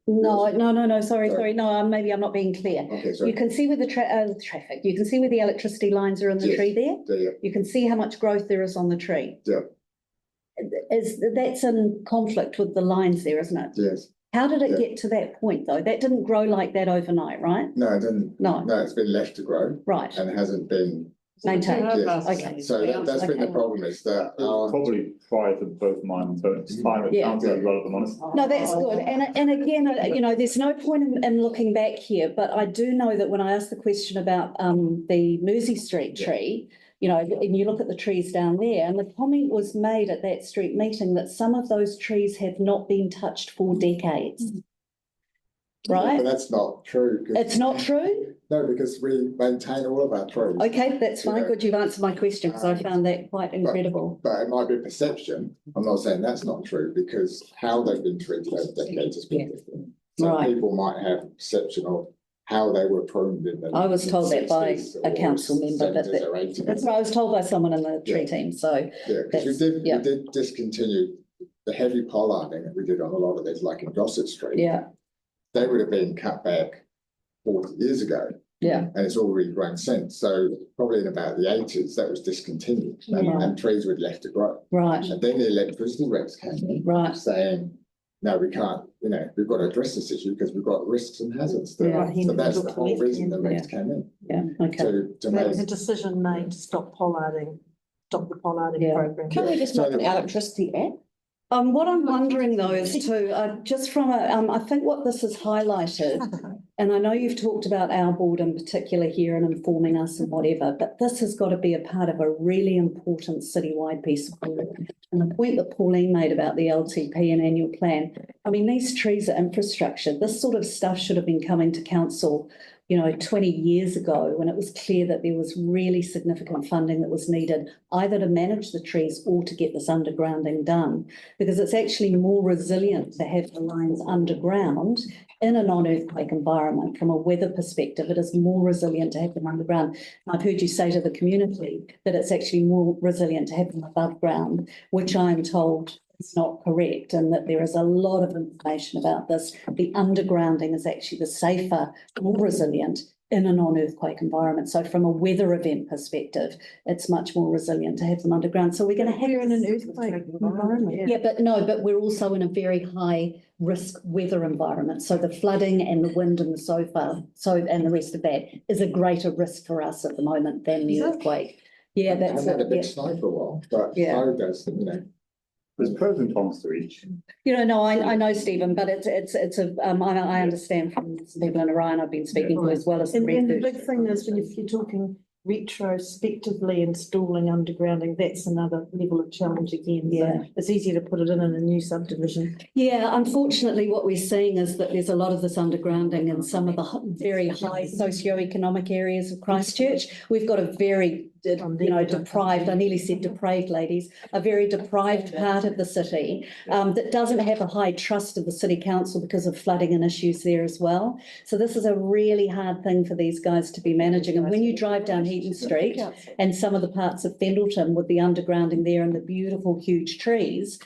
No, sorry. No, maybe I'm not being clear. Okay, sorry. You can see where the traffic, you can see where the electricity lines are in the tree there. Yeah. You can see how much growth there is on the tree. Yeah. That's in conflict with the lines there, isn't it? Yes. How did it get to that point, though? That didn't grow like that overnight, right? No, it didn't. No, it's been left to grow. Right. And it hasn't been maintained. Yes. Okay. So that's been the problem, is that probably prior to both mine, so it's time it sounds as well, if I'm honest. No, that's good. And again, you know, there's no point in looking back here, but I do know that when I asked the question about the Mersey Street tree, you know, and you look at the trees down there, and the comment was made at that street meeting that some of those trees have not been touched for decades. Right? But that's not true. It's not true? No, because we maintain all of our trees. Okay, that's fine. Good, you've answered my question because I found that quite incredible. But it might be a perception. I'm not saying that's not true, because how they've been treated over decades has been different. Some people might have a perception of how they were pruned in the I was told that by a council member, but that's what I was told by someone in the tree team. So yeah, because we did discontinue the heavy pollarding that we did on a lot of these, like in Gossett Street. Yeah. They would have been cut back 40 years ago. Yeah. And it's already grown since. So probably in about the 80s, that was discontinued, and trees were left to grow. Right. And then the electricity reps came in, saying, no, we can't, you know, we've got to address this issue because we've got risks and hazards. So that's the whole reason the reps came in. Yeah, okay. There was a decision made to stop pollarding, stop the pollarding program. Can we just make an electricity app? What I'm wondering though is just from I think what this has highlighted, and I know you've talked about our board in particular here and informing us and whatever, but this has got to be a part of a really important citywide piece of work. And the point that Pauline made about the LTP and annual plan, I mean, these trees are infrastructure. This sort of stuff should have been coming to council, you know, 20 years ago, when it was clear that there was really significant funding that was needed either to manage the trees or to get this undergrounding done, because it's actually more resilient to have the lines underground in a non-earthquake environment. From a weather perspective, it is more resilient to have them underground. And I've heard you say to the community that it's actually more resilient to have them above ground, which I'm told is not correct, and that there is a lot of information about this. The undergrounding is actually the safer, more resilient in a non-earthquake environment. So from a weather event perspective, it's much more resilient to have them underground. So we're going to have in an earthquake environment. Yeah, but we're also in a very high risk weather environment. So the flooding and the wind and and the rest of that is a greater risk for us at the moment than the earthquake. Yeah, that's it. Had a big snow for a while, but snow does, you know. There's pros and cons to each. No, I know, Stephen, but I understand from some people in Orion I've been speaking to as well as the And the research. big thing is when if you're talking retrospectively installing undergrounding, that's another level of challenge again. Yeah. So it's easier to put it in a new subdivision. Yeah, unfortunately, what we're seeing is that there's a lot of this undergrounding in some of the very high socioeconomic areas of Christchurch. We've got a very deprived, I nearly said depraved, ladies, a very deprived part of the city that doesn't have a high trust of the city council because of flooding and issues there as well. So this is a really hard thing for these guys to be managing. And when you drive down Heaton Street and some of the parts of Fendleton with the undergrounding there and the beautiful huge trees,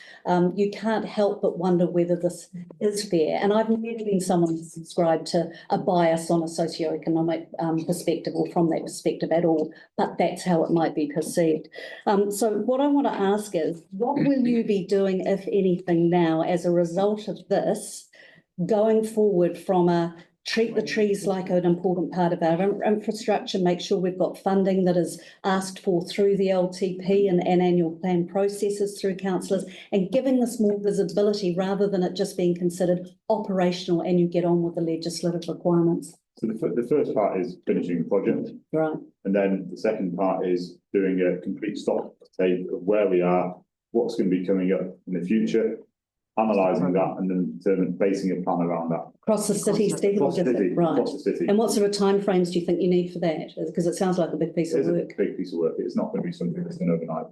you can't help but wonder whether this is fair. And I've never been someone to subscribe to a bias on a socioeconomic perspective or from that perspective at all, but that's how it might be perceived. So what I want to ask is, what will you be doing, if anything, now as a result of this, going forward from a treat the trees like an important part of our infrastructure, make sure we've got funding that is asked for through the LTP and annual plan processes through councillors, and giving this more visibility rather than it just being considered operational and you get on with the legislative requirements? So the first part is finishing the project. Right. And then the second part is doing a complete stock take of where we are, what's going to be coming up in the future, analysing that and then basing a plan around that. Across the city, Steve? Across the city, right. across the city. And what sort of timeframes do you think you need for that? Because it sounds like a big piece of work. It's a big piece of work. It's not going to be something that's done overnight.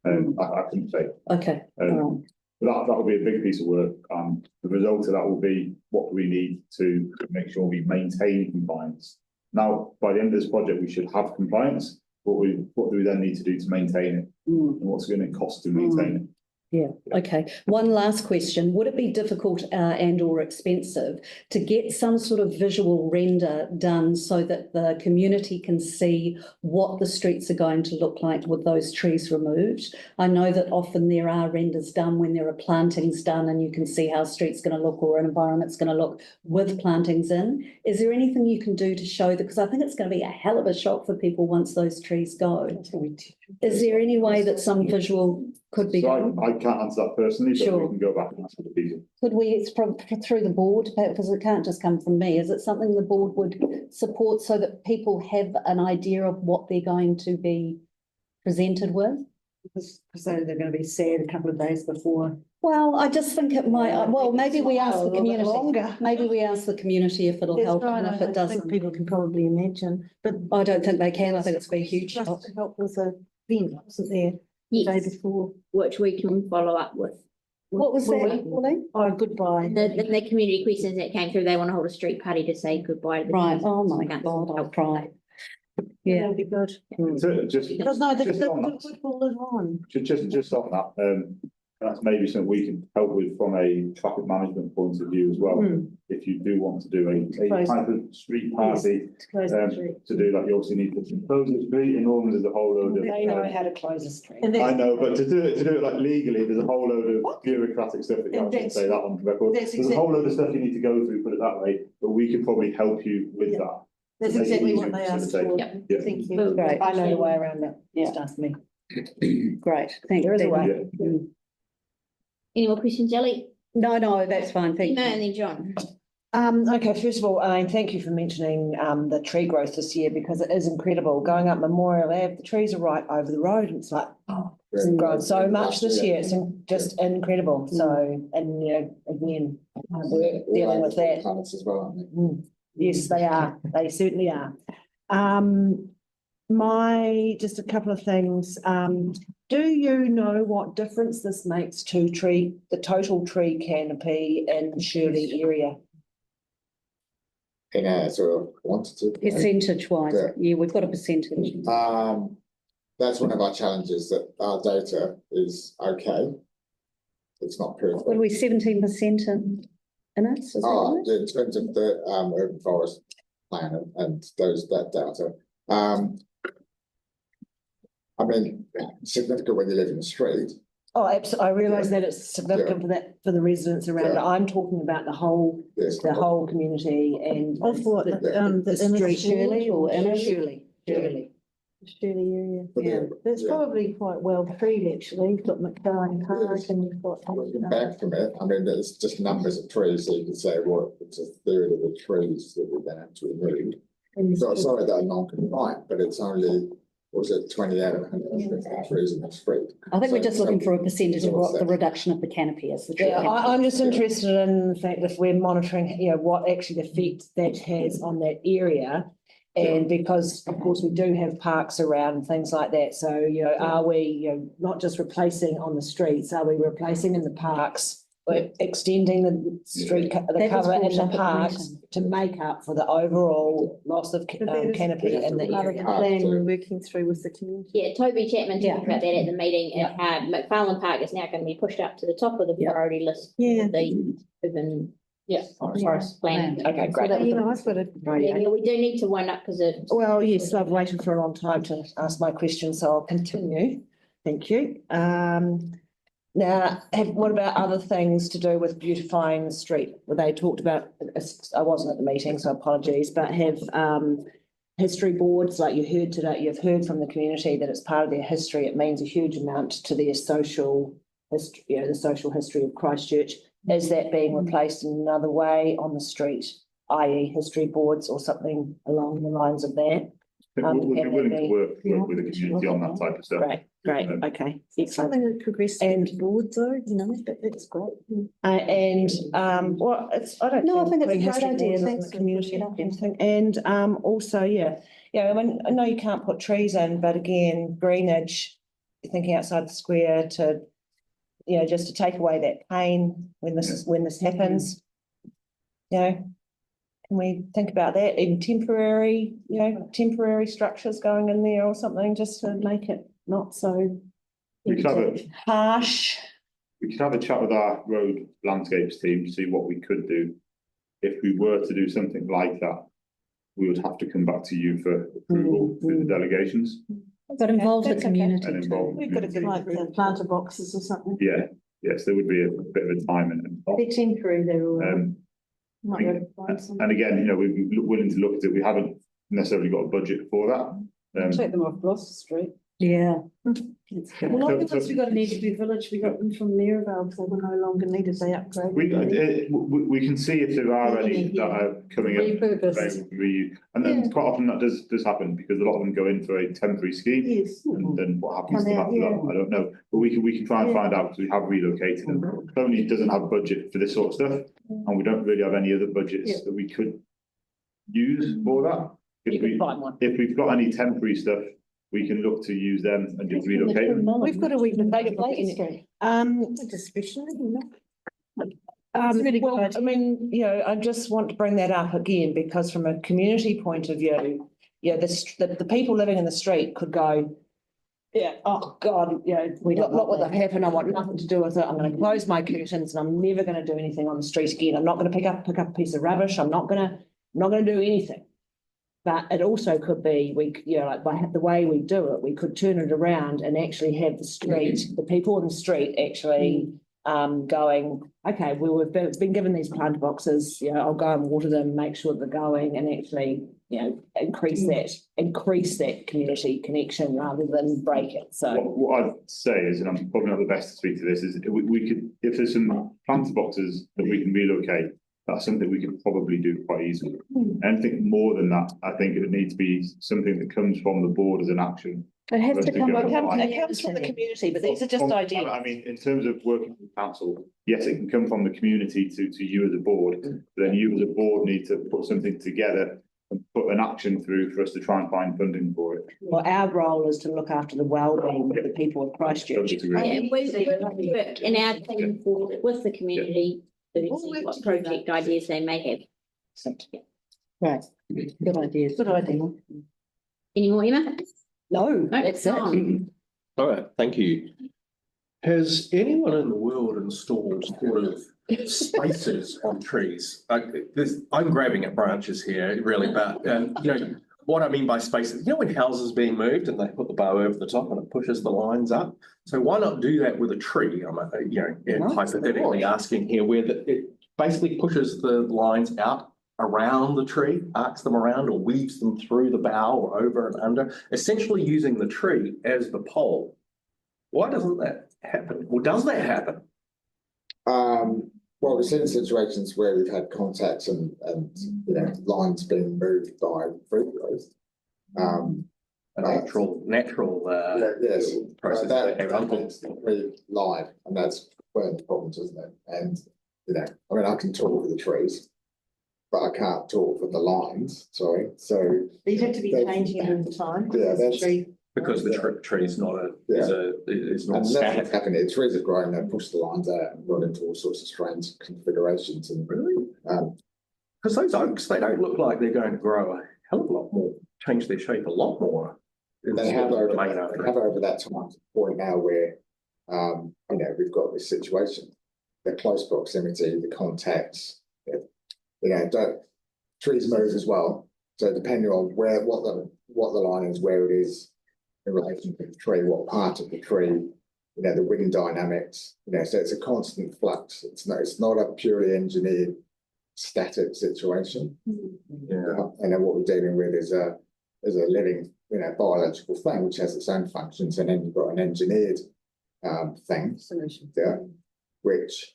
I couldn't say. Okay. But that will be a big piece of work. The result of that will be what we need to make sure we maintain compliance. Now, by the end of this project, we should have compliance. What do we then need to do to maintain it? And what's it going to cost to maintain it? Yeah, okay. One last question. Would it be difficult and or expensive to get some sort of visual render done so that the community can see what the streets are going to look like with those trees removed? I know that often there are renders done when there are plantings done and you can see how a street's going to look or an environment's going to look with plantings in. Is there anything you can do to show that? Because I think it's going to be a hell of a shock for people once those trees go. Is there any way that some visual could be done? I can't answer that personally, but Sure. we can go back and ask for the people. Could we, it's through the board, because it can't just come from me, is it something the board would support so that people have an idea of what they're going to be presented with? Because they're going to be sad a couple of days before. Well, I just think it might, well, maybe we ask the community. Longer. Maybe we ask the community if it'll help, and if it I think doesn't. people can probably imagine, but I don't think they can. I think it's been a huge shock. just to help with the event, wasn't there? The day before. Which we can follow up with. What was that, Pauline? Oh, goodbye. The community questions that came through, they want to hold a street party to say goodbye to the. Right, oh my God, I'll cry. Yeah. That'd be good. So just But no, the just on that, good will live on. just on that, that's maybe something we can help with from a traffic management point of view as well. If you do want to do a type of street party, to do that, you obviously need to close the street, and normally there's a whole load of. They know how to close a street. I know, but to do it like legally, there's a whole load of bureaucratic stuff that you have to say that on the record. There's a whole load of stuff you need to go through, put it that way, but we can probably help you with that. That's exactly what they asked for. Yeah. Thank you. Great. I know the way around that. Yeah. Just ask me. Great, thank you. There is a way. Any more questions, Ellie? No, that's fine, thank No, you. and then John. Okay, first of all, thank you for mentioning the tree growth this year, because it is incredible. Going up Memorial Ave, the trees are right over the road, and it's like, it's grown so much this year. It's just incredible. So, and again, we're dealing with that. As well, aren't they? Yes, they are. They certainly are. Just a couple of things. Do you know what difference this makes to the total tree canopy in Shirley area? In a sort of quantitative. Percentage wise, yeah, we've got a percentage. That's one of our challenges, that our data is okay. It's not perfect. What are we, 17% in it? Is that right? In terms of the urban forest plan and that data. I mean, significant when you live in the street. Oh, absolutely. I realise that it's significant for the residents around it. I'm talking about the whole community and Of what, the street. Shirley or inner Shirley? Shirley. Shirley area. But Yeah, then- that's yeah. probably quite well treed, actually. You've got McFarlane Park and you've got. Looking back from it, I mean, there's just numbers of trees, so you could say, well, it's a third of the trees that we're going to have to remove. So sorry, they're non-compliant, but it's only, was it 20 out of 150 trees in the street? I think we're just looking for a percentage of what what's the that? reduction of the canopy is. The tree Yeah, canopy. I'm just interested in the fact if we're monitoring, what actually the effect that has on that area. And because, of course, we do have parks around, things like that. So, are we, not just replacing on the streets, are we replacing in the parks? But extending the street, the That was cover in brought the up at the parks meeting. to make up for the overall loss of canopy in the Part of area. the plan we're working through with the community. Yeah, Toby Chapman talked about that at the meeting, Yeah. and McFarlane Park is now going to be pushed up to the top of the priority list. Yeah. The urban forest plan. Okay, great. So, I've got a. Yeah, we do need to wind up because of. Well, yes, I've waited for a long time to ask my question, so I'll continue. Thank you. Now, what about other things to do with beautifying the street? Well, they talked about, I wasn't at the meeting, so apologies, but have history boards, like you heard today, you've heard from the community that it's part of their history. It means a huge amount to their social history, the social history of Christchurch. Is that being replaced in another way on the street, i.e. history boards or something along the lines of that? We'll be willing to work with the community on that type of stuff. Great, okay, excellent. Something that progressed and board though, but it's great. Well, I don't. No, I think it's a great history idea. boards in Thanks the for community. bringing it up. And also, I mean, I know you can't put trees in, but again, greenage, thinking outside the square to, just to take away that pain when this happens. Can we think about that? Even temporary structures going in there or something, just to make it not so We could have harsh. We could have a chat with our road landscapes team to see what we could do. If we were to do something like that, we would have to come back to you for approval through the delegations. But involve the That's okay. community. And involve. We've got a good like the planter boxes or something. Yes, there would be a bit of a time and. They're temporary, they're all. Might be able to find some. And again, we'd be willing to look at it. We haven't necessarily got a budget for that. Take them off Gloucester Street. Yeah. Well, like the ones we got in Eastwood Village, we got them from Maryvale before we're no longer needed, they upgraded. We can see if there are any that are coming up. Repurposed. And then quite often that does happen because a lot of them go in for a temporary scheme. Yes. And then what happens Come to out, after that, I don't know. But we can try and find out because we have relocated them. Tony doesn't have a budget for this sort of stuff, and we don't really have any other budgets that we could use for that. If we've got any temporary stuff, we can look to use them and just relocate them. We've got a week to make it. Especially, Well, I mean, I just want to bring that up again, because from a community point of view, the people living in the street could go, oh God, look what they've happened. I want nothing to do with it. I'm going to close my curtains and I'm never going to do anything on the street again. I'm not going to pick up a piece of rubbish. I'm not going to do anything. But it also could be, like by the way we do it, we could turn it around and actually have the people in the street actually going, okay, we've been given these plant boxes, I'll go and water them, make sure they're going, and actually, increase that community connection rather than break it. So what I'd say is, and I'm probably not the best to speak to this, is we could, if there's some planter boxes that we can relocate, that's something we could probably do quite easily. Anything more than that, I think it would need to be something that comes from the board as an action. It has to come it comes from the community, but these are just ideas. I mean, in terms of working with council, yes, it can come from the community to you as a board. But then you as a board need to put something together and put an action through for us to try and find funding for it. Well, our role is to look after the well-being of the people of Christchurch. And we work in our team with the community to see what project ideas they may have. Right, good idea. Good idea. Any more, Emma? No, that's it. All right, thank you. Has anyone in the world installed sort of spacers on trees? I'm grabbing at branches here, really, but what I mean by spacers, when houses are being moved and they put the bow over the top and it pushes the lines up. So why not do that with a tree? I'm hypothetically asking here, where it basically pushes the lines out around the tree, arcs them around or weaves them through the bough or over and under, essentially using the tree as the pole. Why doesn't that happen? Or does that happen? Well, we've seen situations where we've had contacts and you know, lines being moved by fruit growth. A natural yes, process that's very live, and that's one of the problems, isn't it? And you know, I mean, I can talk for the trees, but I can't talk for the lines. Sorry, so These have to be changing it all the time. Yeah, that's because the tree is not is not and static. that's happening. Trees are growing, they push the lines out and run into all sorts of strange configurations. And really, because those oaks, they don't look like they're going to grow a hell of a lot more, change their shape a lot more. They have over that time to the point now where, you know, we've got this situation, the close proximity, the contacts, you know, trees move as well. So depending on what the line is, where it is in relation to the tree, what part of the tree, you know, the wind dynamics, you know, so it's a constant flux. It's not a purely engineered static situation. Yeah. And then what we're dealing with is a living, you know, biological thing which has its own functions, and then you've got an engineered thing. Solution. Yeah, which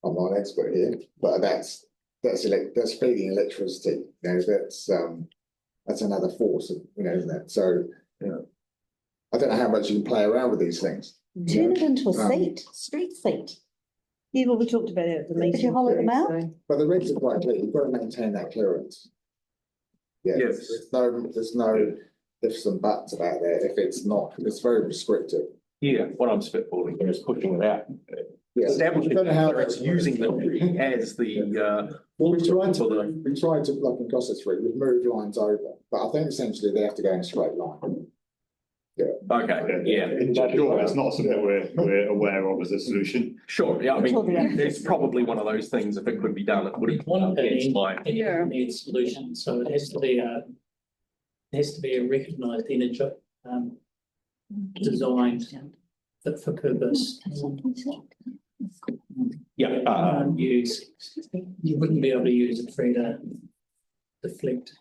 I'm not an expert here, but that's feeding electricity. You know, that's another force, you know, isn't it? So, you know, I don't know how much you can play around with these things. Turn it into a seat, street seat. Yeah, well, we talked about it at the meeting. Did you hollow them out? But the regs are quite clear. You've got to maintain that clearance. Yeah, yes. There's no ifs and buts about that. If it's not, it's very prescriptive. Yeah, what I'm spitballing here is pushing it out. Yeah. Establishing it's using the tree as the well, we tried to like in Gossip Street, we've moved lines over, but I think essentially they have to go in a straight line. Yeah. Okay. Yeah. Sure, it's not something we're aware of as a solution. Sure. Yeah. I mean, it's probably one of those things. If it could be done, it would be done. Engineered solution, so it has to be a recognised energy designed fit for purpose. Yeah. You wouldn't be able to use a tree to deflect.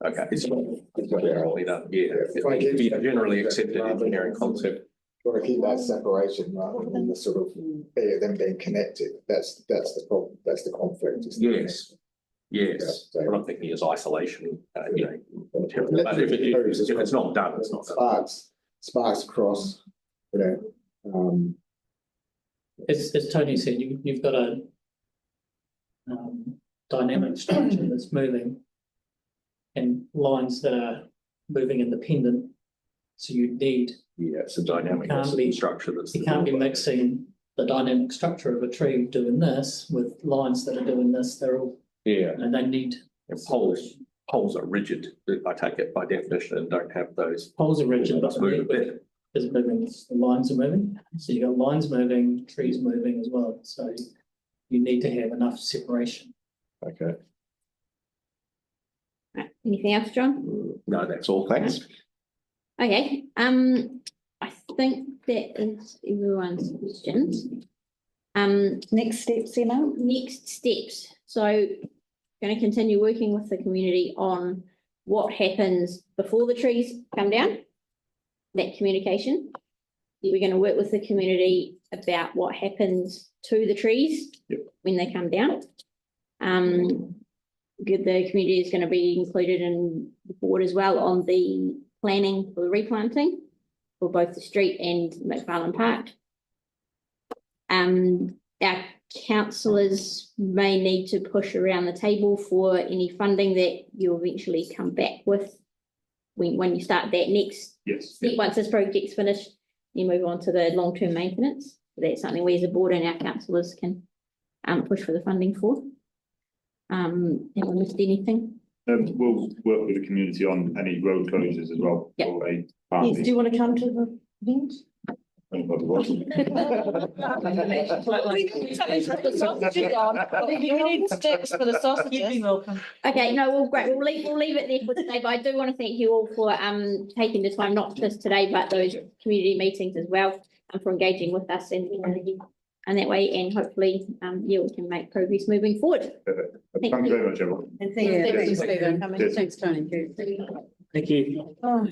Okay. It's generally done. Yeah. It's be a generally accepted engineering concept. Got to keep that separation rather than the sort of them being connected. That's the problem. That's the conflict. Yes. Yes. Yeah, so, what I'm thinking is isolation. You know, but if it's not done, it's not done. Sparks across. You know. As Tony said, you've got a dynamic structure that's moving, and lines that are moving independent. So you need. Yeah, it's a dynamic structure that's. You can't be mixing the dynamic structure of a tree doing this with lines that are doing this. They're all. Yeah. And they need. And poles are rigid. I take it by definition and don't have those. Poles are rigid, but moving. Is moving. The lines are moving. So you got lines moving, trees moving as well. So you need to have enough separation. Okay. Anything else, John? No, that's all. Thanks. Okay. I think that is everyone's questions. Next steps, Emma? Next steps. So going to continue working with the community on what happens before the trees come down, that communication. We're going to work with the community about what happens to the trees when they come down. The community is going to be included in the board as well on the planning for the replanting for both the street and McFarlane Park. Our councillors may need to push around the table for any funding that you'll eventually come back with when you start that next step. Once this project's finished, you move on to the long-term maintenance. So that's something we as a board and our councillors can push for the funding for. Have I missed anything? We'll work with the community on any road closures as well. Yep. Yes, do you want to come to the event? Okay, no, well, great. We'll leave it there for today. But I do want to thank you all for taking the time, not just today, but those community meetings as well, and for engaging with us and and that way, and hopefully, yeah, we can make progress moving forward. Perfect. Thank Thank you you. very much, everyone. And thank you, Stephen. Cheers. Thanks, Tony. Thank you. Oh.